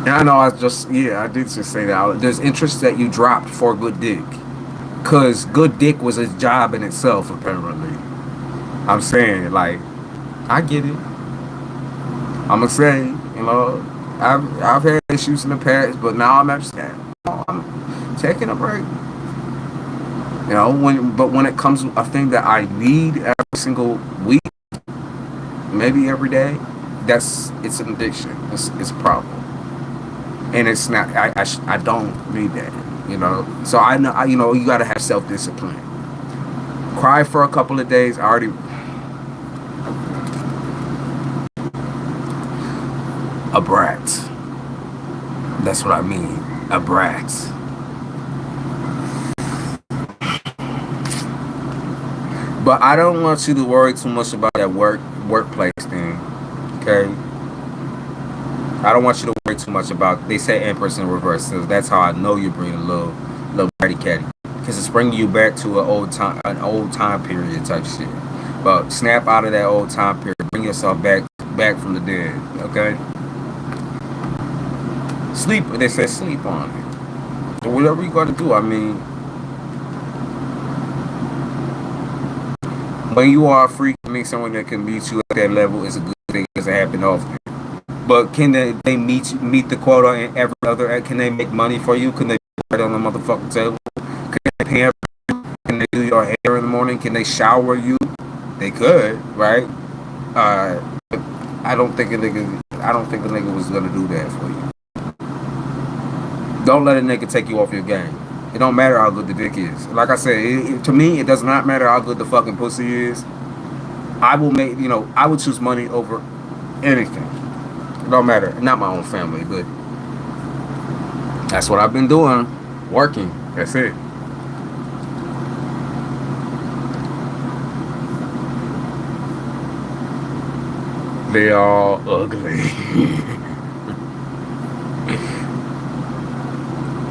And I know I did just say that. There's interests that you dropped for good dick. Cause good dick was a job in itself, apparently. I'm saying, like, I get it. I'm gonna say, I've had issues in the past, but now I'm understanding. I'm taking a break. When it comes to a thing that I need every single week, maybe every day, it's an addiction. It's a problem, and it's not. I don't need that. So I know. You got to have self discipline. Cry for a couple of days. I already. A brat. That's what I mean. A brat. But I don't want you to worry too much about that workplace thing. Okay? I don't want you to worry too much about. They say Empress in reverse, so that's how I know you're bringing a little bratty catty, because it's bringing you back to an old time period type shit. But snap out of that old time period, bring yourself back from the dead. Okay? Sleep. They say sleep on it. Or whatever you got to do. I mean, when you are a freak, meet someone that can meet you at that level is a good thing. It doesn't happen often. But can they meet the quota in every other? Can they make money for you? Can they put it on the motherfucking table? Can they pay? Can they do your hair in the morning? Can they shower you? They could, right? I don't think a nigga was gonna do that for you. Don't let a nigga take you off your game. It don't matter how good the dick is. Like I said, to me, it does not matter how good the fucking pussy is. I would choose money over anything. It don't matter. Not my own family, but that's what I've been doing. Working. That's it. They all ugly.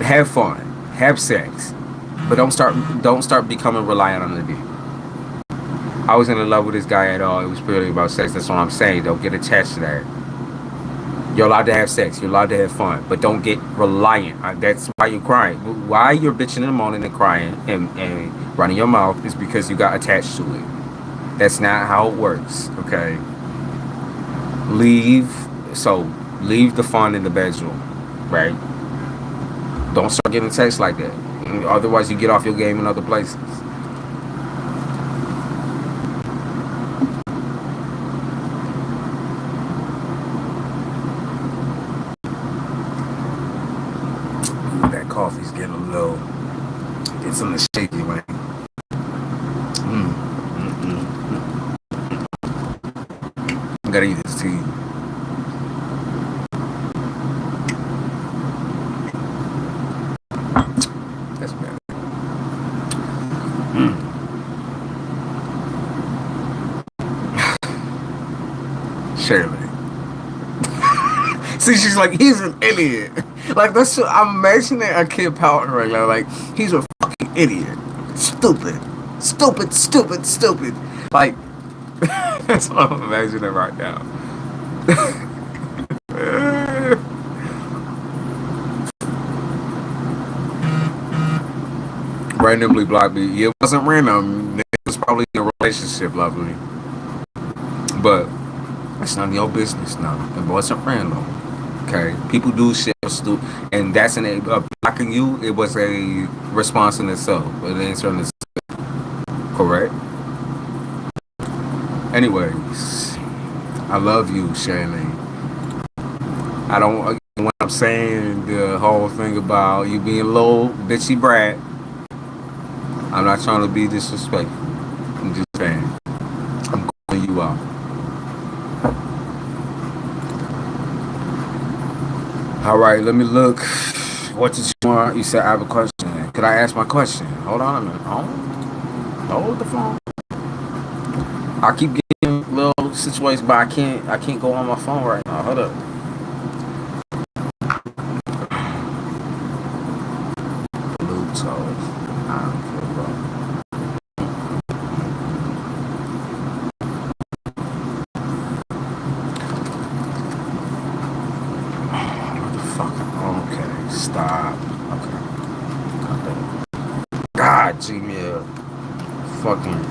Have fun. Have sex. But don't start becoming reliant on the dick. I was in love with this guy at all. It was purely about sex. That's what I'm saying. Don't get attached to that. You're allowed to have sex. You're allowed to have fun. But don't get reliant. That's why you're crying. Why you're bitching in the morning and crying and running your mouth is because you got attached to it. That's not how it works. Okay? Leave the fun in the bedroom. Right? Don't start getting texts like that. Otherwise, you get off your game in other places. That coffee's getting a little. It's on the shaky, man. I gotta eat this tea. That's better. Shirley. See, she's like, he's an idiot. Like, that's what I'm imagining a kid pouting right now. Like, he's a fucking idiot. Stupid. Like, that's what I'm imagining right now. Randomly blocked me. It wasn't random. It was probably in a relationship, lovely. But it's none of your business now. It wasn't random. Okay, people do shit, and that's blocking you. It was a response in itself, an answer in itself. Correct. Anyways, I love you, Shaylee. I don't. When I'm saying the whole thing about you being a little bitchy brat, I'm not trying to be disrespectful. I'm just saying. I'm calling you out. All right, let me look. What did you want? You said I have a question. Could I ask my question? Hold on a minute. Hold the phone. I keep getting little situations, but I can't go on my phone right now. Hold up. So I don't care, bro. Motherfucker. Okay, stop. Okay. God, Gmail. Fucking.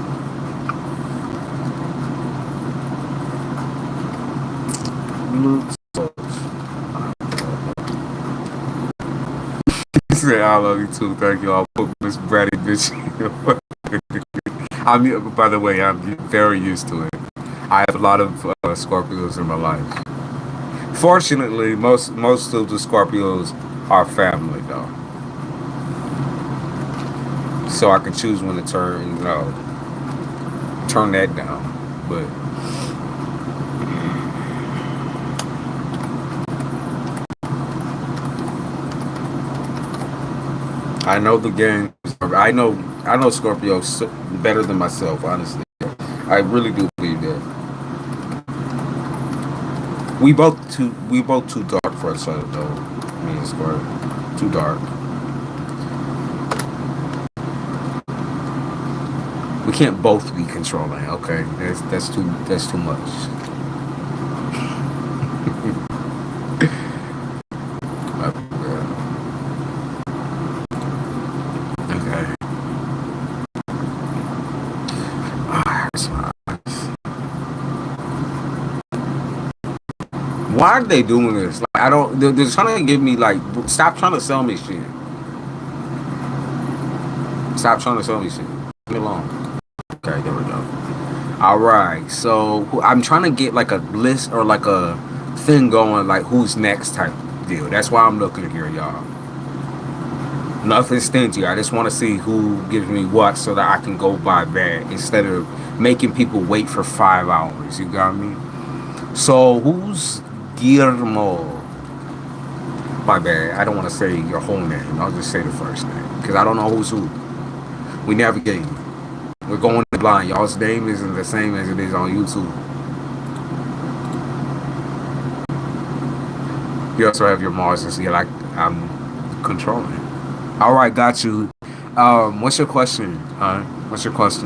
He said, I love you too. Thank you. I'll put this bratty bitch. By the way, I'm very used to it. I have a lot of Scorpios in my life. Fortunately, most of the Scorpios are family, though. So I can choose when to turn that down. But I know the game. I know Scorpio better than myself, honestly. I really do believe that. We both too dark for each other, though. Me and Scorpio, too dark. We can't both be controlling. Okay, that's too much. Okay. Why are they doing this? Like, I don't. They're trying to give me like. Stop trying to sell me shit. Stop trying to sell me shit. Leave me alone. Okay, there we go. All right. So I'm trying to get like a list or like a thing going, like who's next type deal. That's why I'm looking here, y'all. Nothing stingy. I just want to see who gives me what so that I can go by that instead of making people wait for 5 hours. You got me? So who's Guillermo? My bad. I don't want to say your whole name. I'll just say the first name because I don't know who's who. We navigate. We're going blind. Y'all's name isn't the same as it is on YouTube. You also have your Mars and see, like I'm controlling. All right, got you. What's your question? What's your question?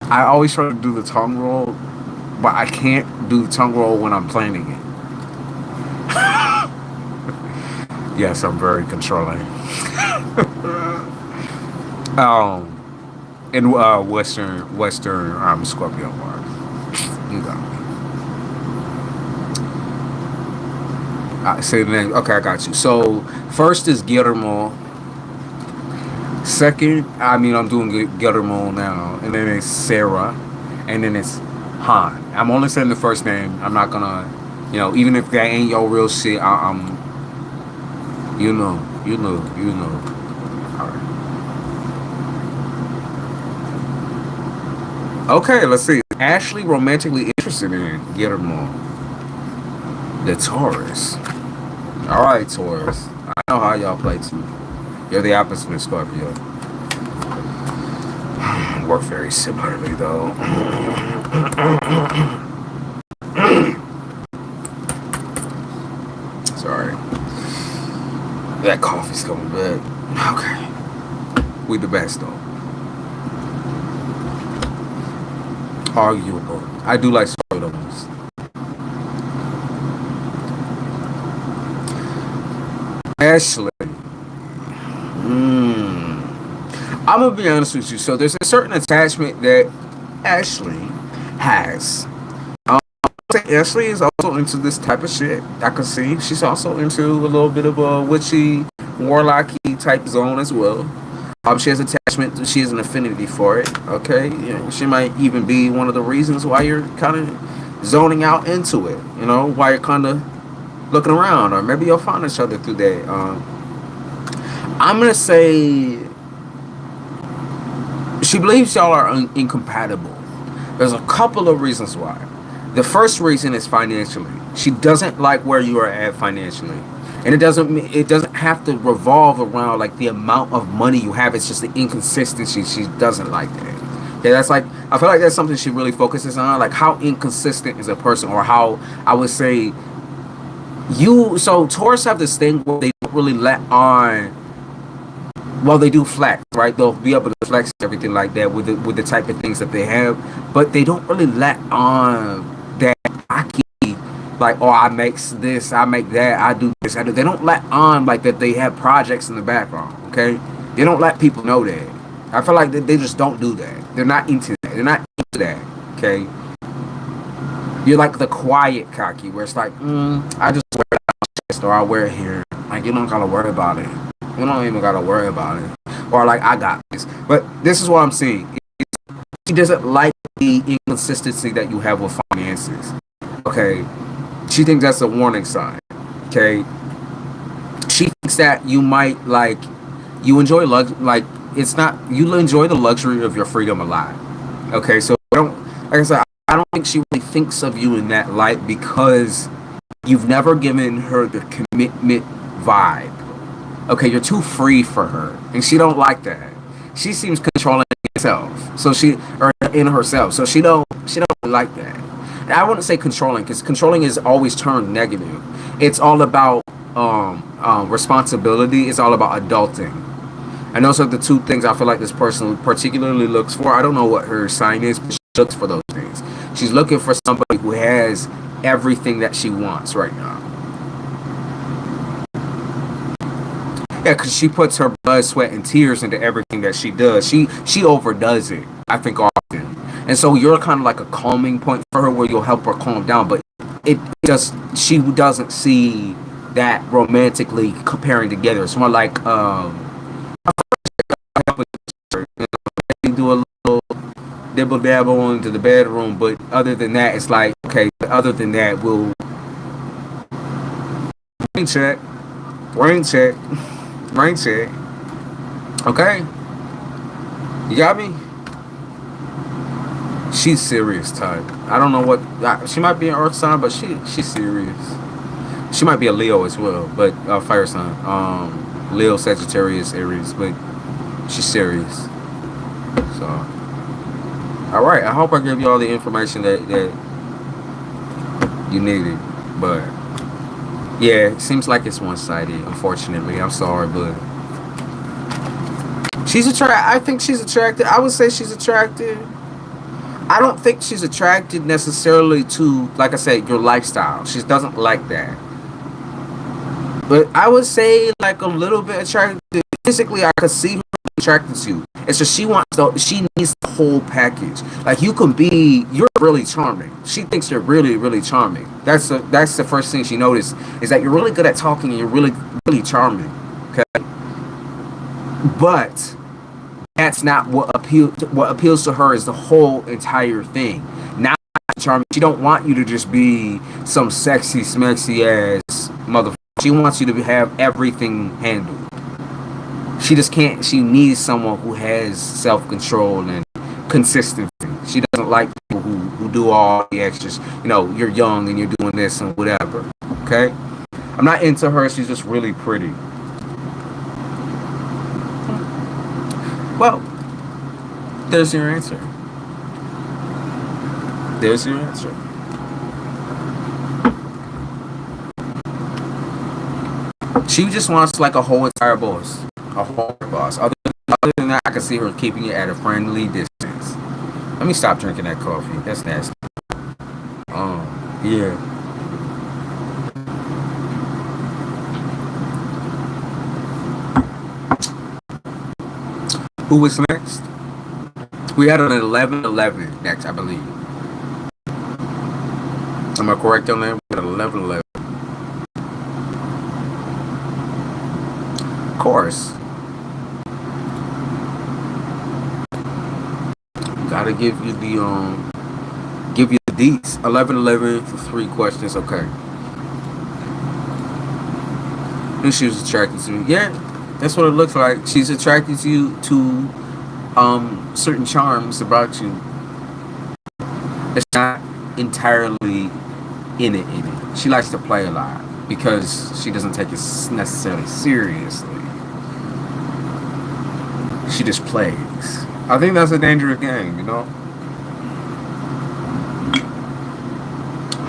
I always try to do the tongue roll, but I can't do the tongue roll when I'm planning it. Yes, I'm very controlling. In Western Scorpio Mars. You got me. Say the name. Okay, I got you. So first is Guillermo. Second, I'm doing Guillermo now, and then it's Sarah, and then it's Han. I'm only saying the first name. I'm not gonna, even if that ain't your real shit. I'm, you know. All right. Okay, let's see. Ashley romantically interested in Guillermo, the Taurus. All right, Taurus. I know how y'all play too. You're the opposite of Scorpio. Work very similarly, though. Sorry. That coffee's coming back. Okay. We the best, though. Arguable. I do like Scorpio ones. Ashley. I'm gonna be honest with you. So there's a certain attachment that Ashley has. Ashley is also into this type of shit. I can see she's also into a little bit of a witchy, warlocky type zone as well. She has attachment. She has an affinity for it. Okay, she might even be one of the reasons why you're kind of zoning out into it. Why you're kind of looking around, or maybe you'll find each other through that. I'm gonna say she believes y'all are incompatible. There's a couple of reasons why. The first reason is financially. She doesn't like where you are at financially, and it doesn't have to revolve around like the amount of money you have. It's just the inconsistency. She doesn't like that. Yeah, I feel like that's something she really focuses on. Like how inconsistent is a person, or how I would say So Taurus have this thing where they don't really let on. Well, they do flex, right? They'll be able to flex everything like that with the type of things that they have, but they don't really let on that cocky, like, oh, I make this, I make that, I do this, I do. They don't let on like that they have projects in the background. Okay, they don't let people know that. I feel like they just don't do that. They're not into that. They're not into that. Okay, you're like the quiet cocky, where it's like, I just wear it on my chest or I wear it here. Like, you don't gotta worry about it. You don't even gotta worry about it. Or like, I got this. But this is what I'm seeing. She doesn't like the inconsistency that you have with finances. Okay. She thinks that's a warning sign. Okay. She thinks that you might like you enjoy like it's not you enjoy the luxury of your freedom a lot. Okay, so I don't like I said, I don't think she really thinks of you in that light because you've never given her the commitment vibe. Okay, you're too free for her, and she don't like that. She seems controlling herself, so she or in herself, so she don't really like that. And I wouldn't say controlling because controlling is always turned negative. It's all about responsibility. It's all about adulting, and those are the two things I feel like this person particularly looks for. I don't know what her sign is, but she looks for those things. She's looking for somebody who has everything that she wants right now. Yeah, because she puts her blood, sweat, and tears into everything that she does. She overdoes it, I think, often. And so you're kind of like a calming point for her where you'll help her calm down. But it just, she doesn't see that romantically comparing together. It's more like, you do a little dibble dabble into the bedroom. But other than that, it's like, okay, other than that, we'll rain check, rain check. Rain check. Okay. You got me? She's serious type. I don't know what she might be an earth sign, but she's serious. She might be a Leo as well, but fire sign. Leo, Sagittarius, Aries, but she's serious. So alright, I hope I gave you all the information that you needed. But yeah, it seems like it's one-sided, unfortunately. I'm sorry, but she's attracted. I think she's attracted. I would say she's attracted. I don't think she's attracted necessarily to, like I said, your lifestyle. She doesn't like that. But I would say like a little bit attracted. Physically, I could see her attracted to you. It's just she needs the whole package. Like you're really charming. She thinks you're really, really charming. That's the first thing she noticed is that you're really good at talking and you're really, really charming. Okay, but that's not what appeals to her is the whole entire thing. Not charming. She don't want you to just be some sexy, smexy ass motherfucker. She wants you to have everything handled. She just can't. She needs someone who has self-control and consistency. She doesn't like people who do all the extras. You know, you're young and you're doing this and whatever. Okay? I'm not into her. She's just really pretty. Well, there's your answer. There's your answer. She just wants like a whole entire boss. A whole boss. Other than that, I can see her keeping it at a friendly distance. Let me stop drinking that coffee. That's nasty. Yeah. Who was next? We had an 11-11 next, I believe. Am I correct on that? We had 11-11. Of course. Gotta give you the deets. 11-11 for 3 questions. Okay. And she was attracted to you. Yeah, that's what it looks like. She's attracted to you to certain charms about you. It's not entirely in it. She likes to play a lot because she doesn't take it necessarily seriously. She just plays. I think that's a dangerous game, you know?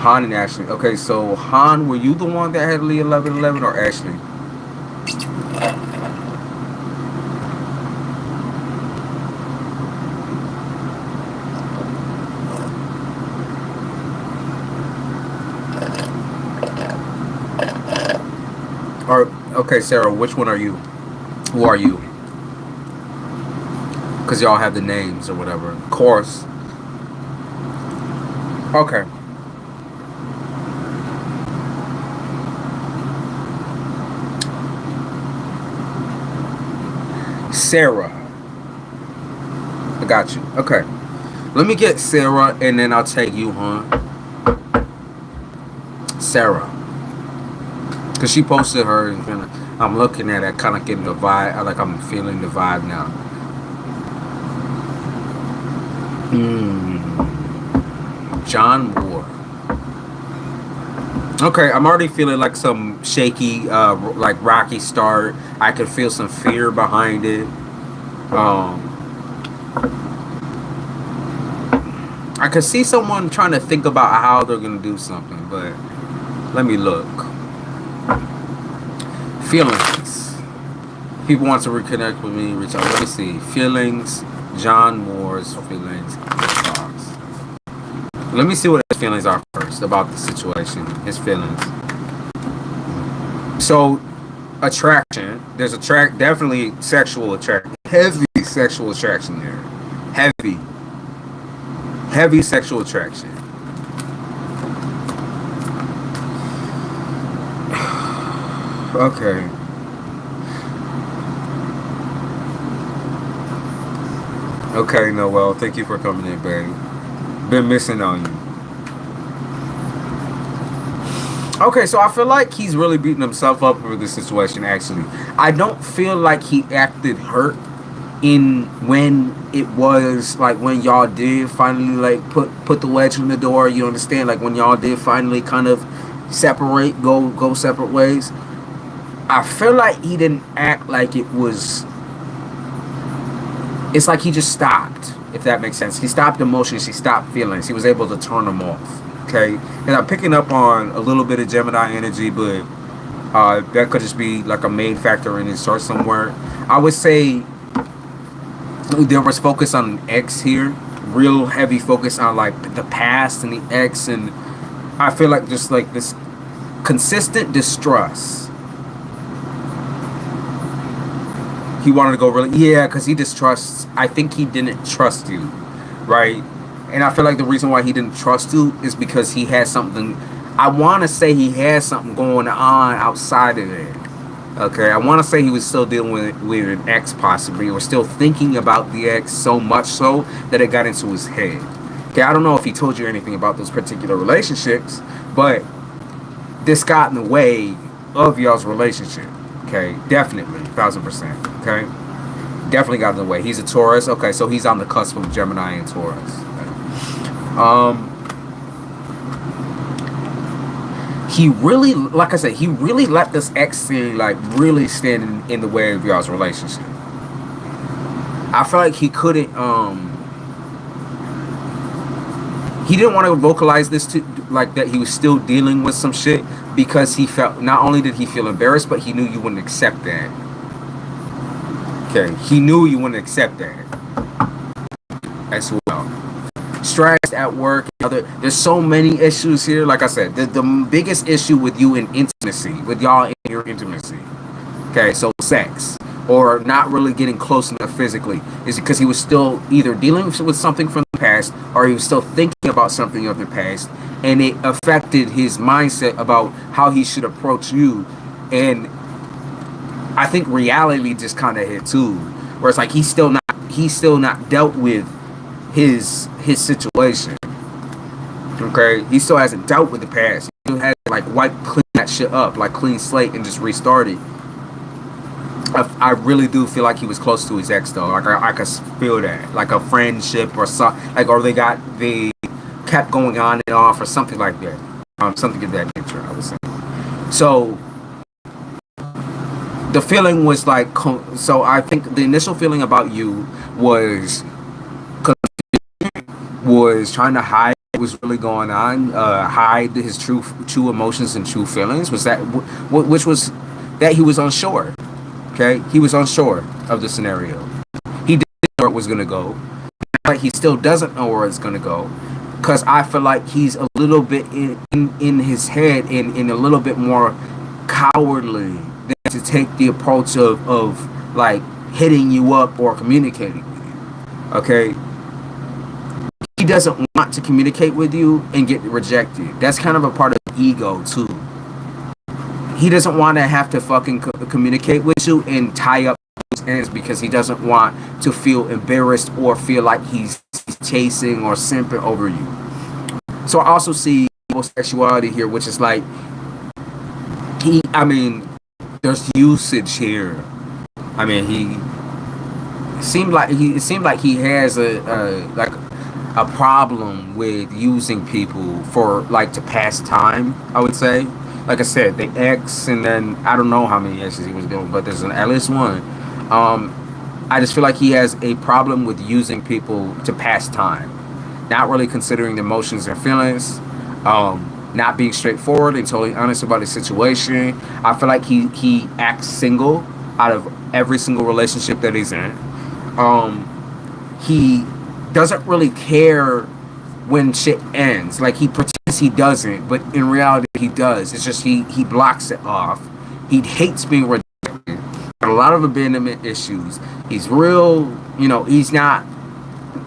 Han and Ashley. Okay, so Han, were you the one that had Lee 1111 or Ashley? Or okay, Sarah, which one are you? Who are you? Because y'all have the names or whatever. Of course. Okay. Sarah. I got you. Okay. Let me get Sarah and then I'll take you, huh? Sarah. Because she posted her and kinda, I'm looking at it, kind of getting the vibe. Like I'm feeling the vibe now. John Moore. Okay, I'm already feeling like some shaky, like rocky start. I can feel some fear behind it. I could see someone trying to think about how they're gonna do something, but let me look. Feelings. People want to reconnect with me, reach out. Let me see. Feelings. John Moore's feelings. Let me see what his feelings are first about the situation. His feelings. So, attraction. There's definitely sexual attraction. Heavy sexual attraction there. Heavy sexual attraction. Okay. Okay, Noel. Thank you for coming in, babe. Been missing on you. Okay, so I feel like he's really beating himself up over this situation, actually. I don't feel like he acted hurt in when it was like when y'all did finally like put the wedge in the door, you understand? Like when y'all did finally kind of separate, go separate ways. I feel like he didn't act like it was. It's like he just stopped, if that makes sense. He stopped emotions, he stopped feelings. He was able to turn them off. Okay, and I'm picking up on a little bit of Gemini energy, but that could just be like a main factor in his chart somewhere. I would say there was focus on an X here, real heavy focus on like the past and the X, and I feel like just like this consistent distrust. He wanted to go really, yeah, because he distrusts. I think he didn't trust you, right? And I feel like the reason why he didn't trust you is because he had something. I want to say he had something going on outside of it. Okay, I want to say he was still dealing with an ex, possibly, or still thinking about the ex so much so that it got into his head. Okay, I don't know if he told you anything about those particular relationships, but this got in the way of y'all's relationship. Okay, definitely, 1000%. Okay, definitely got in the way. He's a Taurus. Okay, so he's on the cusp of Gemini and Taurus. He really, like I said, he really let this ex thing like really stand in the way of y'all's relationship. I feel like he couldn't. He didn't want to vocalize this to like that he was still dealing with some shit because he felt, not only did he feel embarrassed, but he knew you wouldn't accept that. Okay, he knew you wouldn't accept that as well. Stressed at work, there's so many issues here. Like I said, the biggest issue with you in intimacy, with y'all in your intimacy, okay, so sex or not really getting close enough physically, is because he was still either dealing with something from the past or he was still thinking about something of the past, and it affected his mindset about how he should approach you. And I think reality just kind of hit too, where it's like he's still not dealt with his situation. Okay, he still hasn't dealt with the past. He still has to like clean that shit up, like clean slate, and just restart it. I really do feel like he was close to his ex though. Like I could feel that, like a friendship or something, like, or they kept going on and off or something like that. Something of that nature, I would say. So the feeling was like, so I think the initial feeling about you was trying to hide was really going on, hide his true emotions and true feelings, was that which was that he was unsure. Okay, he was unsure of the scenario. He didn't know where it was gonna go. Like he still doesn't know where it's gonna go, because I feel like he's a little bit in his head and a little bit more cowardly than to take the approach of like hitting you up or communicating with you. Okay, he doesn't want to communicate with you and get rejected. That's kind of a part of ego too. He doesn't want to have to fucking communicate with you and tie up his ends because he doesn't want to feel embarrassed or feel like he's chasing or simping over you. So I also see homosexuality here, which is like I mean, there's usage here. I mean, it seemed like he has a problem with using people for like to pass time, I would say. Like I said, the X, and then I don't know how many X's he was doing, but there's at least one. I just feel like he has a problem with using people to pass time, not really considering the emotions and feelings, not being straightforward and totally honest about the situation. I feel like he acts single out of every single relationship that he's in. He doesn't really care when shit ends. Like he pretends he doesn't, but in reality he does. It's just he blocks it off. He hates being rejected. Got a lot of abandonment issues. He's real, he's not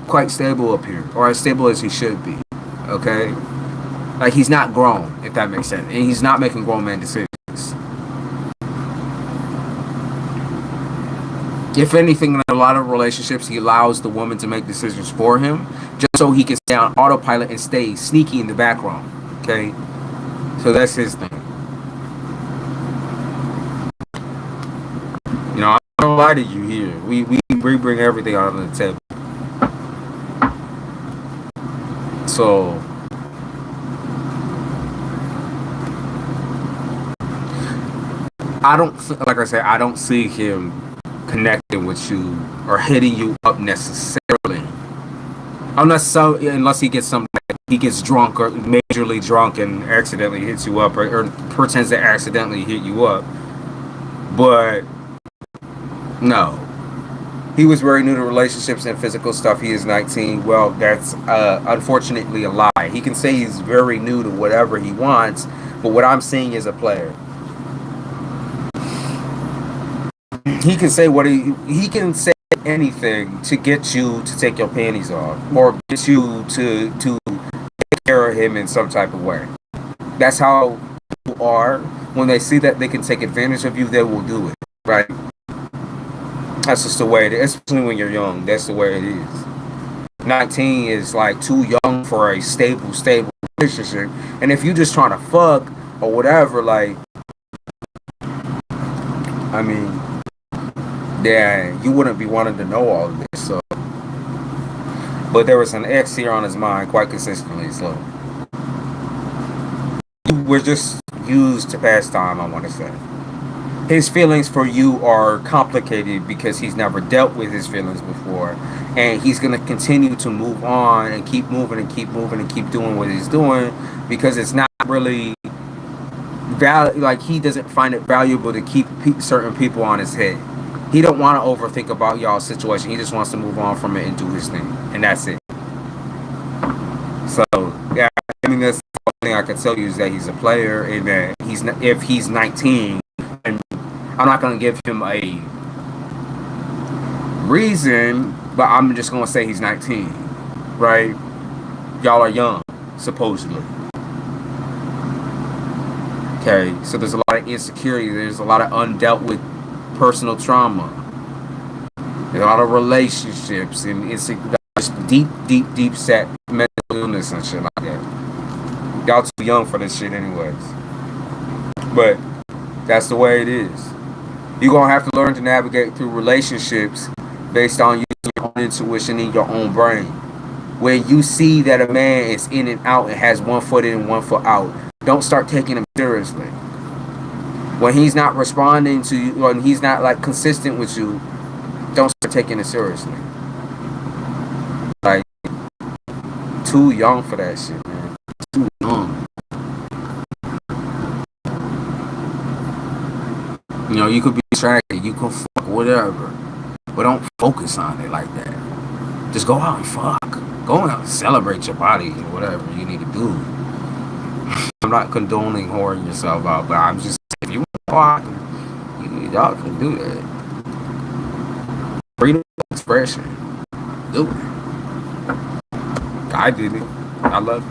quite stable up here, or as stable as he should be. Okay? Like he's not grown, if that makes sense. And he's not making grown man decisions. If anything, in a lot of relationships, he allows the woman to make decisions for him, just so he can stay on autopilot and stay sneaky in the background. Okay, so that's his thing. I don't lie to you here. We bring everything out on the table. So like I said, I don't see him connecting with you or hitting you up necessarily, unless he gets drunk or majorly drunk and accidentally hits you up, or pretends to accidentally hit you up. But no, he was very new to relationships and physical stuff. He is 19. Well, that's unfortunately a lie. He can say he's very new to whatever he wants, but what I'm saying is a player. He can say he can say anything to get you to take your panties off, or get you to take care of him in some type of way. That's how people are. When they see that they can take advantage of you, they will do it. Right? That's just the way it is. Especially when you're young, that's the way it is. 19 is like too young for a stable relationship. And if you just trying to fuck or whatever, like, I mean, yeah, you wouldn't be wanting to know all of this. So, but there was an X here on his mind quite consistently. So, we're just used to pass time, I want to say. His feelings for you are complicated because he's never dealt with his feelings before, and he's going to continue to move on and keep moving and keep moving and keep doing what he's doing because it's not really like he doesn't find it valuable to keep certain people on his head. He don't want to overthink about y'all's situation. He just wants to move on from it and do his thing, and that's it. So yeah, I mean, that's the only thing I can tell you is that he's a player, and that if he's 19, and I'm not gonna give him a reason, but I'm just gonna say he's 19, right? Y'all are young, supposedly. Okay, so there's a lot of insecurity. There's a lot of undealt with personal trauma. There's a lot of relationships and it's deep set mental illness and shit like that. Y'all too young for this shit anyways. But that's the way it is. You're gonna have to learn to navigate through relationships based on using your own intuition and your own brain. When you see that a man is in and out and has 1 foot in and 1 foot out, don't start taking him seriously. When he's not responding to you, when he's not like consistent with you, don't start taking it seriously. Like, to too young for that shit, man. Too young. You know, you could be distracted, you can fuck whatever, but don't focus on it like that. Just go out and fuck. Go out and celebrate your body or whatever you need to do. I'm not condoning whoring yourself out, but I'm just saying, if you want to go out, y'all can do that. Freedom of expression. Do it. I did it. I love it.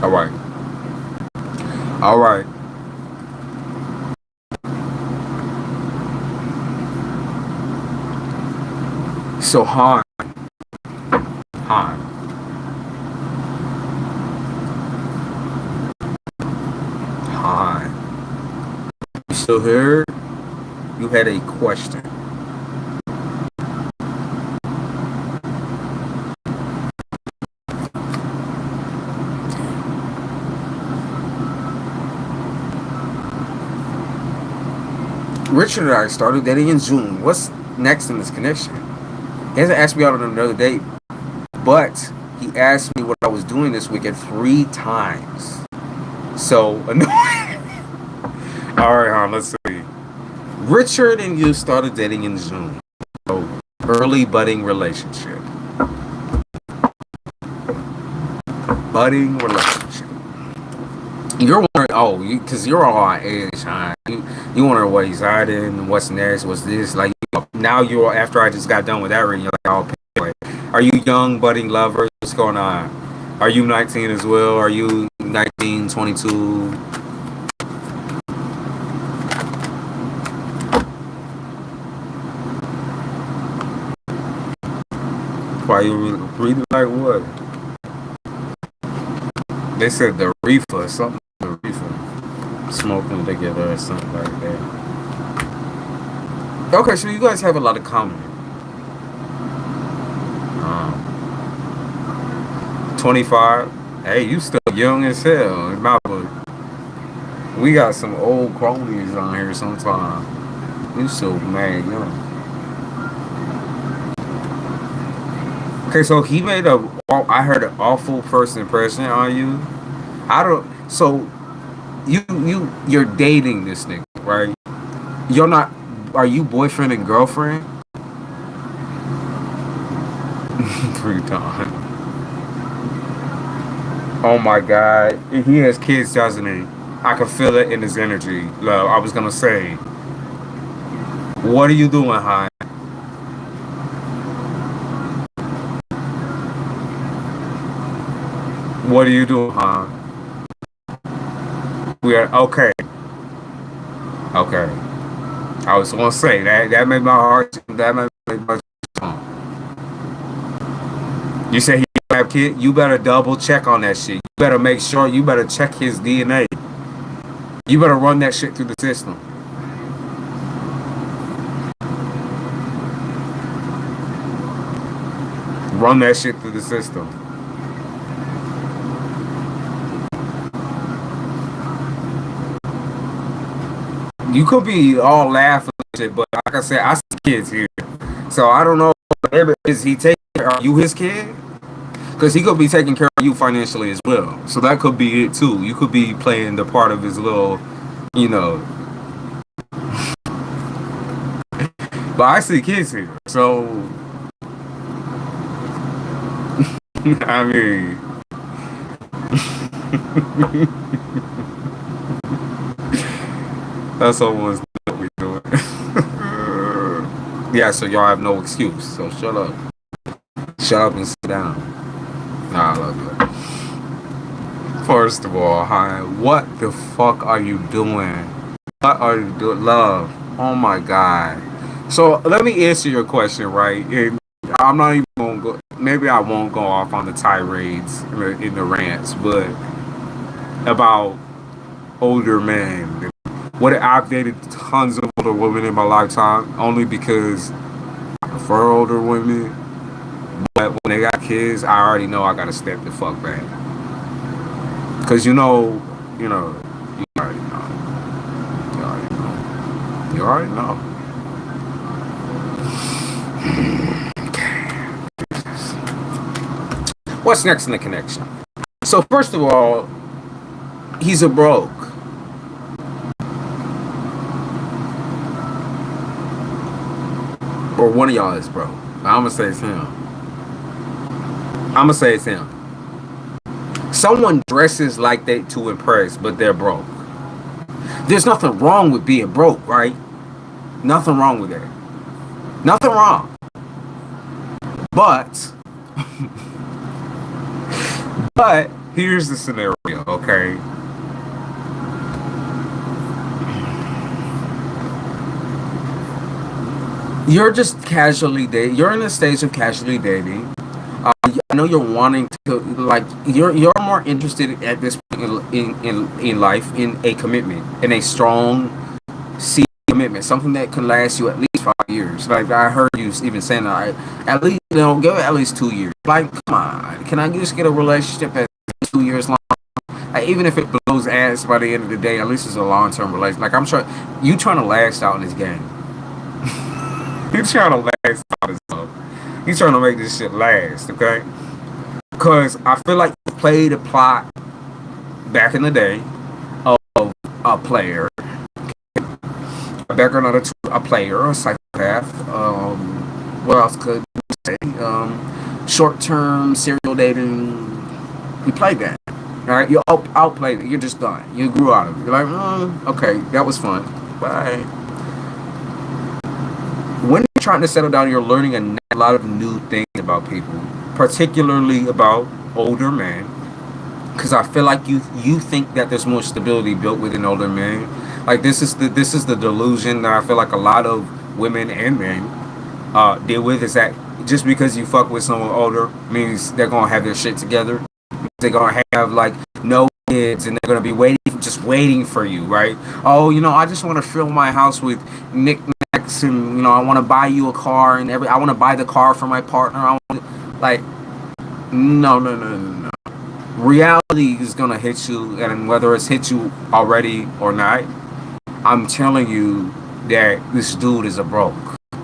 All right. All right. So Han. Han. Han. You still here? You had a question. Richard and I started dating in June. What's next in this connection? He hasn't asked me out on another date, but he asked me what I was doing this weekend 3 times. So annoying. Alright, hon, let's see. Richard and you started dating in June. So early budding relationship. Budding relationship. You're wondering, because you're all on edge, huh? You wondering what he's hiding, what's next, what's this? Like, now you're, after I just got done with that reading, you're like, oh, like, are you young, budding lovers? What's going on? Are you 19 as well? Are you 19, 22? Why you reading like what? They said the reefer, something. The reefer, smoking together or something like that. Okay, so you guys have a lot of common. 25. Hey, you still young as hell in my book. We got some old cronies on here sometimes. You so mad young. Okay, so he made I heard an awful first impression on you. So you're dating this nigga, right? You're not, are you boyfriend and girlfriend? 3 times. Oh my God. He has kids, doesn't he? I can feel it in his energy. Love, I was gonna say, what are you doing, hon? What are you doing, huh? We are okay. Okay. I was gonna say that made my heart. That made my heart. You say he have kid. You better double check on that shit. You better make sure. You better check his DNA. You better run that shit through the system. Run that shit through the system. You could be all laughing and shit, but like I said, I see kids here. So I don't know. Is he taking care of you, his kid? Because he could be taking care of you financially as well. So that could be it too. You could be playing the part of his little, you know. But I see kids here. So, I mean. That's almost what we doing. Yeah, so y'all have no excuse. So shut up. Shut up and sit down. Nah, I love you. First of all, hi. What the fuck are you doing? What are you doing? Love. Oh my God. So let me answer your question, right? And I'm not even gonna go, maybe I won't go off on the tirades in the rants, but about older men. I've dated tons of older women in my lifetime, only because I prefer older women. But when they got kids, I already know I gotta step the fuck back. Cause you already know. You already know. Okay. What's next in the connection? So first of all, he's a broke. Or one of y'all is broke. I'm gonna say it's him. I'm gonna say it's him. Someone dresses like they to impress, but they're broke. There's nothing wrong with being broke, right? Nothing wrong with that. Nothing wrong. But, but here's the scenario, okay? You're just casually dating. You're in a stage of casually dating. I know you're wanting to, like, you're more interested at this point in life in a commitment, in a strong commitment, something that can last you at least 5 years. Like I heard you even saying that, at least give it at least 2 years. Like, come on, can I just get a relationship that's 2 years long? Like, even if it blows ass by the end of the day, at least it's a long-term relationship. Like, I'm sure you trying to last out in this game. You trying to last out this stuff. You trying to make this shit last, okay? Because I feel like you played a plot back in the day of a player, a background of a player, a psychopath. What else could you say? Short-term serial dating. You played that, all right? You outplayed it. You're just done. You grew out of it. You're like, okay, that was fun. Bye. When you're trying to settle down, you're learning a lot of new things about people, particularly about older men. Because I feel like you think that there's more stability built within older men. Like this is the delusion that I feel like a lot of women and men deal with, is that just because you fuck with someone older means they're gonna have their shit together. They're gonna have like no kids, and they're gonna be waiting for you, right? Oh, I just want to fill my house with knickknacks, and I want to buy you a car, and I want to buy the car for my partner. Like, no. Reality is gonna hit you, and whether it's hit you already or not, I'm telling you that this dude is a broke.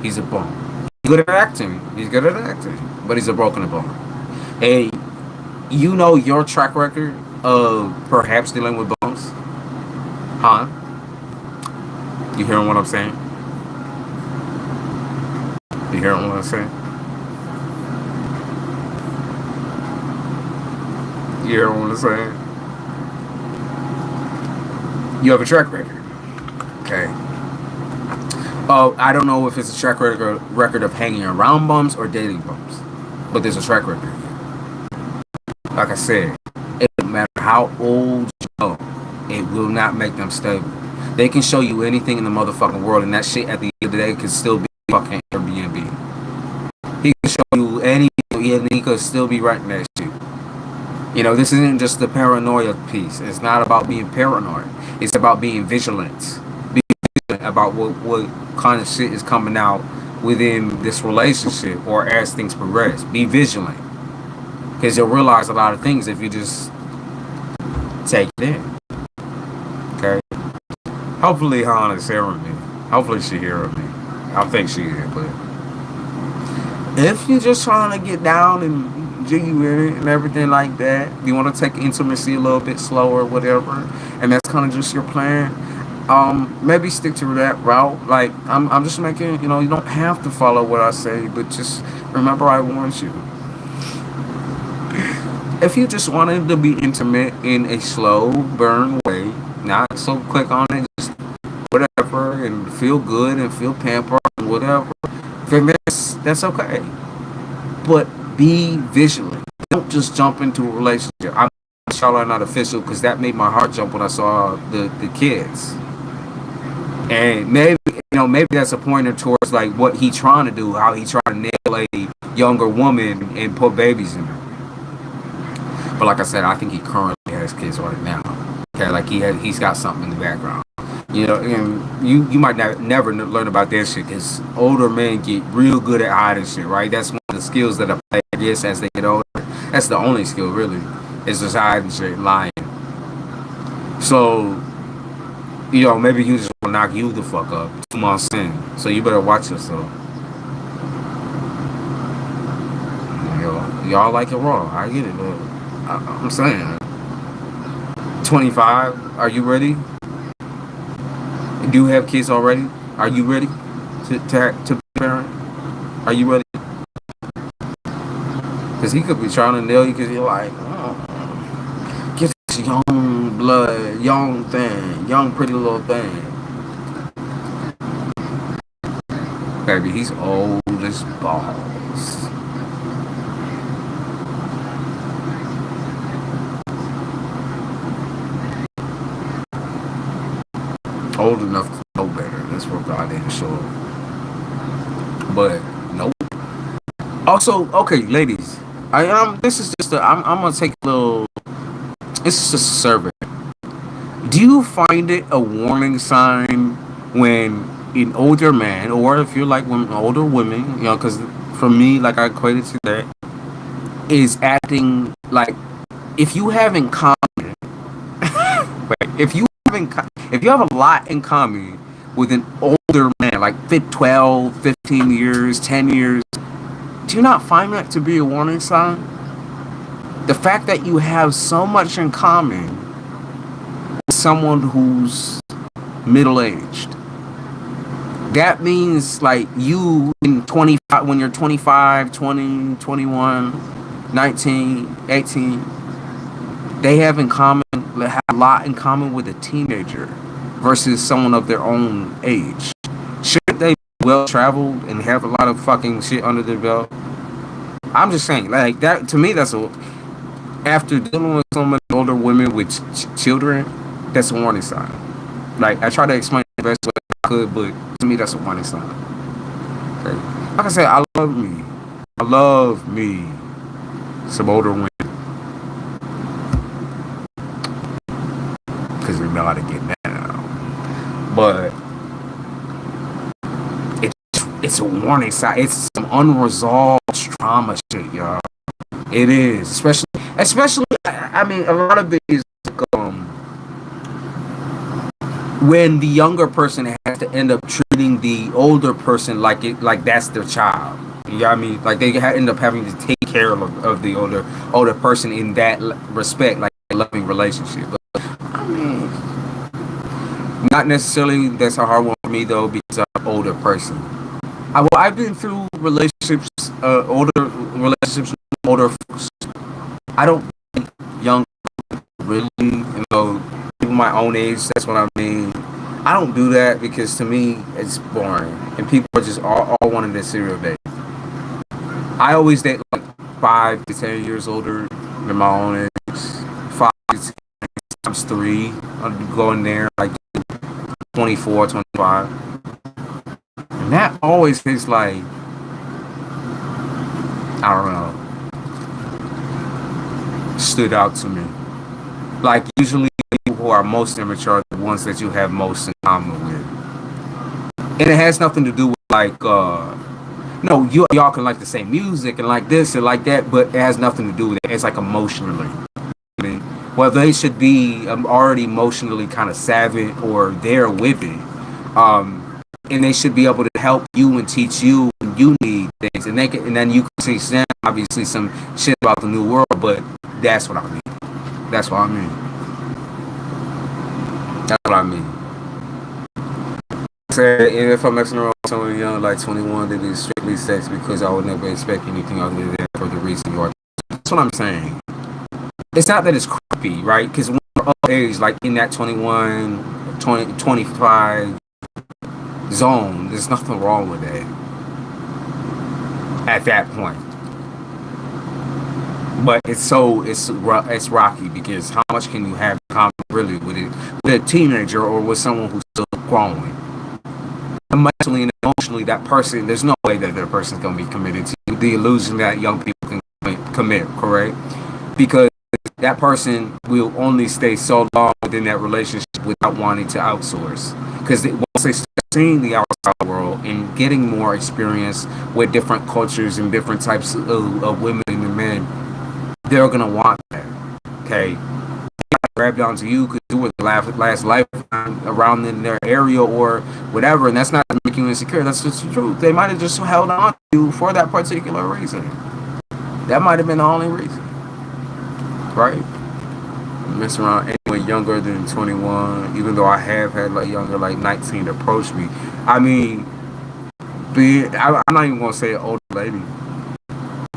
He's a bum. He's good at acting. But he's a broken bum. Hey, your track record of perhaps dealing with bums? Huh? You hearing what I'm saying? You hearing what I'm saying? You hearing what I'm saying? You have a track record. Okay. I don't know if it's a track record of hanging around bums or dating bums, but there's a track record. Like I said, it doesn't matter how old you go, it will not make them stable. They can show you anything in the motherfucking world, and that shit at the end of the day could still be fucking Airbnb. He can show you anything, and he could still be writing that shit. This isn't just the paranoia piece. It's not about being paranoid. It's about being vigilant. Be vigilant about what kind of shit is coming out within this relationship or as things progress. Be vigilant. Because you'll realize a lot of things if you just take it in. Okay? Hopefully Han is hearing me. Hopefully she hearing me. I think she is, but if you're just trying to get down and jiggy with it and everything like that, you want to take intimacy a little bit slower, whatever, and that's kind of just your plan, maybe stick to that route. Like, I'm just making, you don't have to follow what I say, but just remember I warned you. If you just wanted to be intimate in a slow burn way, not so quick on it, just whatever, and feel good and feel pampered and whatever, then that's okay. But be vigilant. Don't just jump into a relationship. I'm sure not official, because that made my heart jump when I saw the kids. And maybe that's a pointer towards like what he trying to do, how he trying to nail a younger woman and put babies in her. But like I said, I think he currently has kids right now. Okay, like he's got something in the background. And you might never learn about that shit, because older men get real good at hiding shit, right? That's one of the skills that I play, I guess, as they get older. That's the only skill, really, is just hiding shit, lying. So, maybe you just will knock you the fuck up 2 months in. So you better watch yourself. y'all like it raw. I get it, but I'm saying 25. Are you ready? Do you have kids already? Are you ready to be a parent? Are you ready? Because he could be trying to nail you because you're like, get this young blood, young thing, young pretty little thing. Baby, he's old as balls. Old enough to know better. That's what God didn't show. But nope. Also, okay, ladies. This is just I'm gonna take a little. This is just a survey. Do you find it a warning sign when an older man, or if you're like women, older women, you know, because for me, like I equated to that, is acting like if you have in common, if you have a lot in common with an older man, like 12, 15 years, 10 years, do you not find that to be a warning sign? The fact that you have so much in common with someone who's middle-aged. That means like you in 25, when you're 25, 20, 21, 19, 18, they have a lot in common with a teenager versus someone of their own age. Shouldn't they be well traveled and have a lot of fucking shit under their belt? I'm just saying, like that to me, after dealing with so many older women with children, that's a warning sign. Like I try to explain the best way I could, but to me, that's a warning sign. Okay. Like I said, I love me some older women because they know how to get down. But it's a warning sign. It's some unresolved trauma shit, y'all. It is, especially. I mean, a lot of it is when the younger person has to end up treating the older person like that's their child. You know what I mean? Like they end up having to take care of the older person in that respect, like a loving relationship. But, I mean, not necessarily that's a hard one for me though because I'm an older person. I've been through relationships, older relationships with older folks. I don't think young really, people my own age, that's what I mean. I don't do that because to me, it's boring. And people are just all wanting this serial date. I always date like 5 to 10 years older than my own age. 5 to 10 times 3. I'm going there like 24, 25. And that always is like, I don't know, stood out to me. Like usually people who are most immature are the ones that you have most in common with. And it has nothing to do with like, no, y'all can like the same music and like this and like that, but it has nothing to do with it. It's like emotionally. I mean, well, they should be already emotionally kind of savvy or there with it. And they should be able to help you and teach you when you need things. And then you can teach them obviously some shit about the new world, but that's what I mean. That's what I mean. That's what I mean. If I'm messing around with someone young, like 21, they do strictly sex because I would never expect anything other than that for the reason you are. That's what I'm saying. It's not that it's creepy, right? Because when we're of age, like in that 21, 20, 25 zone, there's nothing wrong with that at that point. But it's rocky because how much can you have in common really with a teenager or with someone who's still growing? Mentally and emotionally, that person, there's no way that person's going to be committed to the illusion that young people can commit, correct? Because that person will only stay so long within that relationship without wanting to outsource. Because once they start seeing the outside world and getting more experience with different cultures and different types of women and men, they're going to want that, okay? Grabbed onto you because you were the last lifetime around in their area or whatever, and that's not to make you insecure. That's just the truth. They might have just held on to you for that particular reason. That might have been the only reason, right? Mess around anyone younger than 21, even though I have had like younger, like 19, approach me. I mean, I'm not even gonna say an older lady.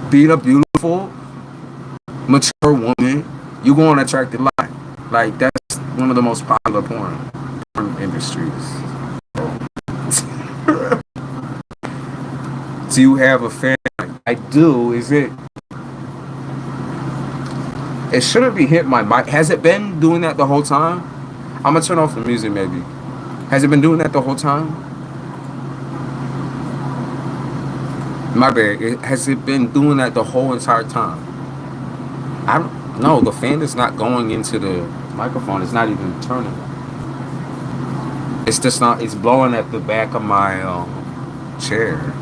Being a beautiful, mature woman, you gonna attract a lot. Like that's one of the most popular porn industries. Do you have a fan? I do. Is it? It shouldn't be hit my mic. Has it been doing that the whole time? I'm gonna turn off the music maybe. Has it been doing that the whole time? My bad. Has it been doing that the whole entire time? I don't know. The fan is not going into the microphone. It's not even turning. It's just not. It's blowing at the back of my chair.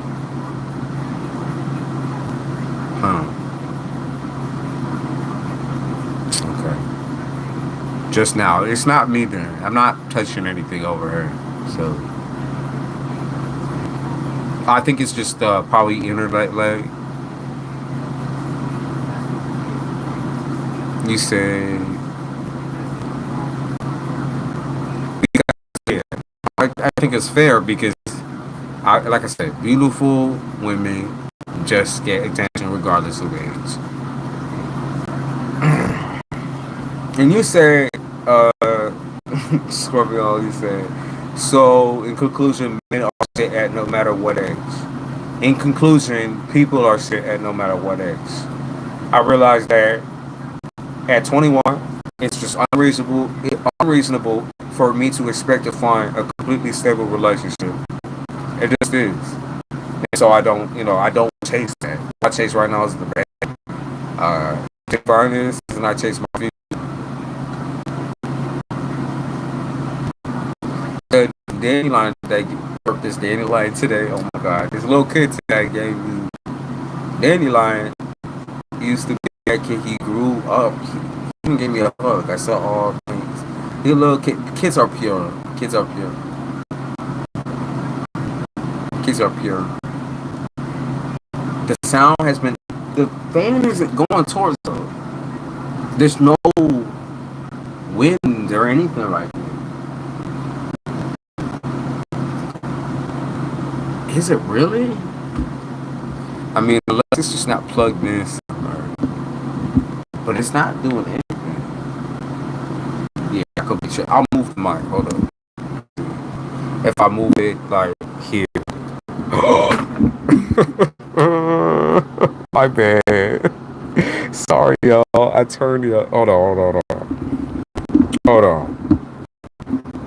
Okay. Just now. It's not me then. I'm not touching anything over here. So I think it's just probably internet lag. You say, yeah, I think it's fair because, like I said, beautiful women just get attention regardless of age. And you say, Scorpio, you say, so in conclusion, men are shit at no matter what age. In conclusion, people are shit at no matter what age. I realized that at 21, it's just unreasonable for me to expect to find a completely stable relationship. It just is. And so I don't chase that. What I chase right now is the bad. I find this and I chase my future. The dandelion that worked this dandelion today. Oh my god. This little kid today gave me dandelion. He used to be that kid. He grew up. He even gave me a hug. I saw all things. These little kids are pure. Kids are pure. Kids are pure. The sound has been. The fan isn't going towards though. There's no wind or anything like that. Is it really? I mean, unless it's just not plugged in somewhere. But it's not doing anything. Yeah, I could be sure. I'll move the mic. Hold on. If I move it, like, here. My bad. Sorry, y'all. I turned it up. Hold on. Hold on.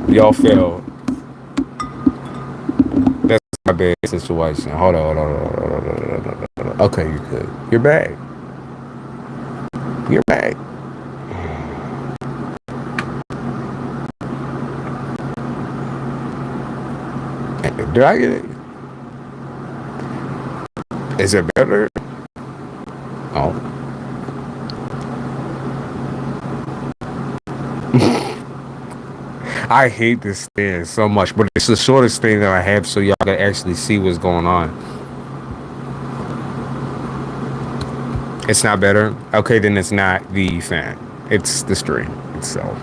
Y'all failed. That's my bad situation. Hold on. Okay, you're good. You're back. You're back. Did I get it? Is it better? Oh. I hate this stand so much, but it's the shortest thing that I have so y'all can actually see what's going on. It's not better? Okay, then it's not the fan. It's the string itself.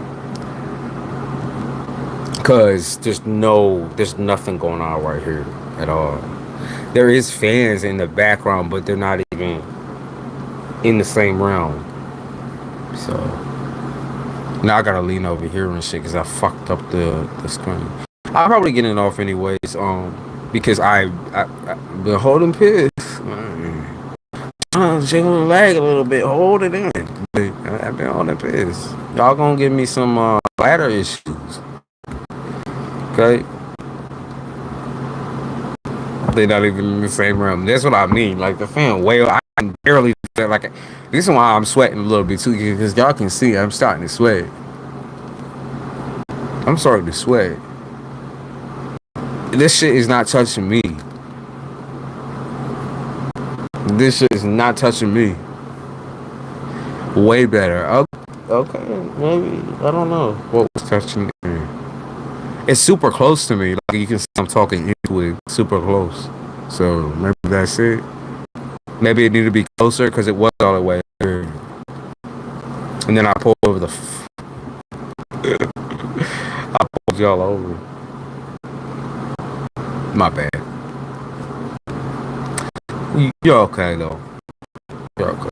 Because there's nothing going on right here at all. There is fans in the background, but they're not even in the same realm. So now I gotta lean over here and shit because I fucked up the screen. I'll probably get it off anyways, because I've been holding piss. Jiggle the leg a little bit, hold it in. I've been holding piss. Y'all gonna give me some bladder issues. Okay? They're not even in the same realm. That's what I mean. Like the fan whale, I can barely feel like this is why I'm sweating a little bit too, because y'all can see I'm starting to sweat. I'm starting to sweat. This shit is not touching me. This shit is not touching me. Way better. Okay, maybe. I don't know what was touching me. It's super close to me. Like you can see I'm talking into it super close. So maybe that's it. Maybe it needed to be closer because it was all the way here. And then I pulled over the. I pulled y'all over. My bad. You're okay though. You're okay.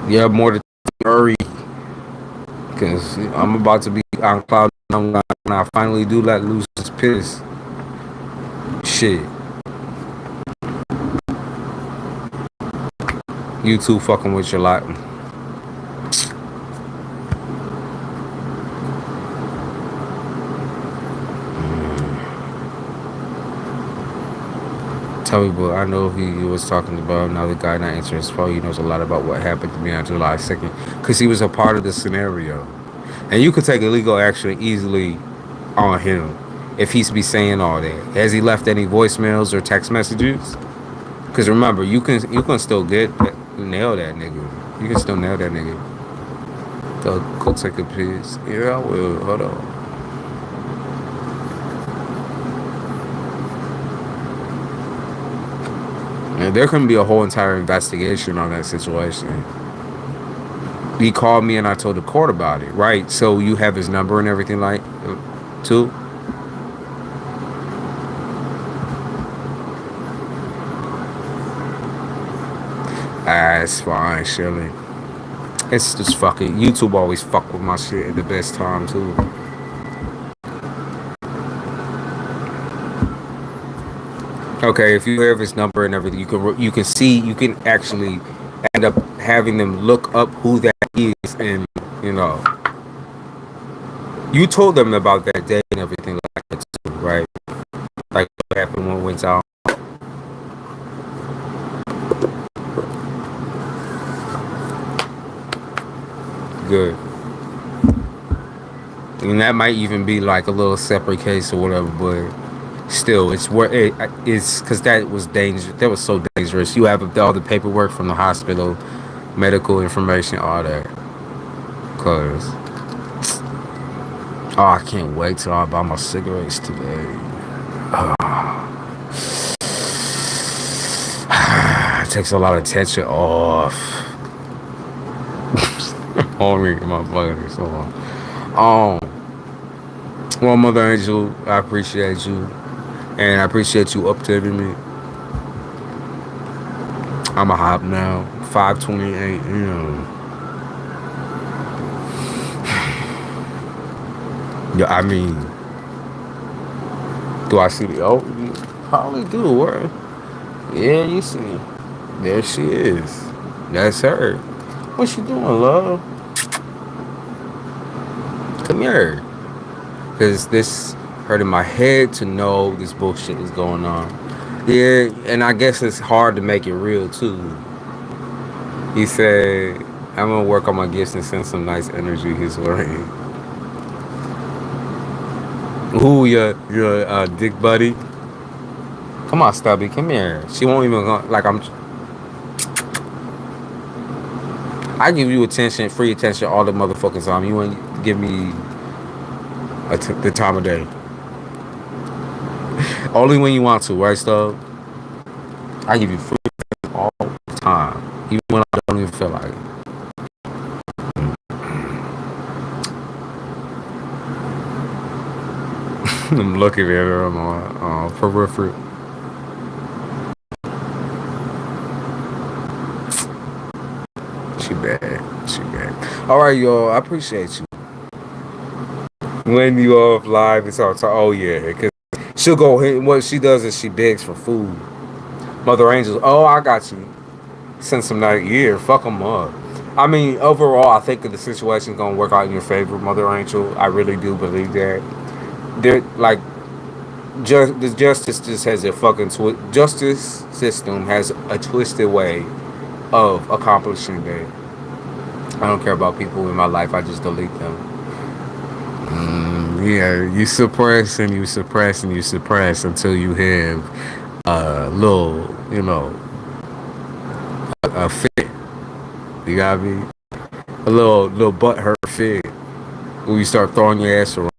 Yeah, more to hurry. Because I'm about to be on cloud nine when I finally do let loose this piss. Shit. You two fucking with your lot. Tell me, but I know who you was talking about. Now the guy not answering his phone. He knows a lot about what happened to me on July 2nd. Because he was a part of the scenario. And you could take illegal action easily on him if he's be saying all that. Has he left any voicemails or text messages? Because remember, you can still nail that nigga. You can still nail that nigga. So go take a piss. Yeah, I will. Hold on. And there can be a whole entire investigation on that situation. He called me and I told the court about it, right? So you have his number and everything like too? It's fine, Shirley. It's just fucking YouTube always fuck with my shit at the best time too. Okay, if you have his number and everything, you can actually end up having them look up who that is, and you told them about that day and everything like that too, right? Like what happened when it went down. Good. And that might even be like a little separate case or whatever, but still, it's because that was dangerous. That was so dangerous. You have all the paperwork from the hospital, medical information, all that. Cause I can't wait till I buy my cigarettes today. It takes a lot of tension off. Only my fucking so long. Well, Mother Angel, I appreciate you. And I appreciate you updating me. I'm a hop now. 5:28 a.m. Yeah, I mean, do I see the? Oh, you probably do. Where? Yeah, you see. There she is. That's her. What she doing, love? Come here. Because this hurting my head to know this bullshit is going on. Yeah, and I guess it's hard to make it real too. He said, I'm gonna work on my gifts and send some nice energy his way. Ooh, your dick buddy. Come on, Stubby, come here. She won't even go, like I give you attention, free attention all the motherfucking time. You ain't give me the time of day. Only when you want to, right, Stub? I give you free attention all the time, even when I don't even feel like it. I'm looking at her on my periphery. She bad. All right, y'all. I appreciate you. When you off live, it's all oh yeah, because she'll go. What she does is she begs for food. Mother Angel. Oh, I got you. Send some night. Yeah, fuck them up. I mean, overall, I think the situation's gonna work out in your favor, Mother Angel. I really do believe that. They're like, the justice just has a fucking justice system has a twisted way of accomplishing that. I don't care about people in my life. I just delete them. Yeah, you suppress and you suppress and you suppress until you have a little, a fit. You got me? A little butt hurt fit when you start throwing your ass around.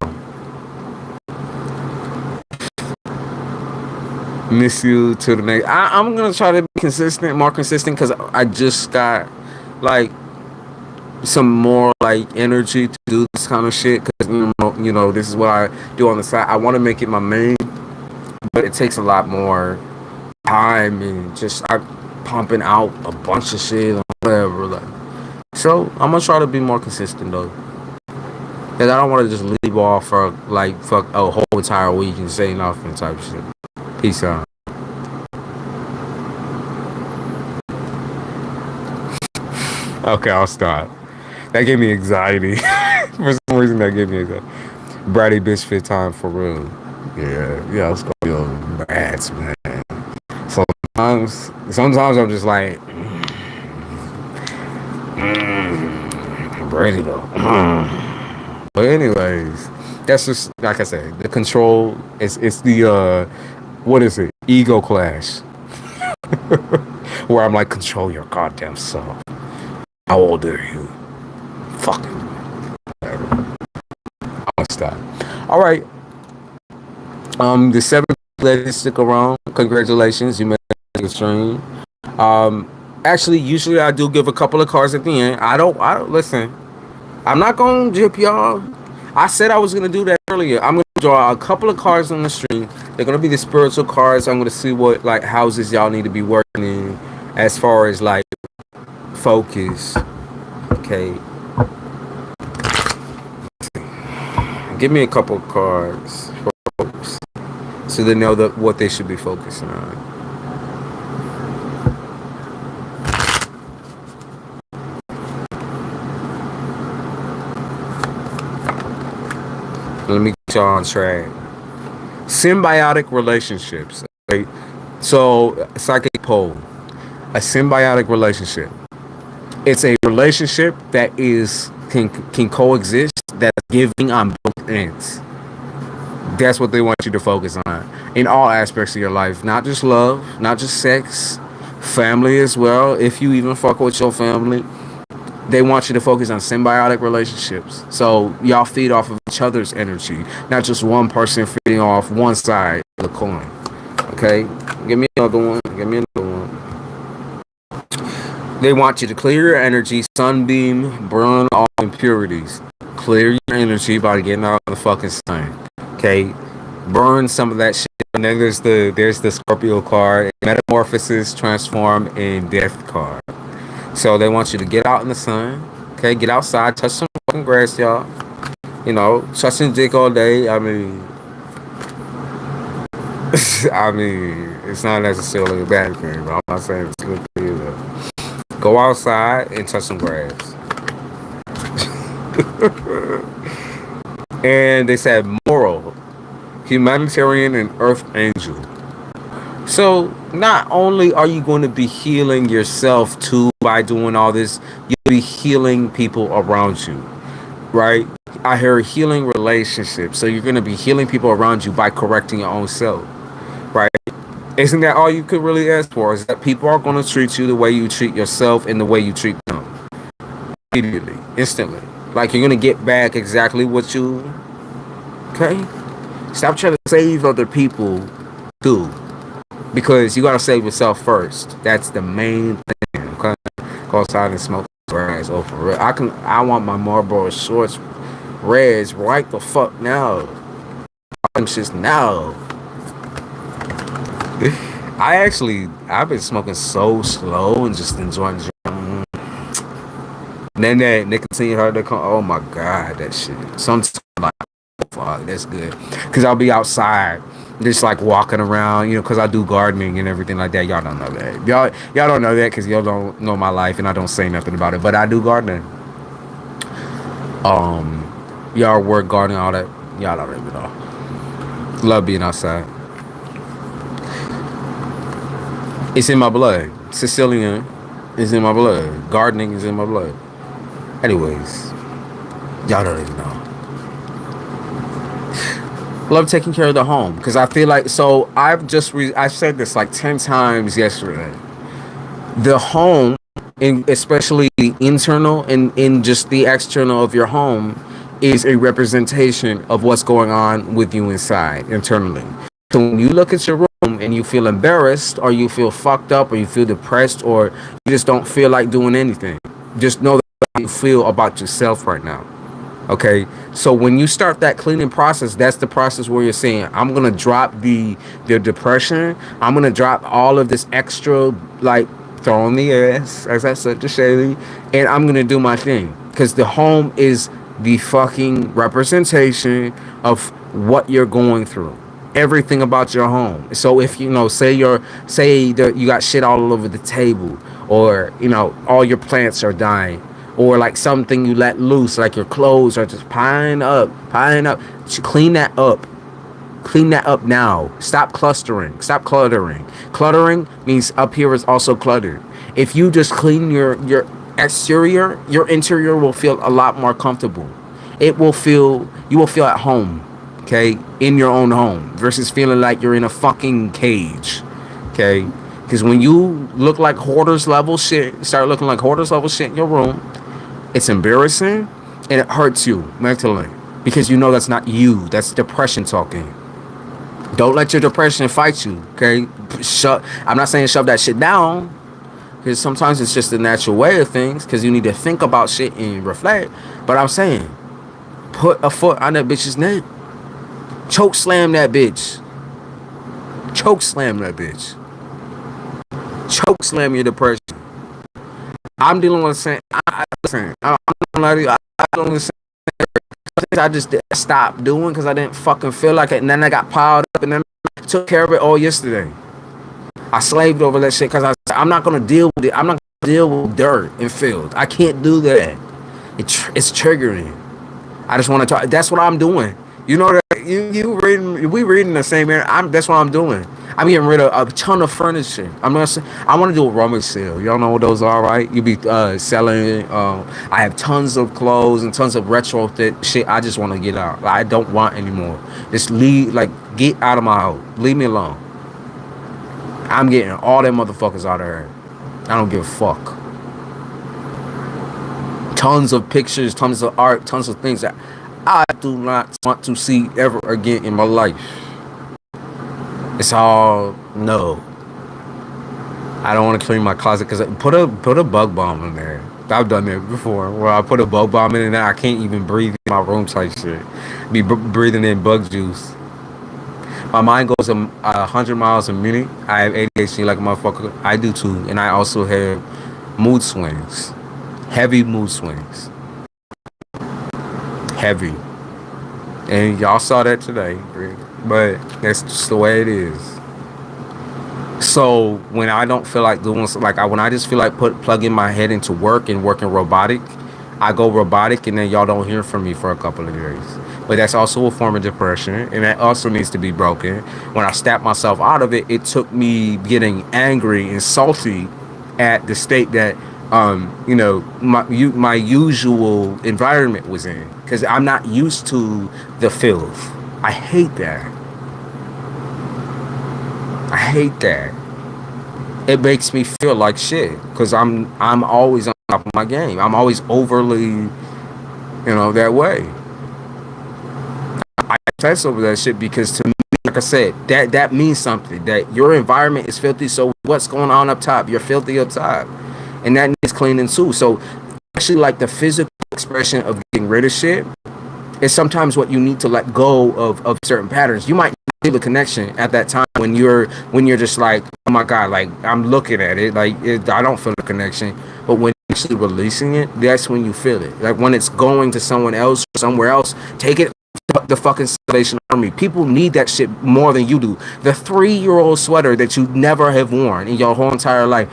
Miss you to the next. I'm gonna try to be consistent, more consistent, because I just got like some more like energy to do this kind of shit. Because this is what I do on the side. I want to make it my main, but it takes a lot more time and just I pumping out a bunch of shit or whatever. Like, so I'm gonna try to be more consistent though. Cause I don't want to just leave off for like fuck a whole entire week and say nothing type shit. Peace out. Okay, I'll stop. That gave me anxiety. For some reason, that gave me anxiety. Bratty bitch fit time for real. Yeah, let's go. Yo, brats, man. Sometimes I'm just like, I'm ready though. But anyways, that's just like I said. The control. It's the what is it? Ego clash. Where I'm like, control your goddamn self. How old are you? Fucking whatever. I'm gonna stop. All right. The seventh ladies stick around. Congratulations, you made the stream. Actually, usually I do give a couple of cards at the end. I don't listen. I'm not gonna jip y'all. I said I was gonna do that earlier. I'm gonna draw a couple of cards on the stream. They're gonna be the spiritual cards. I'm gonna see what like houses y'all need to be working in as far as like focus. Okay. Give me a couple of cards for folks so they know what they should be focusing on. Let me get y'all on track. Symbiotic relationships. Okay? So, psychic pole. A symbiotic relationship. It's a relationship that can coexist, that's giving on both ends. That's what they want you to focus on in all aspects of your life. Not just love, not just sex, family as well. If you even fuck with your family, they want you to focus on symbiotic relationships. So y'all feed off of each other's energy, not just one person feeding off one side of the coin. Okay? Give me another one. They want you to clear your energy, sunbeam, burn all impurities. Clear your energy by getting out of the fucking sun. Okay? Burn some of that shit. And then there's the Scorpio card, metamorphosis, transform, and death card. So they want you to get out in the sun. Okay? Get outside, touch some fucking grass, y'all. Touch some dick all day. I mean, it's not necessarily a bad thing, but I'm not saying it's good for you though. Go outside and touch some grass. And they said moral, humanitarian, and earth angel. So not only are you going to be healing yourself too by doing all this, you'll be healing people around you, right? I hear healing relationships. So you're going to be healing people around you by correcting your own self, right? Isn't that all you could really ask for? Is that people are going to treat you the way you treat yourself and the way you treat them. Immediately, instantly. Like you're going to get back exactly what you... Okay? Stop trying to save other people too. Because you got to save yourself first. That's the main thing. Okay? Go outside and smoke grass over real. I want my Marlboro shorts reds right the fuck now. I'm just now. I've been smoking so slow and just enjoying the then that nicotine heard to come. Oh my god, that shit. Sometimes I'm like, oh, fuck, that's good. Cause I'll be outside, just like walking around, cause I do gardening and everything like that. Y'all don't know that. Y'all don't know that because y'all don't know my life and I don't say nothing about it. But I do gardening. Y'all work gardening, all that. Y'all don't even know. Love being outside. It's in my blood. Sicilian is in my blood. Gardening is in my blood. Anyways, y'all don't even know. Love taking care of the home because I feel like I said this like 10 times yesterday. The home, and especially the internal and in just the external of your home, is a representation of what's going on with you inside internally. So when you look at your room, and you feel embarrassed, or you feel fucked up, or you feel depressed, or you just don't feel like doing anything, just know how you feel about yourself right now. Okay, so when you start that cleaning process, that's the process where you're saying, I'm gonna drop the depression, I'm gonna drop all of this extra, like, throwing the ass, as I said to Shaylee, and I'm gonna do my thing, because the home is the fucking representation of what you're going through, everything about your home. So if you know, say that you got shit all over the table, or you know, all your plants are dying, or like something you let loose, like your clothes are just piling up. You should clean that up. Clean that up now. Stop clustering. Stop cluttering. Cluttering means up here is also cluttered. If you just clean your exterior, your interior will feel a lot more comfortable. You will feel at home, okay, in your own home, versus feeling like you're in a fucking cage, okay? Because when you look like hoarders level shit, start looking like hoarders level shit in your room, it's embarrassing and it hurts you mentally, because you know that's not you. That's depression talking. Don't let your depression fight you, okay? I'm not saying shove that shit down, because sometimes it's just the natural way of things, because you need to think about shit and reflect. But I'm saying, put a foot on that bitch's neck. Choke slam that bitch. Choke slam that bitch. Choke slam your depression. I'm dealing with saying, I'm dealing with I just stopped doing because I didn't fucking feel like it, and then I got piled up, and then I took care of it all yesterday. I slaved over that shit because I'm not gonna deal with it. I'm not gonna deal with dirt and filth. I can't do that. It's triggering. I just want to talk. That's what I'm doing. You know that you reading, we reading the same area. That's what I'm doing. I'm getting rid of a ton of furniture. I want to do a rummage sale. Y'all know what those are, right? You be selling. I have tons of clothes and tons of retro shit. I just want to get out. I don't want anymore. Just leave. Like, get out of my house. Leave me alone. I'm getting all them motherfuckers out of here. I don't give a fuck. Tons of pictures, tons of art, tons of things that I do not want to see ever again in my life. It's all no. I don't want to clean my closet because put a bug bomb in there. I've done that before, where I put a bug bomb in there. I can't even breathe in my room type shit. Be breathing in bug juice. My mind goes 100 miles a minute. I have ADHD like a motherfucker. I do too, and I also have mood swings, heavy mood swings, heavy. And y'all saw that today, but that's just the way it is. So when I don't feel like doing, when I just feel like plugging my head into work and working robotic, I go robotic, and then y'all don't hear from me for a couple of days. But that's also a form of depression, and that also needs to be broken. When I snap myself out of it, it took me getting angry and salty at the state that my usual environment was in, because I'm not used to the filth. I hate that. It makes me feel like shit, because I'm always on top of my game. I'm always overly, that way. I obsess over that shit because, to me, like I said, that means something. That your environment is filthy, so what's going on up top? You're filthy up top, and that needs cleaning too. So actually, like, the physical expression of getting rid of shit is sometimes what you need to let go of certain patterns. You might feel the connection at that time when you're just like, oh my god, like, I'm looking at it, like, I don't feel the connection. But when you're actually releasing it, that's when you feel it. Like, when it's going to someone else or somewhere else, take it. The fucking Salvation Army. People need that shit more than you do. The 3-year-old sweater that you never have worn in your whole entire life,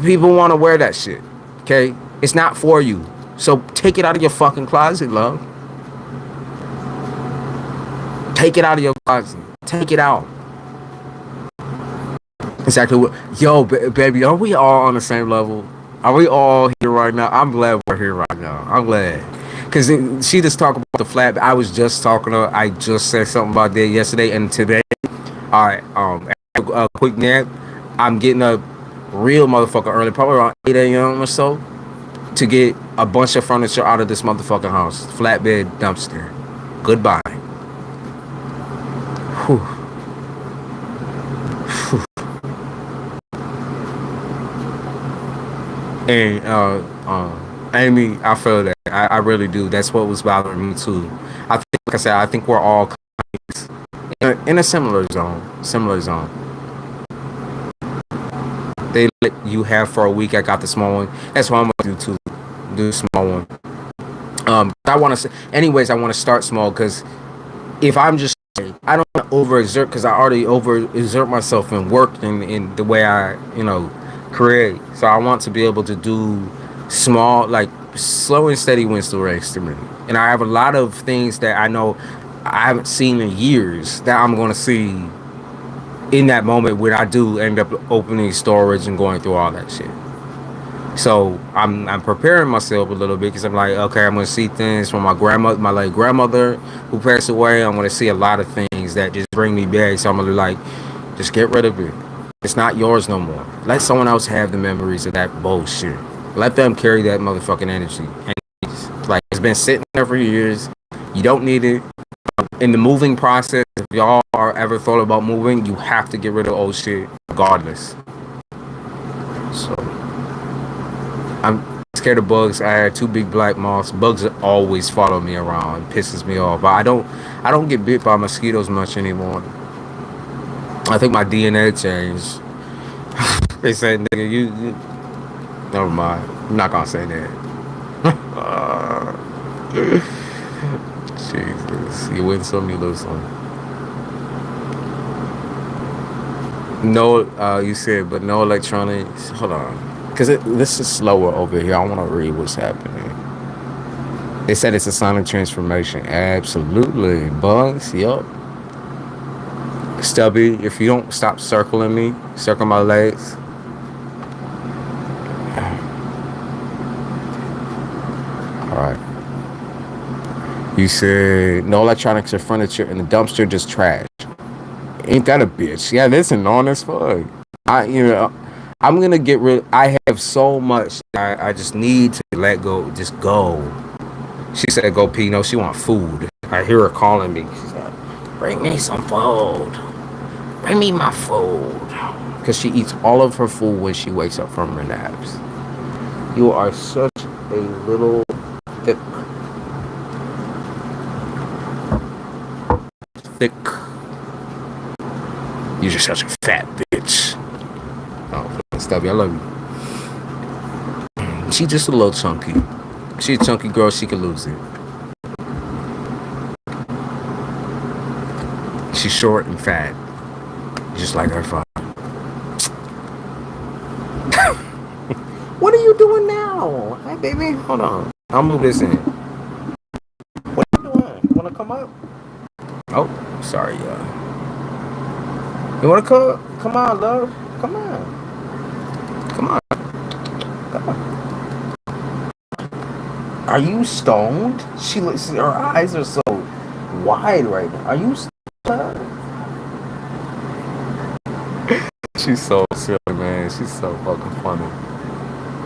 people want to wear that shit. Okay, it's not for you. So take it out of your fucking closet, love. Take it out of your closet. Take it out. Exactly what. Yo, baby, are we all on the same level? Are we all here right now? I'm glad we're here right now. I'm glad. Because she just talked about the flat. I was just talking to her. I just said something about that yesterday and today. All right, a quick nap. I'm getting up real motherfucker early, probably around 8 a.m. or so, to get a bunch of furniture out of this motherfucking house. Flatbed dumpster. Goodbye. Whew. And Amy, I feel that. I really do. That's what was bothering me too. I think, like I said, I think we're all in a similar zone. Similar zone. They let you have for a week. I got the small one. That's what I'm gonna do too. Do the small one. I want to. Anyways, I want to start small because if I'm just, I don't want to overexert because I already overexert myself in work and in the way I, create. So I want to be able to do small, like slow and steady wins the race to me. And I have a lot of things that I know I haven't seen in years that I'm going to see in that moment when I do end up opening storage and going through all that shit. So I'm preparing myself a little bit because I'm like, okay, I'm gonna see things from my late grandmother who passed away. I'm gonna see a lot of things that just bring me back. So I'm gonna like, just get rid of it. It's not yours no more. Let someone else have the memories of that bullshit. Let them carry that motherfucking energy. And it's been sitting there for years. You don't need it. In the moving process, if y'all are ever thought about moving, you have to get rid of old shit regardless. So I'm scared of bugs. I had 2 big black moths. Bugs always follow me around. It pisses me off. But I don't get bit by mosquitoes much anymore. I think my DNA changed. They said, nigga, you never mind. I'm not gonna say that. Jesus. You win some, you lose some. No, you said, but no electronics. Hold on. Because this is slower over here. I want to read what's happening. They said it's a sonic transformation. Absolutely. Bugs, yup. Stubby, if you don't stop circling me, circle my legs. Alright. You said no electronics or furniture in the dumpster, just trash. Ain't that a bitch? Yeah, that's annoying as fuck. I'm gonna get rid. I have so much. I just need to let go. Just go. She said, "Go pee." No, she want food. I hear her calling me. She's like, "Bring me some food. Bring me my food." Because she eats all of her food when she wakes up from her naps. You are such a little thick. You're just such a fat bitch. Oh, Stubby, I love you. She just a little chunky. She a chunky girl, she could lose it. She's short and fat. Just like her father. What are you doing now? Hi, baby. Hold on. I'll move this in. What are you doing? You wanna come up? Oh, sorry, y'all. You wanna come? Come on, love. Come on. Come on. Come on. Are you stoned? She looks. Her eyes are so wide right now. Are you stoned? She's so silly, man. She's so fucking funny.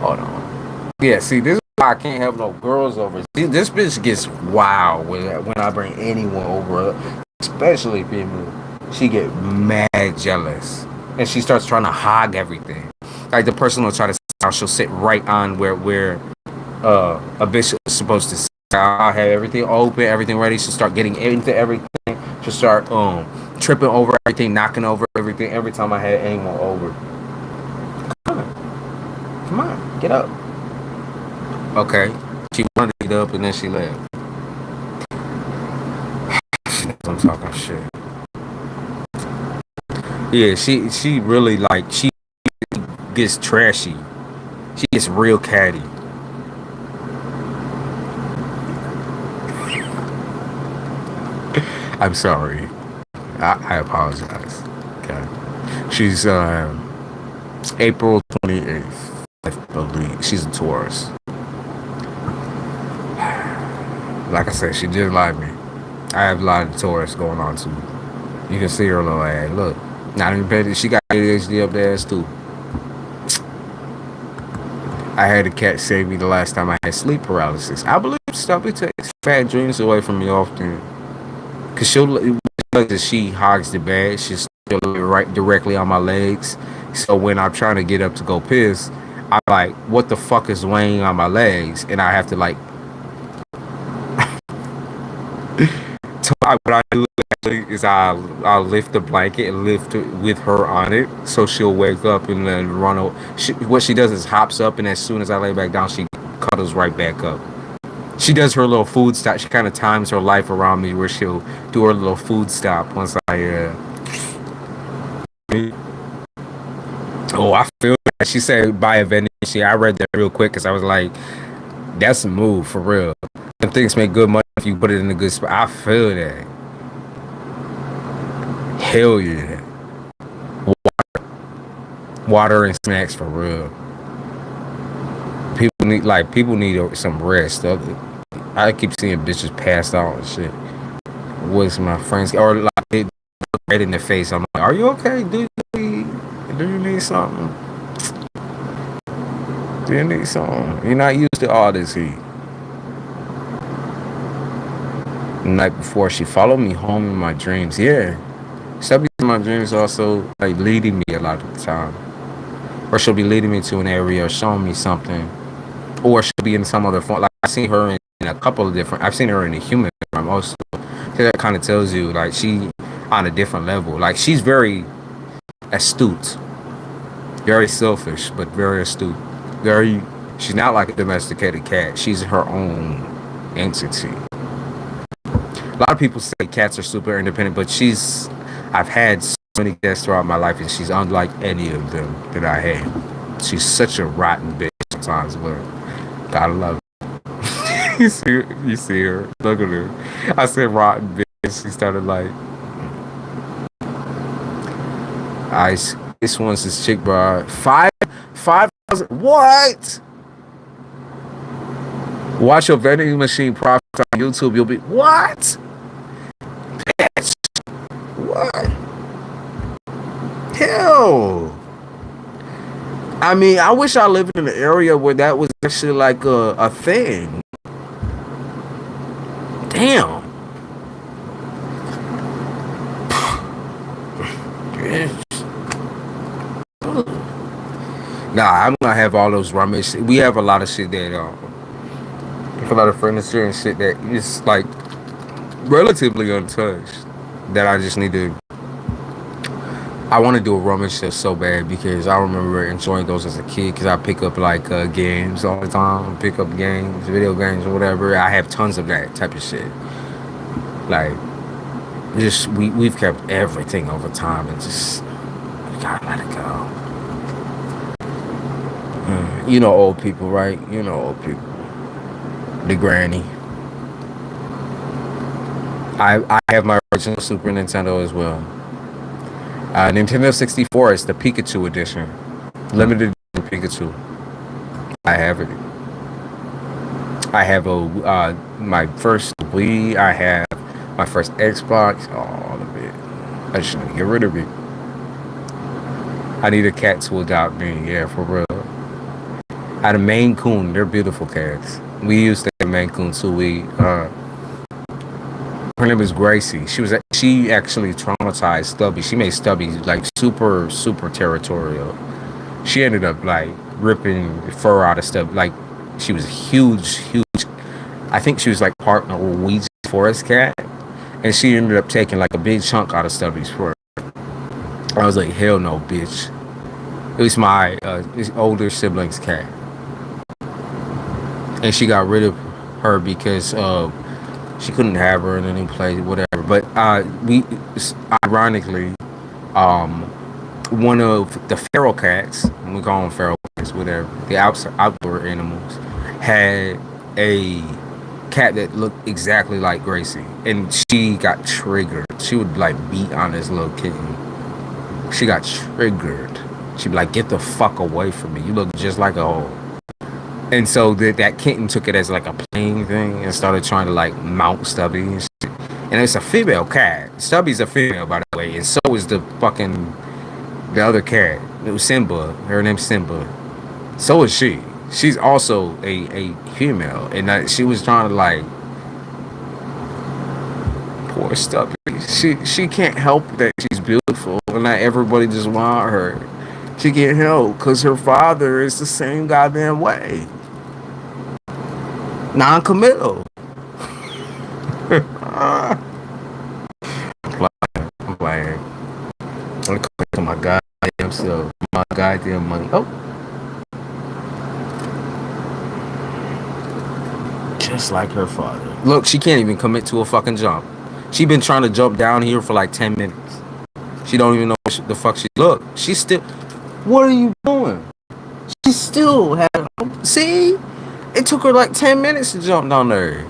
Hold on. Yeah, see, this is why I can't have no girls over. See, this bitch gets wild when I bring anyone over, especially female. She get mad jealous, and she starts trying to hog everything. Like the person will try to sit down, she'll sit right on where a bitch is supposed to sit. I'll have everything open, everything ready. She'll start getting into everything. She'll start tripping over everything, knocking over everything every time I had anyone over. Come on, get up. Okay. She wanted to get up and then she left. I'm talking shit. Yeah, she really like she gets trashy. She gets real catty. I'm sorry. I apologize. Okay. She's April 28th. I believe she's a Taurus. Like I said, she did lie to me. I have a lot of Taurus going on too. You can see her little ass. Look, not even petty. She got ADHD up there too. I had a cat save me the last time I had sleep paralysis. I believe Stubby takes fat dreams away from me often. Cause she hogs the bed. She's still right directly on my legs. So when I'm trying to get up to go piss, I'm like, what the fuck is weighing on my legs? And I have to like, so what I do actually is I'll lift the blanket and lift it with her on it, so she'll wake up and then run. What she does is hops up, and as soon as I lay back down, she cuddles right back up. She does her little food stop. She kind of times her life around me, where she'll do her little food stop once oh, I feel that. She said buy a vending machine. I read that real quick because I was like, that's a move for real. Them things make good money if you put it in a good spot. I feel that. Hell yeah. Water and snacks for real. People need some rest. I keep seeing bitches passed out and shit. What's my friends or like they look right in the face? I'm like, are you okay? Do you need something? Do you need something? You're not used to all this heat. The night before, she followed me home in my dreams. Yeah, she'll be in my dreams also, like leading me a lot of the time, or she'll be leading me to an area or showing me something, or she'll be in some other form. Like I've seen her in a couple of different. I've seen her in a human form also. So that kind of tells you like she on a different level. Like she's very astute, very selfish, but very astute. Very. She's not like a domesticated cat. She's her own entity. A lot of people say cats are super independent, but I've had so many cats throughout my life, and she's unlike any of them that I had. She's such a rotten bitch sometimes, but gotta love her. You see her. Look at her. I said rotten bitch. She started like, this one's this chick, bro. 5,000. What? Watch your vending machine profit on YouTube. You'll be what? Bitch. What? Hell. I mean, I wish I lived in an area where that was actually like a thing. Damn. Nah, I'm gonna have all those rummage. We have a lot of shit that a lot of furniture and shit that is like relatively untouched. That I just need to. I want to do a rummage sale so bad because I remember enjoying those as a kid. Because I pick up like games all the time, pick up games, video games, or whatever. I have tons of that type of shit. Like, just we've kept everything over time, and just we gotta let it go. You know old people, right? You know old people. The granny. I have my original Super Nintendo as well. Nintendo 64 is the Pikachu edition. Limited edition Pikachu. I have it. I have my first Wii. I have my first Xbox. All of it. I just need to get rid of it. I need a cat to adopt me. Yeah, for real. I had a Maine Coon. They're beautiful cats. We used to have Maine Coon too. Her name is Gracie. She actually traumatized Stubby. She made Stubby like super territorial. She ended up like ripping fur out of Stubby. Like she was huge. I think she was like part Norwegian forest cat, and she ended up taking like a big chunk out of Stubby's fur. I was like, hell no, bitch. It was my older sibling's cat, and she got rid of her because she couldn't have her in any place, whatever. But ironically, one of the feral cats, we call them feral cats, whatever, the outdoor animals, had a cat that looked exactly like Gracie, and she got triggered. She would like beat on this little kitten. She got triggered. She'd be like, "Get the fuck away from me! You look just like a hoe." And so that kitten took it as like a playing thing and started trying to like mount Stubby and shit. And it's a female cat. Stubby's a female, by the way, and so is the other cat. It was Simba. Her name's Simba. So is she. She's also a female, and she was trying to like poor Stubby. She can't help that she's beautiful, and not everybody just want her. She getting help because her father is the same goddamn way. Non-committal. I'm playing. I'm coming to my goddamn self. My goddamn money. Oh. Just like her father. Look, she can't even commit to a fucking jump. She been trying to jump down here for like 10 minutes. She don't even know what the fuck she... Look, she's still... What are you doing? She still had... See? It took her like 10 minutes to jump down there.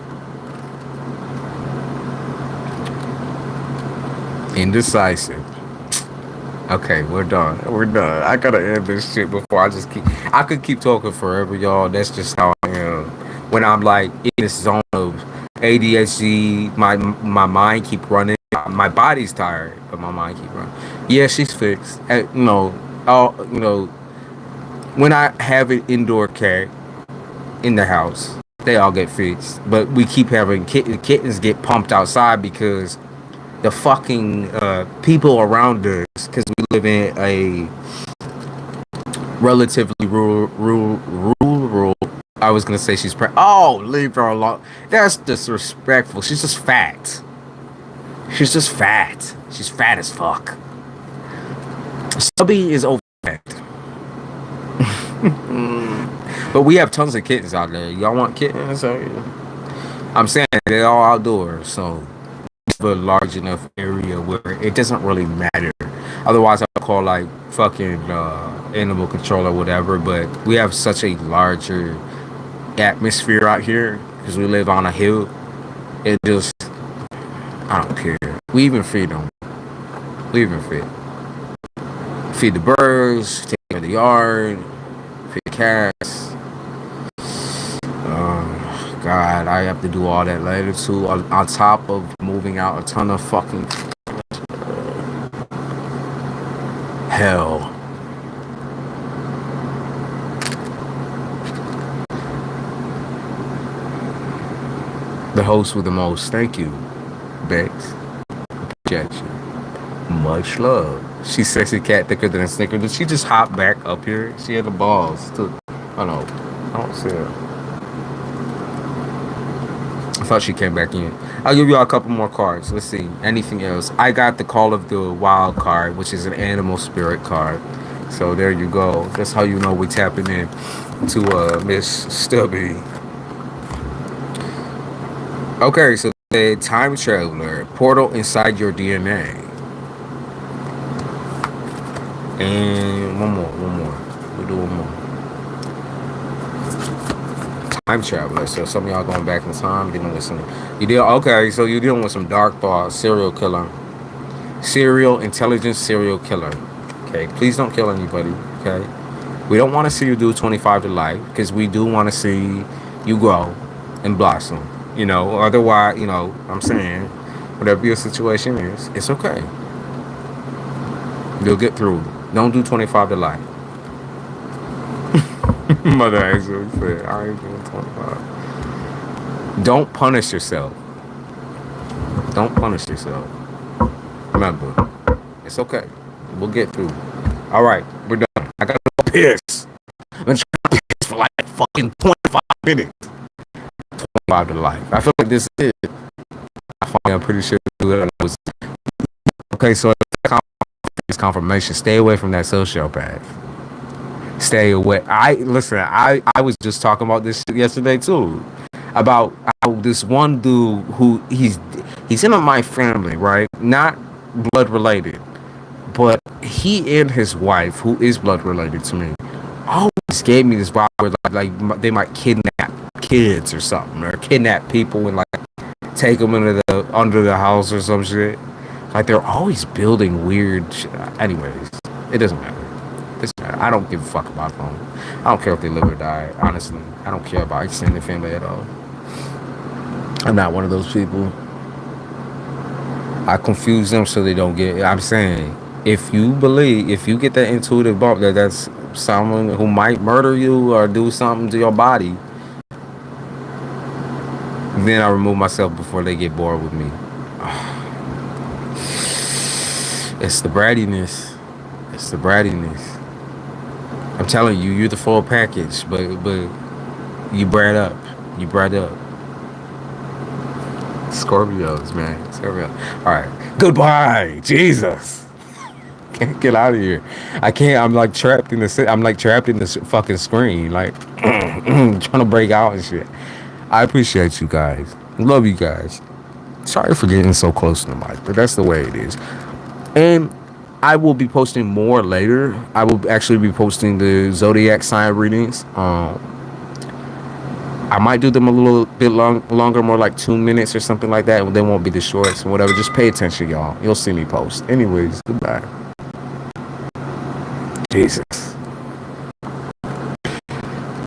Indecisive. Okay, we're done. We're done. I gotta end this shit before I just keep... I could keep talking forever, y'all. That's just how I am. When I'm like in this zone of ADHD, my mind keep running. My body's tired, but my mind keep running. Yeah, she's fixed. When I have an indoor cat in the house, they all get fixed. But we keep having kittens get pumped outside because the fucking people around us, because we live in a relatively rural. I was gonna say she's oh, leave her alone. That's disrespectful. She's just fat. She's just fat. She's fat as fuck. Stubby is over fat. But we have tons of kittens out there. Y'all want kittens? I'm saying they're all outdoors, so it's a large enough area where it doesn't really matter. Otherwise, I'll call like fucking animal control or whatever. But we have such a larger atmosphere out here because we live on a hill. It just, I don't care. We even feed them. We even feed the birds, take care of the yard, feed the cats. God, I have to do all that later too. On top of moving out a ton of fucking hell. The host with the most. Thank you, Bex. Appreciate you. Much love. She's sexy cat thicker than a snicker. Did she just hop back up here? She had the balls too. I don't see her. I thought she came back in. I'll give y'all a couple more cards. Let's see. Anything else? I got the Call of the Wild card, which is an animal spirit card. So there you go. That's how you know we're tapping in to Miss Stubby. Okay, so the time traveler, portal inside your DNA. And one more. We'll do one more. Time traveler. So some of y'all going back in time, dealing with some. Okay, so you're dealing with some dark thoughts, serial killer. Intelligent serial killer. Okay, please don't kill anybody. Okay, we don't want to see you do 25 to life because we do want to see you grow and blossom. Otherwise, I'm saying, whatever your situation is, it's okay. You'll get through. Don't do 25 to life. Mother actually said, I ain't doing 25. Don't punish yourself. Don't punish yourself. Remember, it's okay. We'll get through. All right, we're done. I gotta go piss. I've been trying to piss for like fucking 25 minutes. 25 to life. I feel like this is it. I'm pretty sure it was. Okay, so this confirmation. Stay away from that sociopath. Stay away. I was just talking about this yesterday too. About how this one dude who he's in my family, right? Not blood related, but he and his wife, who is blood related to me, always gave me this vibe where like they might kidnap kids or something, or kidnap people and like take them under the house or some shit. Like they're always building weird shit. Anyways, it doesn't matter. I don't give a fuck about them. I don't care if they live or die. Honestly, I don't care about extended family at all. I'm not one of those people. I confuse them so they don't get. I'm saying, if you get that intuitive bump that that's someone who might murder you or do something to your body, then I remove myself before they get bored with me. It's the brattiness. I'm telling you, you're the full package, but you bred up. You bred up. Scorpios, man. Scorpio. All right. Goodbye. Jesus. Can't get out of here. I can't. I'm like trapped in the. I'm like trapped in this fucking screen. Like trying to break out and shit. I appreciate you guys. Love you guys. Sorry for getting so close to the mic, but that's the way it is. And I will be posting more later. I will actually be posting the zodiac sign readings. I might do them a little bit longer, more like 2 minutes or something like that. They won't be the shorts or whatever. Just pay attention, y'all. You'll see me post. Anyways, goodbye. Jesus.